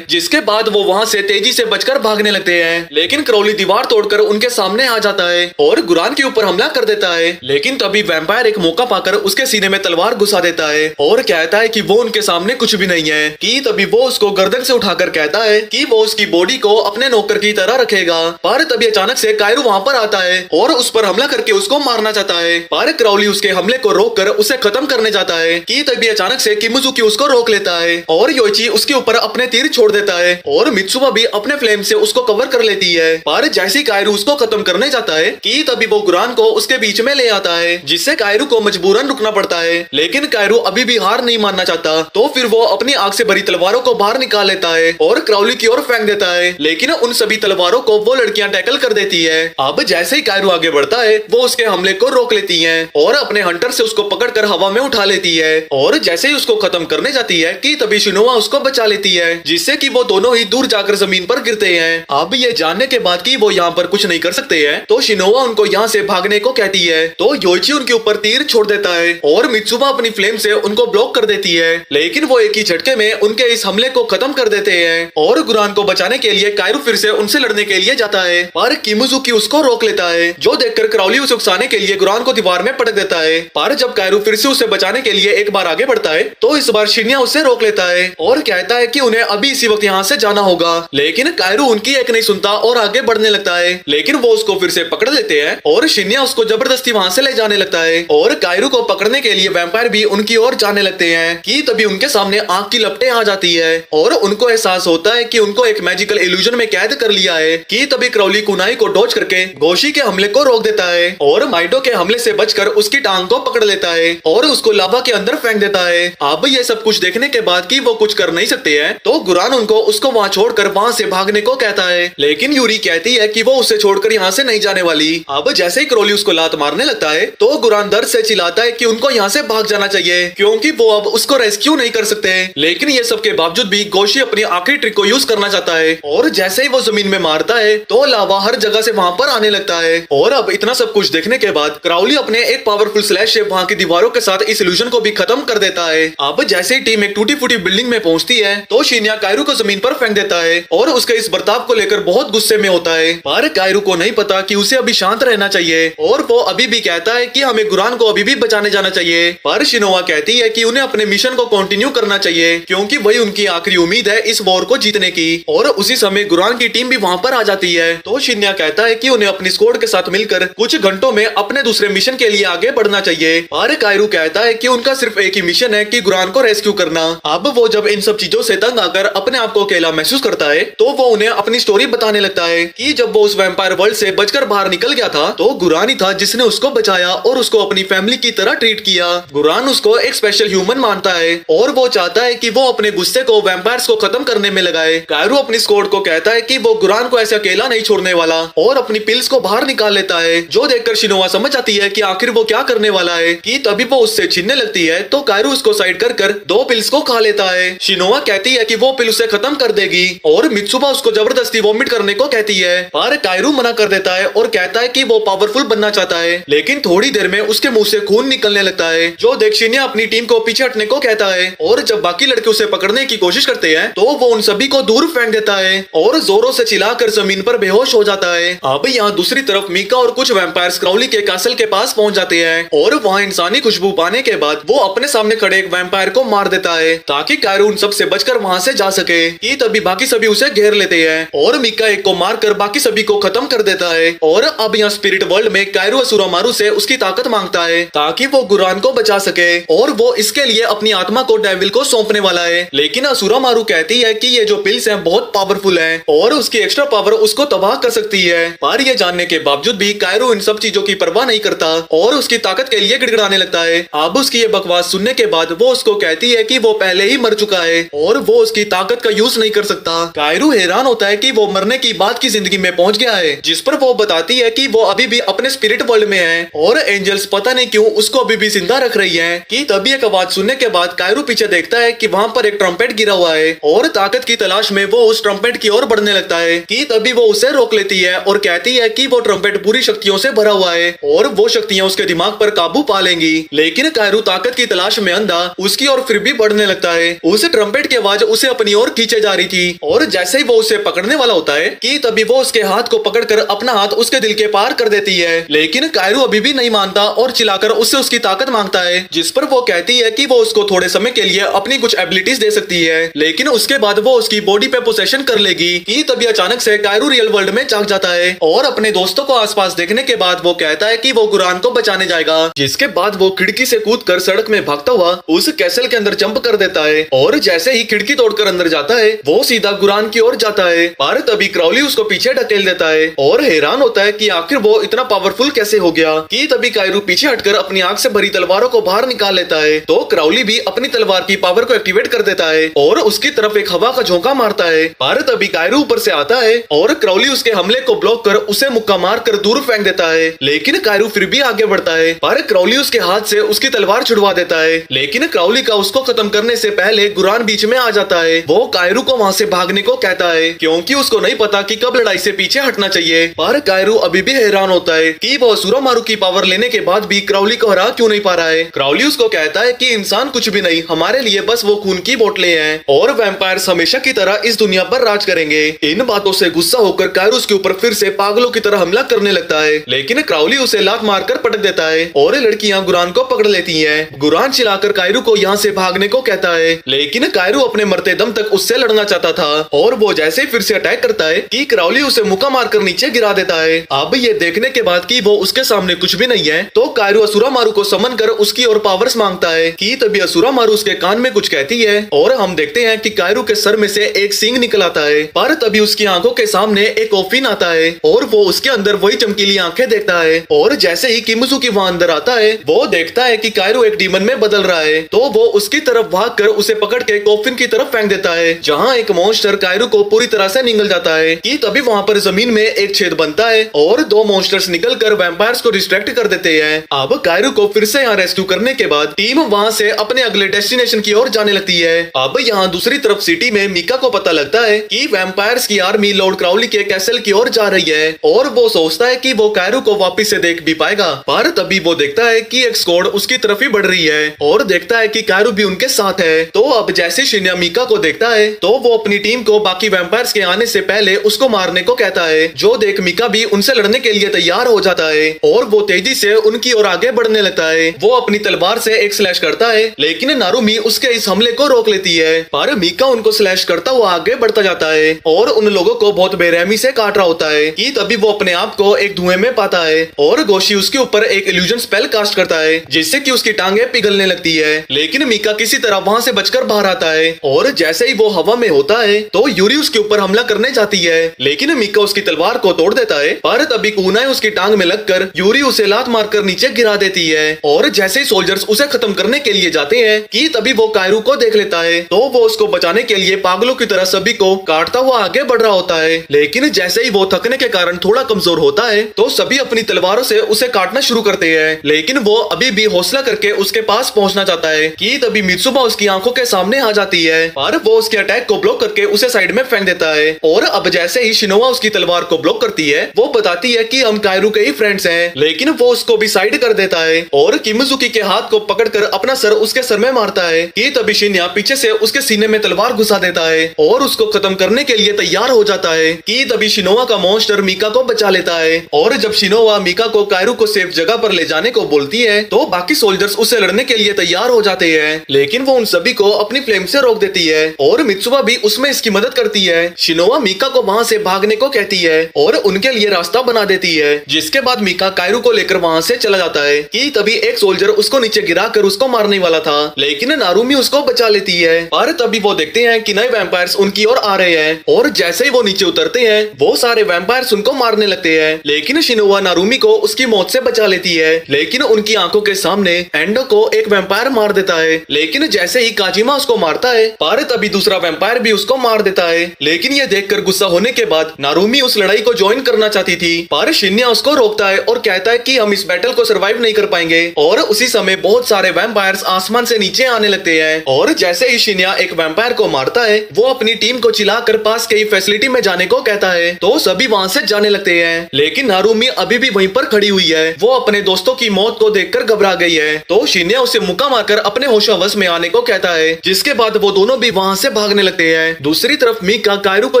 जिसके बाद वो वहाँ से तेजी से बचकर भागने लगते हैं। लेकिन क्राउली दीवार तोड़कर उनके सामने आ जाता है और गुरान के ऊपर हमला कर देता है, लेकिन तभी वैम्पायर एक मौका पाकर उसके सीने में तलवार घुसा देता है और कहता है कि वो उनके सामने कुछ भी नहीं है। कि तभी वो उसको गर्दन से उठाकर कहता है कि वो उसकी बॉडी को अपने नौकर की तरह रखेगा। पर तभी अचानक से कायरू वहाँ पर आता है और उस पर हमला करके उसको मारना चाहता है, पर क्राउली उसके हमले को रोककर उसे खत्म करने जाता है। कि तभी अचानक से किमुजुकी उसको रोक लेता है और योइची उसके ऊपर अपने तीर छोड़ देता है और मित्सुमा भी अपने फ्लेम से उसको कवर कर लेती है। पर जैसे ही कायरू उसको खत्म करने जाता है कि तभी वो गुरान को उसके बीच में ले आता है, जिससे कायरू को मजबूरन रुकना पड़ता है। लेकिन कायरू अभी भी हार नहीं मानना चाहता, तो फिर वो अपनी आग से भरी तलवारों को बाहर निकाल लेता है और क्राउली की ओर फेंक देता है, लेकिन उन सभी तलवारों को वो लड़कियां टैकल कर देती है। अब जैसे ही कायरू आगे बढ़ता है वो उसके हमले को रोक लेती है और अपने हंटर से उसको पकड़कर हवा में उठा लेती है और जैसे ही उसको खत्म करने जाती है कि तभी शिनोआ उसको बचा लेती है, जिससे कि वो दोनों ही दूर जाकर जमीन पर गिरते हैं। अब ये जानने के बाद कि वो यहाँ पर कुछ नहीं कर सकते हैं, तो शिनोआ उनको यहाँ से भागने को कहती है। तो योइची उनके ऊपर तीर छोड़ देता है और मित्सुमा अपनी फ्लेम से उनको ब्लॉक कर देती है, लेकिन वो एक ही झटके में उनके इस हमले को खत्म कर देते हैं। और गुरान को बचाने के लिए कायरू फिर से उनसे लड़ने के लिए जाता है, पर किमुजुकी उसको रोक लेता है, जो देखकर क्राउली उसे उकसाने के लिए गुरान को दीवार में पटक देता है। पर जब कायरू फिर से उसे बचाने के लिए एक बार आगे बढ़ता है, तो इस बार शिन्या उसे रोक लेता है और कहता है कि उन्हें अभी इसी वक्त यहाँ से जाना होगा, लेकिन कायरू उनकी एक नहीं सुनता और आगे बढ़ने लगता है, लेकिन वो उसको फिर से पकड़ लेते हैं और शिन्या उसको जबरदस्ती वहाँ से ले जाने लगता है। और कायरू को पकड़ने के लिए वैम्पायर भी उनकी ओर जाने लगते हैं कि तभी उनके सामने आग की लपटें आ जाती है और उनको एहसास होता है कि उनको एक मैजिकल इल्यूजन में कैद कर लिया है। कि तभी क्राउली कुनाई को डॉज करके गोशी के हमले को रोक देता है और माइडो के हमले से बचकर उसकी टांग को पकड़ लेता है और उसको लावा के अंदर फेंक देता है। अब ये सब कुछ देखने के बाद कि वो कुछ कर नहीं सकते हैं, तो गुरान उनको उसको वहाँ छोड़कर वहाँ से भागने को कहता है, लेकिन यूरी कहती है कि वो उसे छोड़कर यहाँ से नहीं जाने वाली। अब जैसे ही क्राउली उसको लात मारने लगता है, तो गुरान दर्द से चिल्लाता है कि उनको यहाँ से भाग जाना चाहिए, क्योंकि वो अब उसको रेस्क्यू नहीं कर सकते। लेकिन ये सब के बावजूद भी गोशी अपनी आखिरी ट्रिक को यूज करना चाहता है और जैसे ही वो जमीन में मारता है, तो लावा हर जगह से वहाँ पर आने लगता है। और अब इतना सब कुछ देखने के बाद क्राउली अपने एक पावरफुल स्लैश से वहाँ की दीवारों के साथ इस इल्यूजन को भी खत्म कर देता है। अब जैसे ही टीम एक टूटी फूटी बिल्डिंग में पहुंचती है, तो शिन्या कायरू को जमीन पर फेंक देता है और उसके इस बर्ताव को लेकर बहुत गुस्से में होता है। पर कायरू को नहीं पता कि उसे अभी शांत रहना चाहिए और वो अभी भी कहता है कि हमें गुरान को अभी भी बचाने जाना चाहिए। पर शिनोआ कहती है कि उन्हें अपने मिशन को कंटिन्यू करना चाहिए, क्योंकि वही उनकी आखिरी उम्मीद है इस वॉर को जीतने की। और उसी समय गुरान की टीम भी वहाँ पर आ जाती है, तो शिन्या कहता है कि उन्हें अपनी स्क्वाड के साथ मिलकर कुछ घंटों में अपने दूसरे मिशन के लिए आगे बढ़ना चाहिए। और कायरू कहता है कि उनका सिर्फ एक ही मिशन है कि गुरान को रेस्क्यू करना। अब वो जब इन सब चीजों से तंग आकर अपने आप को अकेला महसूस करता है, तो वो उन्हें अपनी स्टोरी बताने लगता है कि जब वो उस वैम्पायर वर्ल्ड से बचकर बाहर निकल गया था, तो गुरान ही था जिसने उसको बचाया और उसको अपनी फैमिली की तरह ट्रीट किया। गुरान उसको एक स्पेशल ह्यूमन मानता है और वो चाहता है कि वो अपने गुस्से को वैम्पायर्स को खत्म करने में लगाए। कायरू अपनी स्क्वाड को कहता है कि वो गुरान को ऐसे अकेला नहीं छोड़ने वाला और अपनी पिल्स को बाहर निकाल लेता है, जो देखकर शिनोआ समझ जाती है कि आखिर वो क्या करने वाला है। कि तभी वो उससे छीनने लगती है, तो कायरू उसको साइड कर 2 पिल्स को खा लेता है। शिनोआ कहती है कि वो पिल उसे खत्म कर देगी और मित्सुबा उसको जबरदस्ती वॉमिट करने को कहती है, पर कायरू मना कर देता है और कहता है कि वो पावरफुल बनना चाहता है। लेकिन थोड़ी देर में उसके मुंह से खून निकलने लगता है, जो देख शिन्या अपनी टीम को पीछे हटने को कहता है। और जब बाकी लड़के उसे पकड़ने की कोशिश करते हैं, तो वो उन सभी को दूर फेंक देता है और जोरों से चिल्लाकर जमीन पर बेहोश हो जाता है। अब यहाँ दूसरी तरफ मीका और कुछ वैम्पायर्स क्राउली के कासल के पास पहुँच जाते हैं और वहाँ इंसानी खुशबू पाने के बाद वो अपने सामने खड़े एक वैम्पायर को मार देता है, ताकि कायरू उन सब से बचकर वहाँ से जा सके। कि तभी बाकी सभी उसे घेर लेते हैं और मीका एक को मारकर बाकी सभी को खत्म कर देता है। और अब यहाँ स्पिरिट वर्ल्ड में कायरू असुरामारू से उसकी ताकत मांगता है, ताकि वो गुरान को बचा सके, और वो इसके लिए अपनी आत्मा को डेविल को सौंपने वाला है। लेकिन असुरामारू कहती है कि ये जो पिल्स हैं बहुत पावरफुल हैं और उसकी एक्स्ट्रा पावर उसको तबाह कर सकती है। पर ये जानने के बावजूद भी कायरू इन सब चीजों की परवाह नहीं करता और उसकी ताकत के लिए गिड़गिड़ाने लगता है। अब उसकी ये बकवास सुनने के बाद वो उसको कहती है कि वो पहले ही मर चुका है और वो उसकी ताकत का यूज नहीं कर सकता। कायरू हैरान होता है कि वो मरने की बाद की जिंदगी में पहुंच गया है, जिस पर वो बताती है कि वो अभी भी अपने स्पिरिट वर्ल्ड में है और एंजल्स पता नहीं क्यों उसको अभी भी जिंदा रख रही है। कि तभी एक आवाज सुनने के बाद कायरू पीछे देखता है कि वहाँ पर एक ट्रम्पेट गिरा हुआ है और ताकत की तलाश में वो उस ट्रम्पेट की ओर बढ़ने लगता है। कि तभी वो उसे रोक लेती है और कहती है कि वो ट्रम्पेट पूरी शक्तियों से भरा हुआ है और वो शक्तियाँ उसके दिमाग पर काबू पा लेंगी। लेकिन कायरू ताकत की तलाश में अंधा उसकी ओर फिर भी बढ़ने लगता है। उस ट्रम्पेट की आवाज उसे अपनी ओर खींचे जा रही थी और जैसे ही वो उसे पकड़ने वाला होता है, कि तभी वो उसके हाथ को पकड़कर अपना हाथ उसके दिल के पार कर देती है। लेकिन कायरू अभी भी नहीं मानता और चिल्लाकर उससे उसकी ताकत मांगता है, जिस पर वो कहती है कि वो उसको थोड़े समय के लिए अपनी कुछ एबिलिटीज दे सकती है, लेकिन उसके बाद वो उसकी बॉडी पे पोसेशन कर लेगी। कि तभी अचानक से कायरू रियल वर्ल्ड में जाग जाता है और अपने दोस्तों को आसपास देखने के बाद वो कहता है कि वो गुरान को बचाने जाएगा, जिसके बाद वो खिड़की से कूदकर सड़क में भागता हुआ उस कैसल के अंदर जंप कर देता है और जैसे ही खिड़की तोड़कर अंदर जाता है, वो सीधा गुरान की ओर जाता है। पर तभी क्राउली उसको पीछे ढकेल देता है और हैरान होता है कि आखिर वो इतना पावरफुल कैसे हो गया। कि तभी कायरू पीछे हटकर अपनी आग से भरी तलवारों को बाहर निकाल लेता है, तो क्राउली भी अपनी तलवार की पावर को एक्टिवेट कर देता है और उसकी तरफ एक हवा का झोंका मारता है। पर तभी कायरू ऊपर से आता है और क्राउली उसके हमले को ब्लॉक कर उसे मुक्का मार कर दूर फेंक देता है। लेकिन कायरू फिर भी आगे बढ़ता है, पर क्राउली उसके हाथ से उसकी तलवार छुड़वा देता है। लेकिन क्राउली का उसको खत्म करने होने से पहले गुरान बीच में आ जाता है। वो कायरू को वहाँ से भागने को कहता है क्योंकि उसको नहीं पता कि कब लड़ाई से पीछे हटना चाहिए। पर कायरू अभी भी हैरान होता है कि वो असुरामारू की पावर लेने के बाद भी क्राउली को हरा क्यों नहीं पा रहा है। क्राउली उसको कहता है कि इंसान कुछ भी नहीं, हमारे लिए बस वो खून की बोतलें हैं और वैम्पायर्स हमेशा की तरह इस दुनिया पर राज करेंगे। इन बातों से गुस्सा होकर कायरू उसके ऊपर फिर से पागलों की तरह हमला करने लगता है, लेकिन क्राउली उसे लात मारकर पटक देता है और लड़कियां गुरान को पकड़ लेती हैं। गुरान चिल्लाकर कायरू को यहाँ से भागने को कहता है, लेकिन कायरू अपने मरते दम तक उससे लड़ना चाहता था और वो जैसे ही फिर से अटैक करता है कि क्राउली उसे मुक्का मारकर नीचे गिरा देता है। अब ये देखने के बाद कि वो उसके सामने कुछ भी नहीं है तो कायरू असुरामारू को समन कर उसकी और पावर्स मांगता है कि तभी असुरामारू उसके कान में कुछ कहती है और हम देखते हैं कि कायरू के सर में से एक सींग निकल आता है। पर तभी उसकी आंखों के सामने एक कोफिन आता है और वो उसके अंदर वही चमकीली आंखें देखता है और जैसे ही किमुजुकी वहाँ अंदर आता है वो देखता है कि कायरू एक डीमन में बदल रहा है तो वो उसकी तरफ भागकर उसे पकड़ के कोफिन की तरफ फेंक देता है, जहाँ एक मॉन्स्टर कायरू को पूरी तरह से निगल जाता है कि तभी वहाँ पर जमीन में एक छेद बनता है और दो मॉन्स्टर्स निकलकर वैम्पायर्स को डिस्ट्रैक्ट कर देते हैं। अब कायरू को फिर से यहाँ रेस्क्यू करने के बाद टीम वहाँ से अपने अगले डेस्टिनेशन की ओर जाने लगती है। अब यहाँ दूसरी तरफ सिटी में मीका को पता लगता है कि वैम्पायर्स की आर्मी लॉर्ड क्राउली के कैसल की ओर जा रही है और वो सोचता है कि वो कायरू को वापस से देख भी पाएगा। पर तभी वो देखता है कि एक स्क्वाड उसकी तरफ ही बढ़ रही है और देखता है कि कायरू भी उनके साथ है। तो अब जैसे शिन्या मीका को देखता है तो वो अपनी टीम को बाकी वैम्पायर्स के आने से पहले उसको मारने को कहता है, जो देख मीका भी उनसे लड़ने के लिए तैयार हो जाता है और वो तेजी से उनकी ओर आगे बढ़ने लगता है। वो अपनी तलवार से एक स्लैश करता है लेकिन नारुमी उसके इस हमले को रोक लेती है, पर मीका उनको स्लैश करता हुआ आगे बढ़ता जाता है और उन लोगों को बहुत बेरहमी से काट रहा होता है कि तभी वो अपने आप को एक धुएं में पाता है और गोशी उसके ऊपर एक इल्यूजन स्पेल कास्ट करता है जिससे कि उसकी टांगे पिघलने लगती है। लेकिन मीका किसी तरह वहाँ से बचकर बाहर आता है और जैसे ही वो हवा में होता है तो यूरी उसके ऊपर हमला करने जाती है, लेकिन मीका उसकी तलवार को तोड़ देता है। पर तभी कुनाई उसकी टांग में लगकर यूरी उसे लात मारकर नीचे गिरा देती है और जैसे ही सोल्जर्स उसे खत्म करने के लिए जाते हैं कि तभी वो कायरू को देख लेता है तो वो उसको बचाने के लिए पागलों की तरह सभी को काटता हुआ आगे बढ़ रहा होता है। लेकिन जैसे ही वो थकने के कारण थोड़ा कमजोर होता है तो सभी अपनी तलवारों से उसे काटना शुरू करते हैं, लेकिन वो अभी भी हौसला करके उसके पास पहुंचना चाहता है कि तभी मित्सुबा उसकी आंखों के सामने आ जाती है और वो उसके अटैक को ब्लॉक करके उसे साइड में फेंक देता है। और अब जैसे ही शिनोवा उसकी तलवार को ब्लॉक करती है वो बताती है कि हम कायरू के ही फ्रेंड्स हैं, लेकिन वो उसको भी साइड कर देता है और किमुजुकी के हाथ को पकड़कर अपना सर उसके सर में मारता है कि तभी शिन्या पीछे से उसके सीने में तलवार घुसा देता है और उसको खत्म करने के लिए तैयार हो जाता है कि तभी शिनोवा का मॉन्स्टर मीका को बचा लेता है। और जब शिनोवा मीका को कायरू को सेफ जगह पर ले जाने को बोलती है तो बाकी सोल्जर्स उससे लड़ने के लिए तैयार हो जाते हैं, लेकिन वो उन सभी को अपनी फ्लेम से रोक देती है और मित्सुबा भी उसमें इसकी मदद करती है। शिनोवा मीका को वहाँ से भागने को कहती है और उनके लिए रास्ता बना देती है, जिसके बाद मीका कायरू को लेकर वहाँ से चला जाता है कि तभी एक सोल्जर उसको नीचे गिरा कर उसको मारने वाला था, लेकिन नारुमी उसको बचा लेती है। और तभी वो देखते हैं कि नए वैम्पायर्स उनकी ओर आ रहे हैं और जैसे ही वो नीचे उतरते हैं वो सारे वैम्पायर्स उनको मारने लगते हैं, लेकिन शिनोवा नारुमी को उसकी मौत से बचा लेती है। लेकिन उनकी आंखों के सामने एंडो को एक वैम्पायर मार देता है, लेकिन जैसे ही काजिमा उसको मारता है पर तभी दूसरा वैम्पायर भी उसको मार देता है। लेकिन ये देखकर गुस्सा होने के बाद नारुमी उस लड़ाई को ज्वाइन करना चाहती थी, पर शिन्या उसको रोकता है और कहता है कि हम इस बैटल को सर्वाइव नहीं कर पाएंगे। और उसी समय बहुत सारे वैम्पायर्स आसमान से नीचे आने लगते हैं और जैसे ही शिन्या एक वैम्पायर को मारता है वो अपनी टीम को चिल्लाकर पास के फैसिलिटी में जाने को कहता है तो सभी वहाँ से जाने लगते हैं। लेकिन नारुमी अभी भी वहीं पर खड़ी हुई है, वो अपने दोस्तों की मौत को देखकर घबरा गई है तो शिन्या उसे मुक्का मारकर अपने होशावश में आने को कहता है, जिसके बाद वो दोनों भी वहाँ से भागने लगते हैं। दूसरी तरफ मीका कायरू को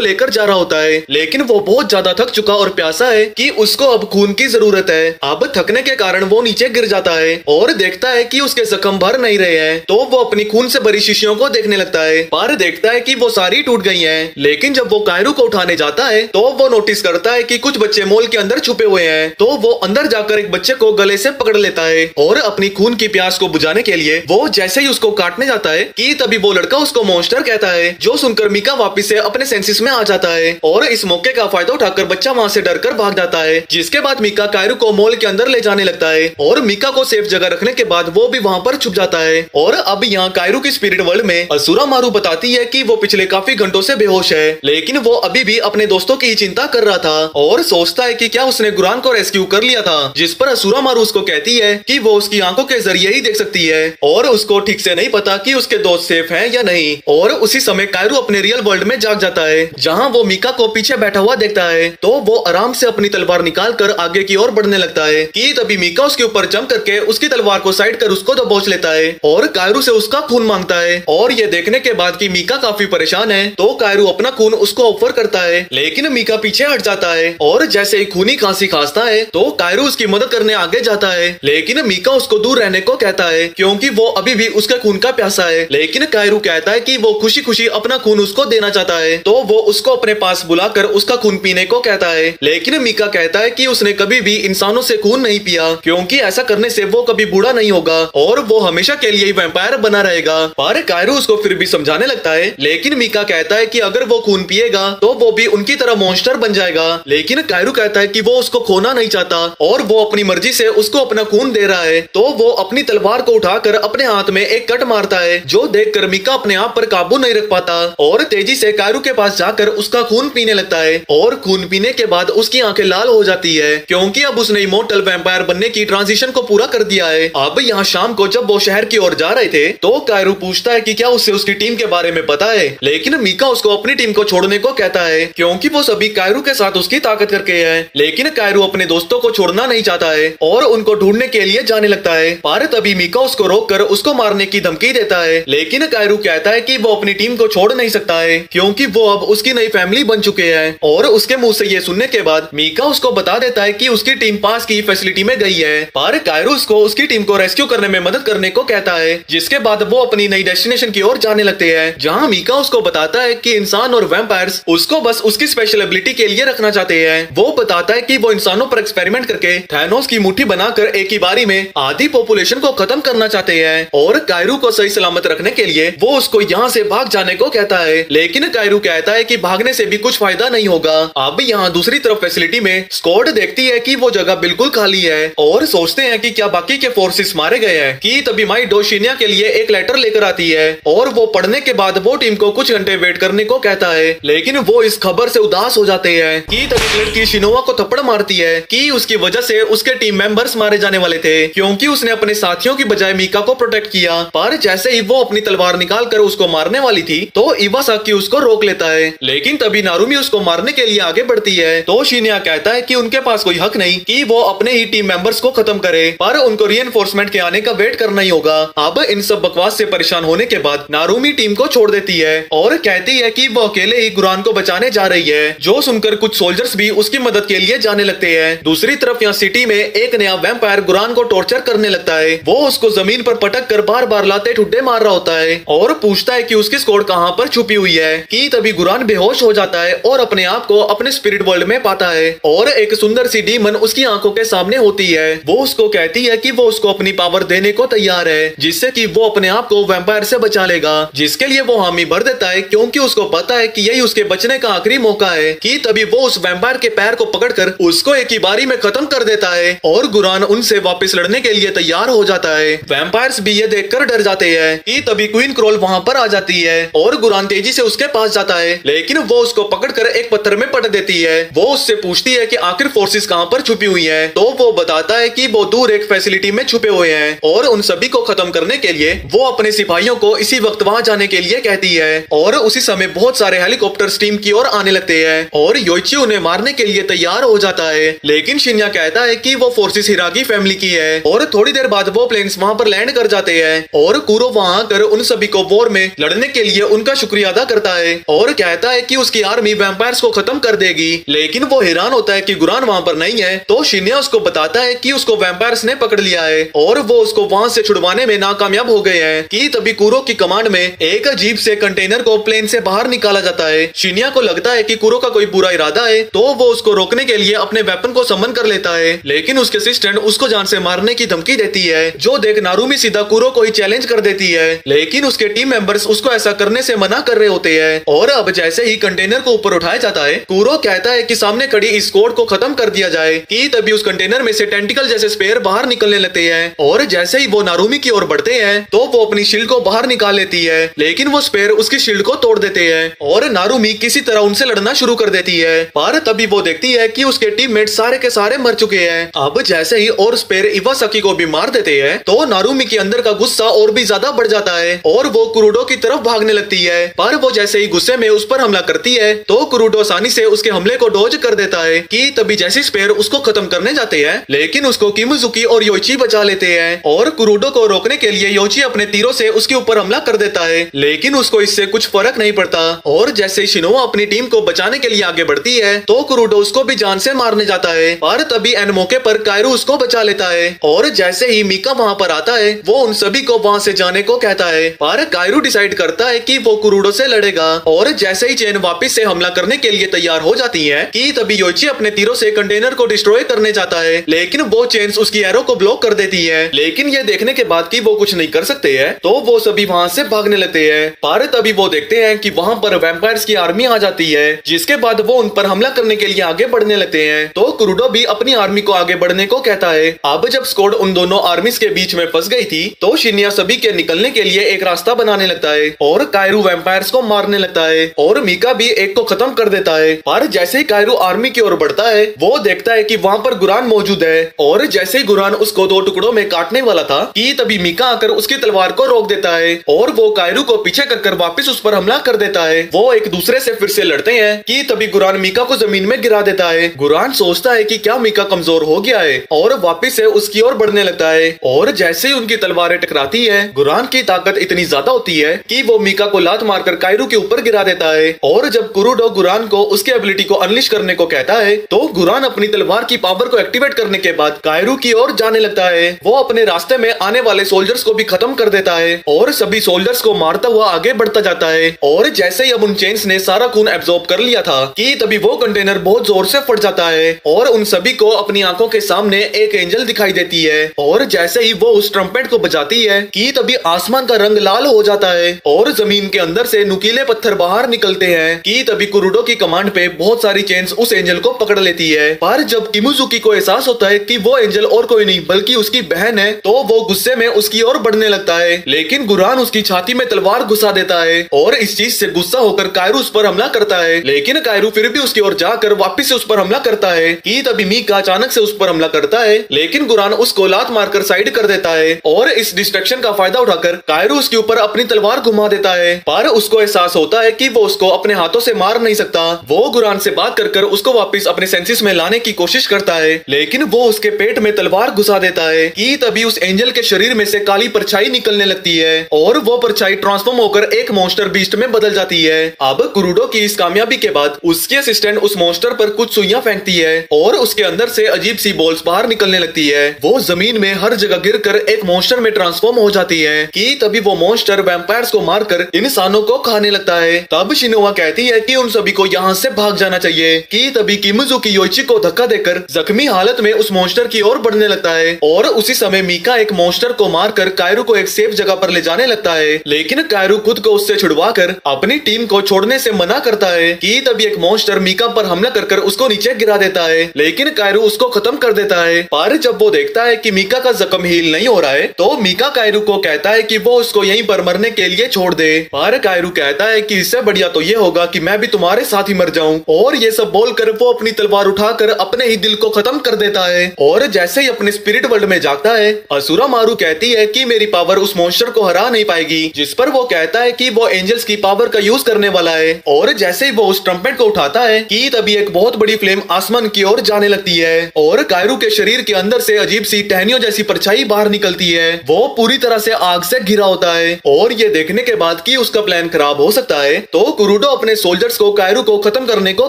लेकर जा रहा होता है, लेकिन वो बहुत ज्यादा थक चुका और प्यासा है कि उसको अब खून की जरूरत है। अब थकने के कारण वो नीचे गिर जाता है और देखता है कि उसके जख्म भर नहीं रहे हैं तो वो अपनी खून से भरी शीशियों को देखने लगता है, पर देखता है कि वो सारी टूट गई हैं। लेकिन जब वो कायरू को उठाने जाता है तो वो नोटिस करता है कि कुछ बच्चे मॉल के अंदर छुपे हुए हैं, तो वो अंदर जाकर एक बच्चे को गले से पकड़ लेता है और अपनी खून की प्यास को बुझाने के लिए वो जैसे ही उसको काटने जाता है कि तभी वो लड़का उसको मॉन्स्टर कहता है, जो सुनकर मीका वापस से अपने सेंसेस में आ जाता है और इस मौके का फायदा उठाकर बच्चा वहाँ से डरकर भाग जाता है। जिसके बाद मीका कायरू को मॉल के अंदर ले जाने लगता है और मीका को सेफ जगह रखने के बाद वो भी वहाँ पर छुप जाता है। और अब यहाँ कायरू की स्पिरिट वर्ल्ड में असुरामारू बताती है कि वो पिछले काफी घंटों से बेहोश है, लेकिन वो अभी भी अपने दोस्तों की चिंता कर रहा था और सोचता है कि क्या उसने गुरान को रेस्क्यू कर लिया था, जिस पर असुरामारू उसको कहती है कि वो उसकी आंखों के जरिए ही देख सकती है और उसको ठीक से नहीं पता था कि उसके दोस्त सेफ हैं या नहीं। और उसी समय कायरू अपने रियल वर्ल्ड में जाग जाता है, जहाँ वो मीका को पीछे बैठा हुआ देखता है। तो वो आराम से अपनी तलवार निकाल कर आगे की ओर बढ़ने लगता है कि तभी मीका उसके ऊपर जंप करके उसकी तलवार को साइड कर उसको दबोच लेता है और कायरू से उसका खून मांगता है। और ये देखने के बाद कि मीका काफी परेशान है, तो कायरू अपना खून उसको ऑफर करता है, लेकिन मीका पीछे हट जाता है। और जैसे ही खूनी खांसी खांसता है तो कायरू उसकी मदद करने आगे जाता है, लेकिन मीका उसको दूर रहने को कहता है क्योंकि वो अभी भी उसके खून का प्यासा है। लेकिन कायरू कहता है कि वो खुशी खुशी अपना खून उसको देना चाहता है, तो वो उसको अपने पास बुलाकर उसका खून पीने को कहता है। लेकिन मीका कहता है कि उसने कभी भी इंसानों से खून नहीं पिया, क्योंकि ऐसा करने से वो कभी बूढ़ा नहीं होगा और वो हमेशा के लिए वैम्पायर बना रहेगा। पर कायरू उसको फिर भी समझाने लगता है, लेकिन मीका कहता है कि अगर वो खून पिएगा तो वो भी उनकी तरह मॉन्स्टर बन जाएगा। लेकिन कायरू कहता है कि वो उसको खोना नहीं चाहता और वो अपनी मर्जी से उसको अपना खून दे रहा है। तो वो अपनी तलवार को उठाकर अपने हाथ में एक कट मारता है, जो देखकर मीका अपने आप पर काबू नहीं रख पाता और तेजी से कायरू के पास जाकर उसका खून पीने लगता है। और खून पीने के बाद उसकी आंखें लाल हो जाती है, क्योंकि अब उसने इमोर्टल वैम्पायर बनने की ट्रांजिशन को पूरा कर दिया है। अब यहाँ शाम को जब वो शहर की ओर जा रहे थे तो कायरू पूछता है कि क्या उससे उसकी टीम के बारे में पता है, लेकिन मीका उसको अपनी टीम को छोड़ने को कहता है, क्योंकि वो सभी कायरू के साथ उसकी ताकत करके है। लेकिन कायरू अपने दोस्तों को छोड़ना नहीं चाहता है और उनको ढूंढने के लिए जाने लगता है। पर तभी मीका उसको रोककर उसको मारने की धमकी देता है, लेकिन कायरू कहता है कि वो अपनी टीम को छोड़ नहीं सकता है, क्योंकि वो अब उसकी नई फैमिली बन चुके हैं। और उसके मुंह से ये सुनने के बाद मीका उसको बता देता है कि उसकी टीम पास की फैसिलिटी में गई है। पर कायरू उसको उसकी टीम को रेस्क्यू करने में मदद करने को कहता है, जिसके बाद वो अपनी नई डेस्टिनेशन की ओर जाने लगते हैं, जहाँ मीका उसको बताता है कि इंसान और वैम्पायर्स उसको बस उसकी स्पेशल एबिलिटी के लिए रखना चाहते हैं। वो बताता है कि वो इंसानों पर एक्सपेरिमेंट करके थैनोस की मुट्ठी बनाकर एक ही बारी में आधी पॉपुलेशन को खत्म करना चाहते हैं। और कायरू को सही सलामत रखने के लिए वो उसको यहाँ से भाग जाने को कहता है, लेकिन कायरू कहता है कि भागने से भी कुछ फायदा नहीं होगा। अब यहाँ दूसरी तरफ फैसिलिटी में स्क्वाड देखती है कि वो जगह बिल्कुल खाली है और सोचते हैं कि क्या बाकी के फोर्सेस मारे गए हैं कि तभी माई डोशिनिया के लिए एक लेटर लेकर आती है और वो पढ़ने के बाद वो टीम को कुछ घंटे वेट करने को कहता है। लेकिन वो इस खबर से उदास हो जाते हैं कि तभी लड़की शिनोवा को थप्पड़ मारती है कि उसकी वजह से उसके टीम मेंबर्स मारे जाने वाले थे, क्योंकि उसने अपने साथियों की बजाय मीका को प्रोटेक्ट किया। पर जैसे ही वो अपनी तलवार निकाल कर उसको मारने वाली थी तो इवासाकी उसको रोक लेता है, लेकिन तभी नारुमी उसको मारने के लिए आगे बढ़ती है। तो शिन्या कहता है कि उनके पास कोई हक नहीं कि वो अपने ही टीम मेंबर्स को खत्म करे, पर उनको रीइंफोर्समेंट के आने का वेट करना ही होगा। अब इन सब बकवास से परेशान होने के बाद नारुमी टीम को छोड़ देती है और कहती है कि वो अकेले ही गुरान को बचाने जा रही है, जो सुनकर कुछ सोल्जर्स भी उसकी मदद के लिए जाने लगते हैं। दूसरी तरफ यहाँ सिटी में एक नया वैम्पायर गुरान को टॉर्चर करने लगता है। वो उसको जमीन पर पटक कर बार बार लाते ठुड्डे मार रहा होता है और पूछता है कि उसकी स्क्वाड कहाँ पर छुपी हुई है कि तभी गुरान बेहोश हो जाता है और अपने आप को अपने स्पिरिट वर्ल्ड में पाता है और एक सुंदर सी डीमन उसकी आंखों के सामने होती है। वो उसको कहती है कि वो उसको अपनी पावर देने को तैयार है, जिससे कि वो अपने आप को वैम्पायर से बचा लेगा, जिसके लिए वो हामी भर देता है, क्योंकि उसको पता है कि यही उसके बचने का आखिरी मौका है। कि तभी वो उस वैम्पायर के पैर को पकड़कर उसको एक ही बारी में खत्म कर देता है और गुरान उनसे वापस लड़ने के लिए तैयार हो जाता है। वैम्पायर्स भी ये देखकर डर जाते हैं। कि तभी क्वीन क्रोल वहाँ पर आ जाती है और गुरान तेजी से उसके पास जाता है, लेकिन वो उसको पकड़कर एक पत्थर में पटक देती है। वो उससे पूछती है कि आखिर फोर्सेस कहाँ पर छुपी हुई हैं, तो वो बताता है कि वो दूर एक फैसिलिटी में छुपे हुए हैं और उन सभी को खत्म करने के लिए वो अपने सिपाहियों को इसी वक्त वहाँ जाने के लिए कहती है। और उसी समय बहुत सारे हेलीकॉप्टर टीम की ओर आने लगते हैं और योइची उन्हें मारने के लिए तैयार हो जाता है, लेकिन शिन्या कहता है कि वो फोर्सेस हिरागी फैमिली की है। और थोड़ी देर बाद वो प्लेन्स वहाँ पर लैंड कर जाते हैं और कुरो वहाँ आकर उन सभी को वॉर में लड़ने के लिए उनका शुक्रिया अदा करता है और कहता है कि उसकी आर्मी वैम्पायर्स को खत्म कर देगी। लेकिन वो हैरान होता है कि गुरान वहाँ पर नहीं है, तो शिन्या उसको बताता है कि उसको वैम्पायर्स ने पकड़ लिया है और वो उसको वहाँ से छुड़वाने में नाकामयाब हो गए हैं। कि तभी कुरो की कमांड में एक अजीब से कंटेनर को प्लेन से बाहर निकाला जाता है। शिन्या को लगता है कि कुरो का कोई बुरा इरादा है, तो वो उसको रोकने के लिए अपने वेपन को समन कर लेता है, लेकिन उसके असिस्टेंट उसको जान से मारने की धमकी देती है, जो देख नारुमी सीधा कुरो को ही चैलेंज कर देती है। लेकिन उसके टीम मेंबर्स उसको ऐसा करने से मना कर रहे होते हैं। और अब जैसे ही कंटेनर को ऊपर उठाया जाता है, कुरो कहता है कि सामने खड़ी इस स्क्वाड को खत्म कर दिया जाए। कि तभी उस कंटेनर में से टेंटिकल जैसे स्पेयर बाहर निकलने लगते हैं और जैसे ही वो नारुमी की ओर बढ़ते हैं तो वो अपनी शील्ड को बाहर निकाल लेती है, लेकिन वो स्पेयर उसकी शील्ड को तोड़ देते हैं और नारुमी किसी तरह उनसे लड़ना शुरू कर देती है। पर तभी वो देखती है कि उसके टीममेट सारे के सारे मर चुके हैं। अब जैसे ही और स्पेयर इवासाकी को भी मार देते हैं तो नारुमी के अंदर का गुस्सा और भी ज्यादा ज्यादा बढ़ जाता है और वो कुरुडो की तरफ भागने लगती है। पर वो जैसे ही गुस्से में उस पर हमला करती है तो कुरुडो आसानी से उसके हमले को डॉज कर देता है कि तभी जैसे स्पेयर उसको खत्म करने जाते हैं, लेकिन उसको किमुजुकी और योइची बचा लेते हैं और कुरुडो को रोकने के लिए योइची अपने तीरों से उसके ऊपर हमला कर देता है, लेकिन उसको इससे कुछ फर्क नहीं पड़ता। और जैसे ही शिनोआ अपनी टीम को बचाने के लिए आगे बढ़ती है तो कुरुडो उसको भी जान से मारने जाता है, पर तभी एन मौके पर कायरू उसको बचा लेता है। और जैसे ही मीका वहाँ पर आता है वो उन सभी को वहाँ से जाने को कहता है, पर कायरू डिसाइड करता है कि वो कुरुडो से लड़ेगा। और जैसे ही चेन वापस से हमला करने के लिए तैयार हो जाती है कि तभी योइची अपने तीरों से कंटेनर को डिस्ट्रॉय करने जाता है, लेकिन वो चेन्स उसकी एरो को ब्लॉक कर देती है। लेकिन ये देखने के बाद कि वो कुछ नहीं कर सकते हैं तो वो सभी वहाँ से भागने लगते हैं, पर तभी वो देखते हैं कि वहाँ पर वैम्पायर्स की आर्मी आ जाती है, जिसके बाद वो उन पर हमला करने के लिए आगे बढ़ने लगते हैं। तो कुरुडो भी अपनी आर्मी को आगे बढ़ने को कहता है। अब जब स्क्वाड उन दोनों आर्मीज के बीच में फंस गई थी तो शिन्या सभी के निकलने के लिए एक रास्ता बनाने लगता है और कायरू वैम्पायर्स को मारने लगता है और मीका भी एक को खत्म कर देता है। पर जैसे ही कायरू आर्मी की ओर बढ़ता है वो देखता है कि वहाँ पर गुरान मौजूद है और जैसे ही गुरान उसको दो टुकड़ों में काटने वाला था कि तभी मीका आकर उसकी तलवार को रोक देता है और वो कायरू को पीछे कर वापस उस पर हमला कर देता है। वो एक दूसरे से फिर से लड़ते हैं कि तभी गुरान मीका को जमीन में गिरा देता है। गुरान सोचता है कि क्या मीका कमजोर हो गया है और वापस से उसकी ओर बढ़ने लगता है और जैसे ही उनकी तलवारें टकराती है गुरान की ताकत इतनी ज्यादा होती है कि वो मीका को लात मारकर कायरू के ऊपर गिरा देता है। और जब कुरुडो गुरान को उसके एबिलिटी को अनलिश करने को कहता है तो गुरान अपनी तलवार की पावर को एक्टिवेट करने के बाद कायरू की ओर जाने लगता है। वो अपने रास्ते में आने वाले सोल्जर्स को भी खत्म कर देता है और सभी सोल्जर्स को मारता हुआ आगे बढ़ता जाता है। और जैसे ही अब उन चेन्स ने सारा खून एब्जॉर्ब कर लिया था कि तभी वो कंटेनर बहुत जोर से फट जाता है और उन सभी को अपनी आंखों के सामने एक एंजल दिखाई देती है। और जैसे ही वो उस ट्रम्पेट को बजाती है कि तभी आसमान का रंग लाल हो जाता है और जमीन के अंदर से नुकीले पत्थर बाहर निकलते हैं कि तभी कुरुडो की कमांड पे बहुत सारी चेन्स उस एंजल को पकड़ लेती है। पर जब किमुजुकी को एहसास होता है कि वो एंजल और कोई नहीं बल्कि उसकी बहन है तो वो गुस्से में उसकी ओर बढ़ने लगता है, लेकिन गुरान उसकी छाती में तलवार घुसा देता है और इस चीज से गुस्सा होकर कायरू उस पर हमला करता है। लेकिन कायरू फिर भी उसकी ओर जाकर वापस से उस पर हमला करता है कि तभी मीका अचानक से उस पर हमला करता है, लेकिन गुरान उसको लात मारकर साइड कर देता है और इस डिस्ट्रैक्शन का फायदा उठाकर कायरू उसके ऊपर अपनी तलवार घुमा देता है। पर उसको एहसास होता है कि वो उसको अपने हाथों से मार नहीं सकता। वो गुरान से बात कर उसको वापस अपने सेंसेस में लाने की कोशिश करता है, लेकिन वो उसके पेट में तलवार घुसा देता है कि तभी उस एंजल के शरीर में से काली परछाई निकलने लगती है और वो परछाई ट्रांसफॉर्म होकर एक मॉन्स्टर बीस्ट में बदल जाती है। अब कुरुडो की इस कामयाबी के बाद उसकी असिस्टेंट उस मॉन्स्टर पर कुछ सुइयां फेंकती है और उसके अंदर से अजीब सी बॉल्स बाहर निकलने लगती है। वो जमीन में हर जगह गिरकर एक मॉन्स्टर में ट्रांसफॉर्म हो जाती है कि तभी वो मॉन्स्टर वैम्पायर्स को मारकर इंसानों को खाने लगता है। तब शिनोआ कहती है कि उन सभी को यहाँ से भाग जाना चाहिए कि तभी किमुजुकी योइची को धक्का देकर जख्मी हालत में उस मॉन्स्टर की ओर बढ़ने लगता है और उसी समय मीका एक मॉन्स्टर को मारकर कायरू को एक सेफ जगह पर ले जाने लगता है, लेकिन कायरू खुद को उससे छुड़वाकर अपनी टीम को छोड़ने से मना करता है कि तभी एक मॉन्स्टर मीका पर हमला कर उसको नीचे गिरा देता है, लेकिन कायरू उसको खत्म कर देता है। पर जब वो देखता है कि मीका का जख्म हील नहीं हो रहा है तो मीका कायरू को कहता है कि वो उसको यहीं पर मरने के लिए छोड़ दे। पर कायरू कहता है कि इससे बढ़िया तो ये होगा कि मैं भी तुम्हारे साथ ही मर जाऊं, और ये सब बोलकर वो अपनी तलवार उठाकर अपने ही दिल को खत्म कर देता है। और जैसे ही अपने स्पिरिट वर्ल्ड में जाता है असुरा मारू कहती है कि मेरी पावर उस मॉन्स्टर को हरा नहीं पाएगी, जिस पर वो कहता है कि वो एंजल्स की पावर का यूज करने वाला है। और जैसे ही वो उस ट्रम्पेट को उठाता है कि तभी एक बहुत बड़ी फ्लेम आसमान की ओर जाने लगती है और कायरू के शरीर के अंदर से अजीब सी टहनियों जैसी परछाई बाहर निकलती है। वो पूरी तरह से आग से घिरा होता है और ये देखने के बाद कि उसका प्लान खराब हो सकता है तो कुरुडो अपने सोल्जर्स को कायरू को खत्म करने को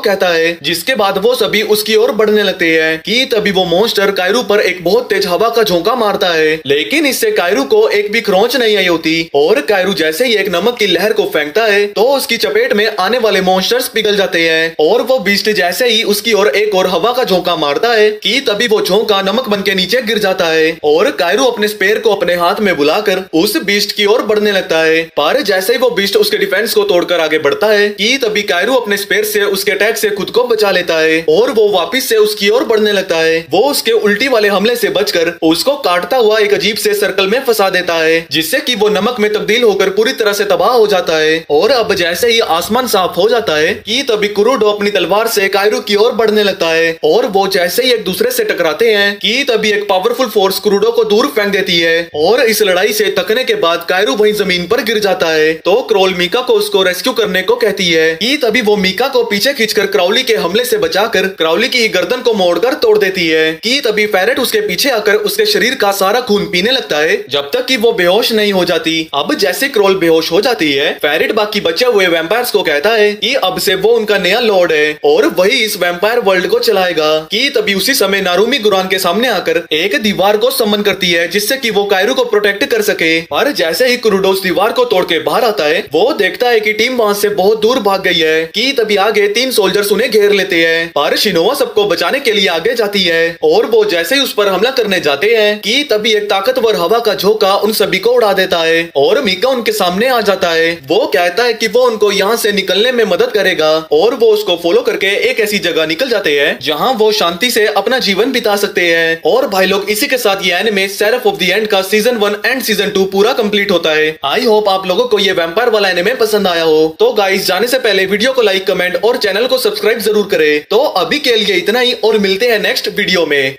कहता है, जिसके बाद वो सभी उसकी ओर बढ़ने लगते हैं कि तभी वो मॉन्स्टर कायरू पर एक बहुत तेज हवा का झोंका मारता है, लेकिन इससे कायरू को एक भी खरोंच नहीं आई होती और कायरू जैसे ही एक नमक की लहर को फेंकता है तो उसकी चपेट में आने वाले मॉन्स्टर्स पिघल जाते हैं और वो बीस्ट जैसे ही उसकी ओर एक और हवा का झोंका मारता है कि तभी वो झोंका नमक बन के नीचे गिर जाता है और कायरू अपने स्पेयर को अपने हाथ में बुलाकर उस बीस्ट की ओर बढ़ने लगता है। पर जैसे ही वो बीस्ट उसके डिफेंस को तोड़कर आगे बढ़ता है कि तभी कायरू अपने स्पेयर से उसके अटैक से खुद को बचा लेता है और वो वापस से उसकी ओर बढ़ने लगता है। वो उसके उल्टी वाले हमले से बचकर उसको काटता हुआ एक अजीब से सर्कल में फंसा देता है, जिससे कि वो नमक में तब्दील होकर पूरी तरह से तबाह हो जाता है। और अब जैसे ही आसमान साफ हो जाता है कि तभी कुरुडो अपनी तलवार से कायरू की ओर बढ़ने लगता है और वो जैसे ही एक दूसरे से टकराते हैं कि तभी एक पावरफुल फोर्स कुरुडो को दूर फेंक देती है और इस लड़ाई से थक लटकने के बाद कायरू वहीं जमीन पर गिर जाता है। तो क्रोल मीका को उसको रेस्क्यू करने को कहती है कि तभी वो मीका को पीछे खींचकर क्राउली के हमले से बचाकर क्राउली की गर्दन को मोड़कर तोड़ देती है कि तभी फेरेट उसके पीछे आकर उसके शरीर का सारा खून पीने लगता है जब तक कि वो बेहोश नहीं हो जाती। अब जैसे क्रोल बेहोश हो जाती है, फेरेट बाकी बचे हुए वैम्पायर्स को कहता है कि अब से वो उनका नया लॉर्ड है और वही इस वैम्पायर वर्ल्ड को चलाएगा। कि तभी उसी समय नारुमी गुरान के सामने आकर एक दीवार को समन करती है जिससे कि वो कायरू को प्रोटेक्ट कर सके। पर जैसे ही कुरुडोस दीवार को तोड़ के बाहर आता है, वो देखता है कि टीम वहां से बहुत दूर भाग गई है। कि तभी आगे 3 सोल्जर्स उन्हें घेर लेते हैं, पर शिनोआ सबको बचाने के लिए आगे जाती है और वो जैसे ही उस पर हमला करने जाते हैं कि तभी एक ताकतवर हवा का झोंका उन सभी को उड़ा देता है और मीका उनके सामने आ जाता है। वो कहता है कि वो उनको यहाँ से निकलने में मदद करेगा और वो उसको फॉलो करके एक ऐसी जगह निकल जाते हैं जहाँ वो शांति से अपना जीवन बिता सकते हैं। और भाई लोग, इसी के साथ ये anime Seraph of the end का सीजन 1 एंड सीजन 2 पूरा कंप्लीट होता है। आई होप आप लोगों को ये वैम्पायर वाला एनिमे पसंद आया हो। तो गाइस, जाने से पहले वीडियो को लाइक, कमेंट और चैनल को सब्सक्राइब जरूर करें। तो अभी के लिए इतना ही और मिलते हैं नेक्स्ट वीडियो में।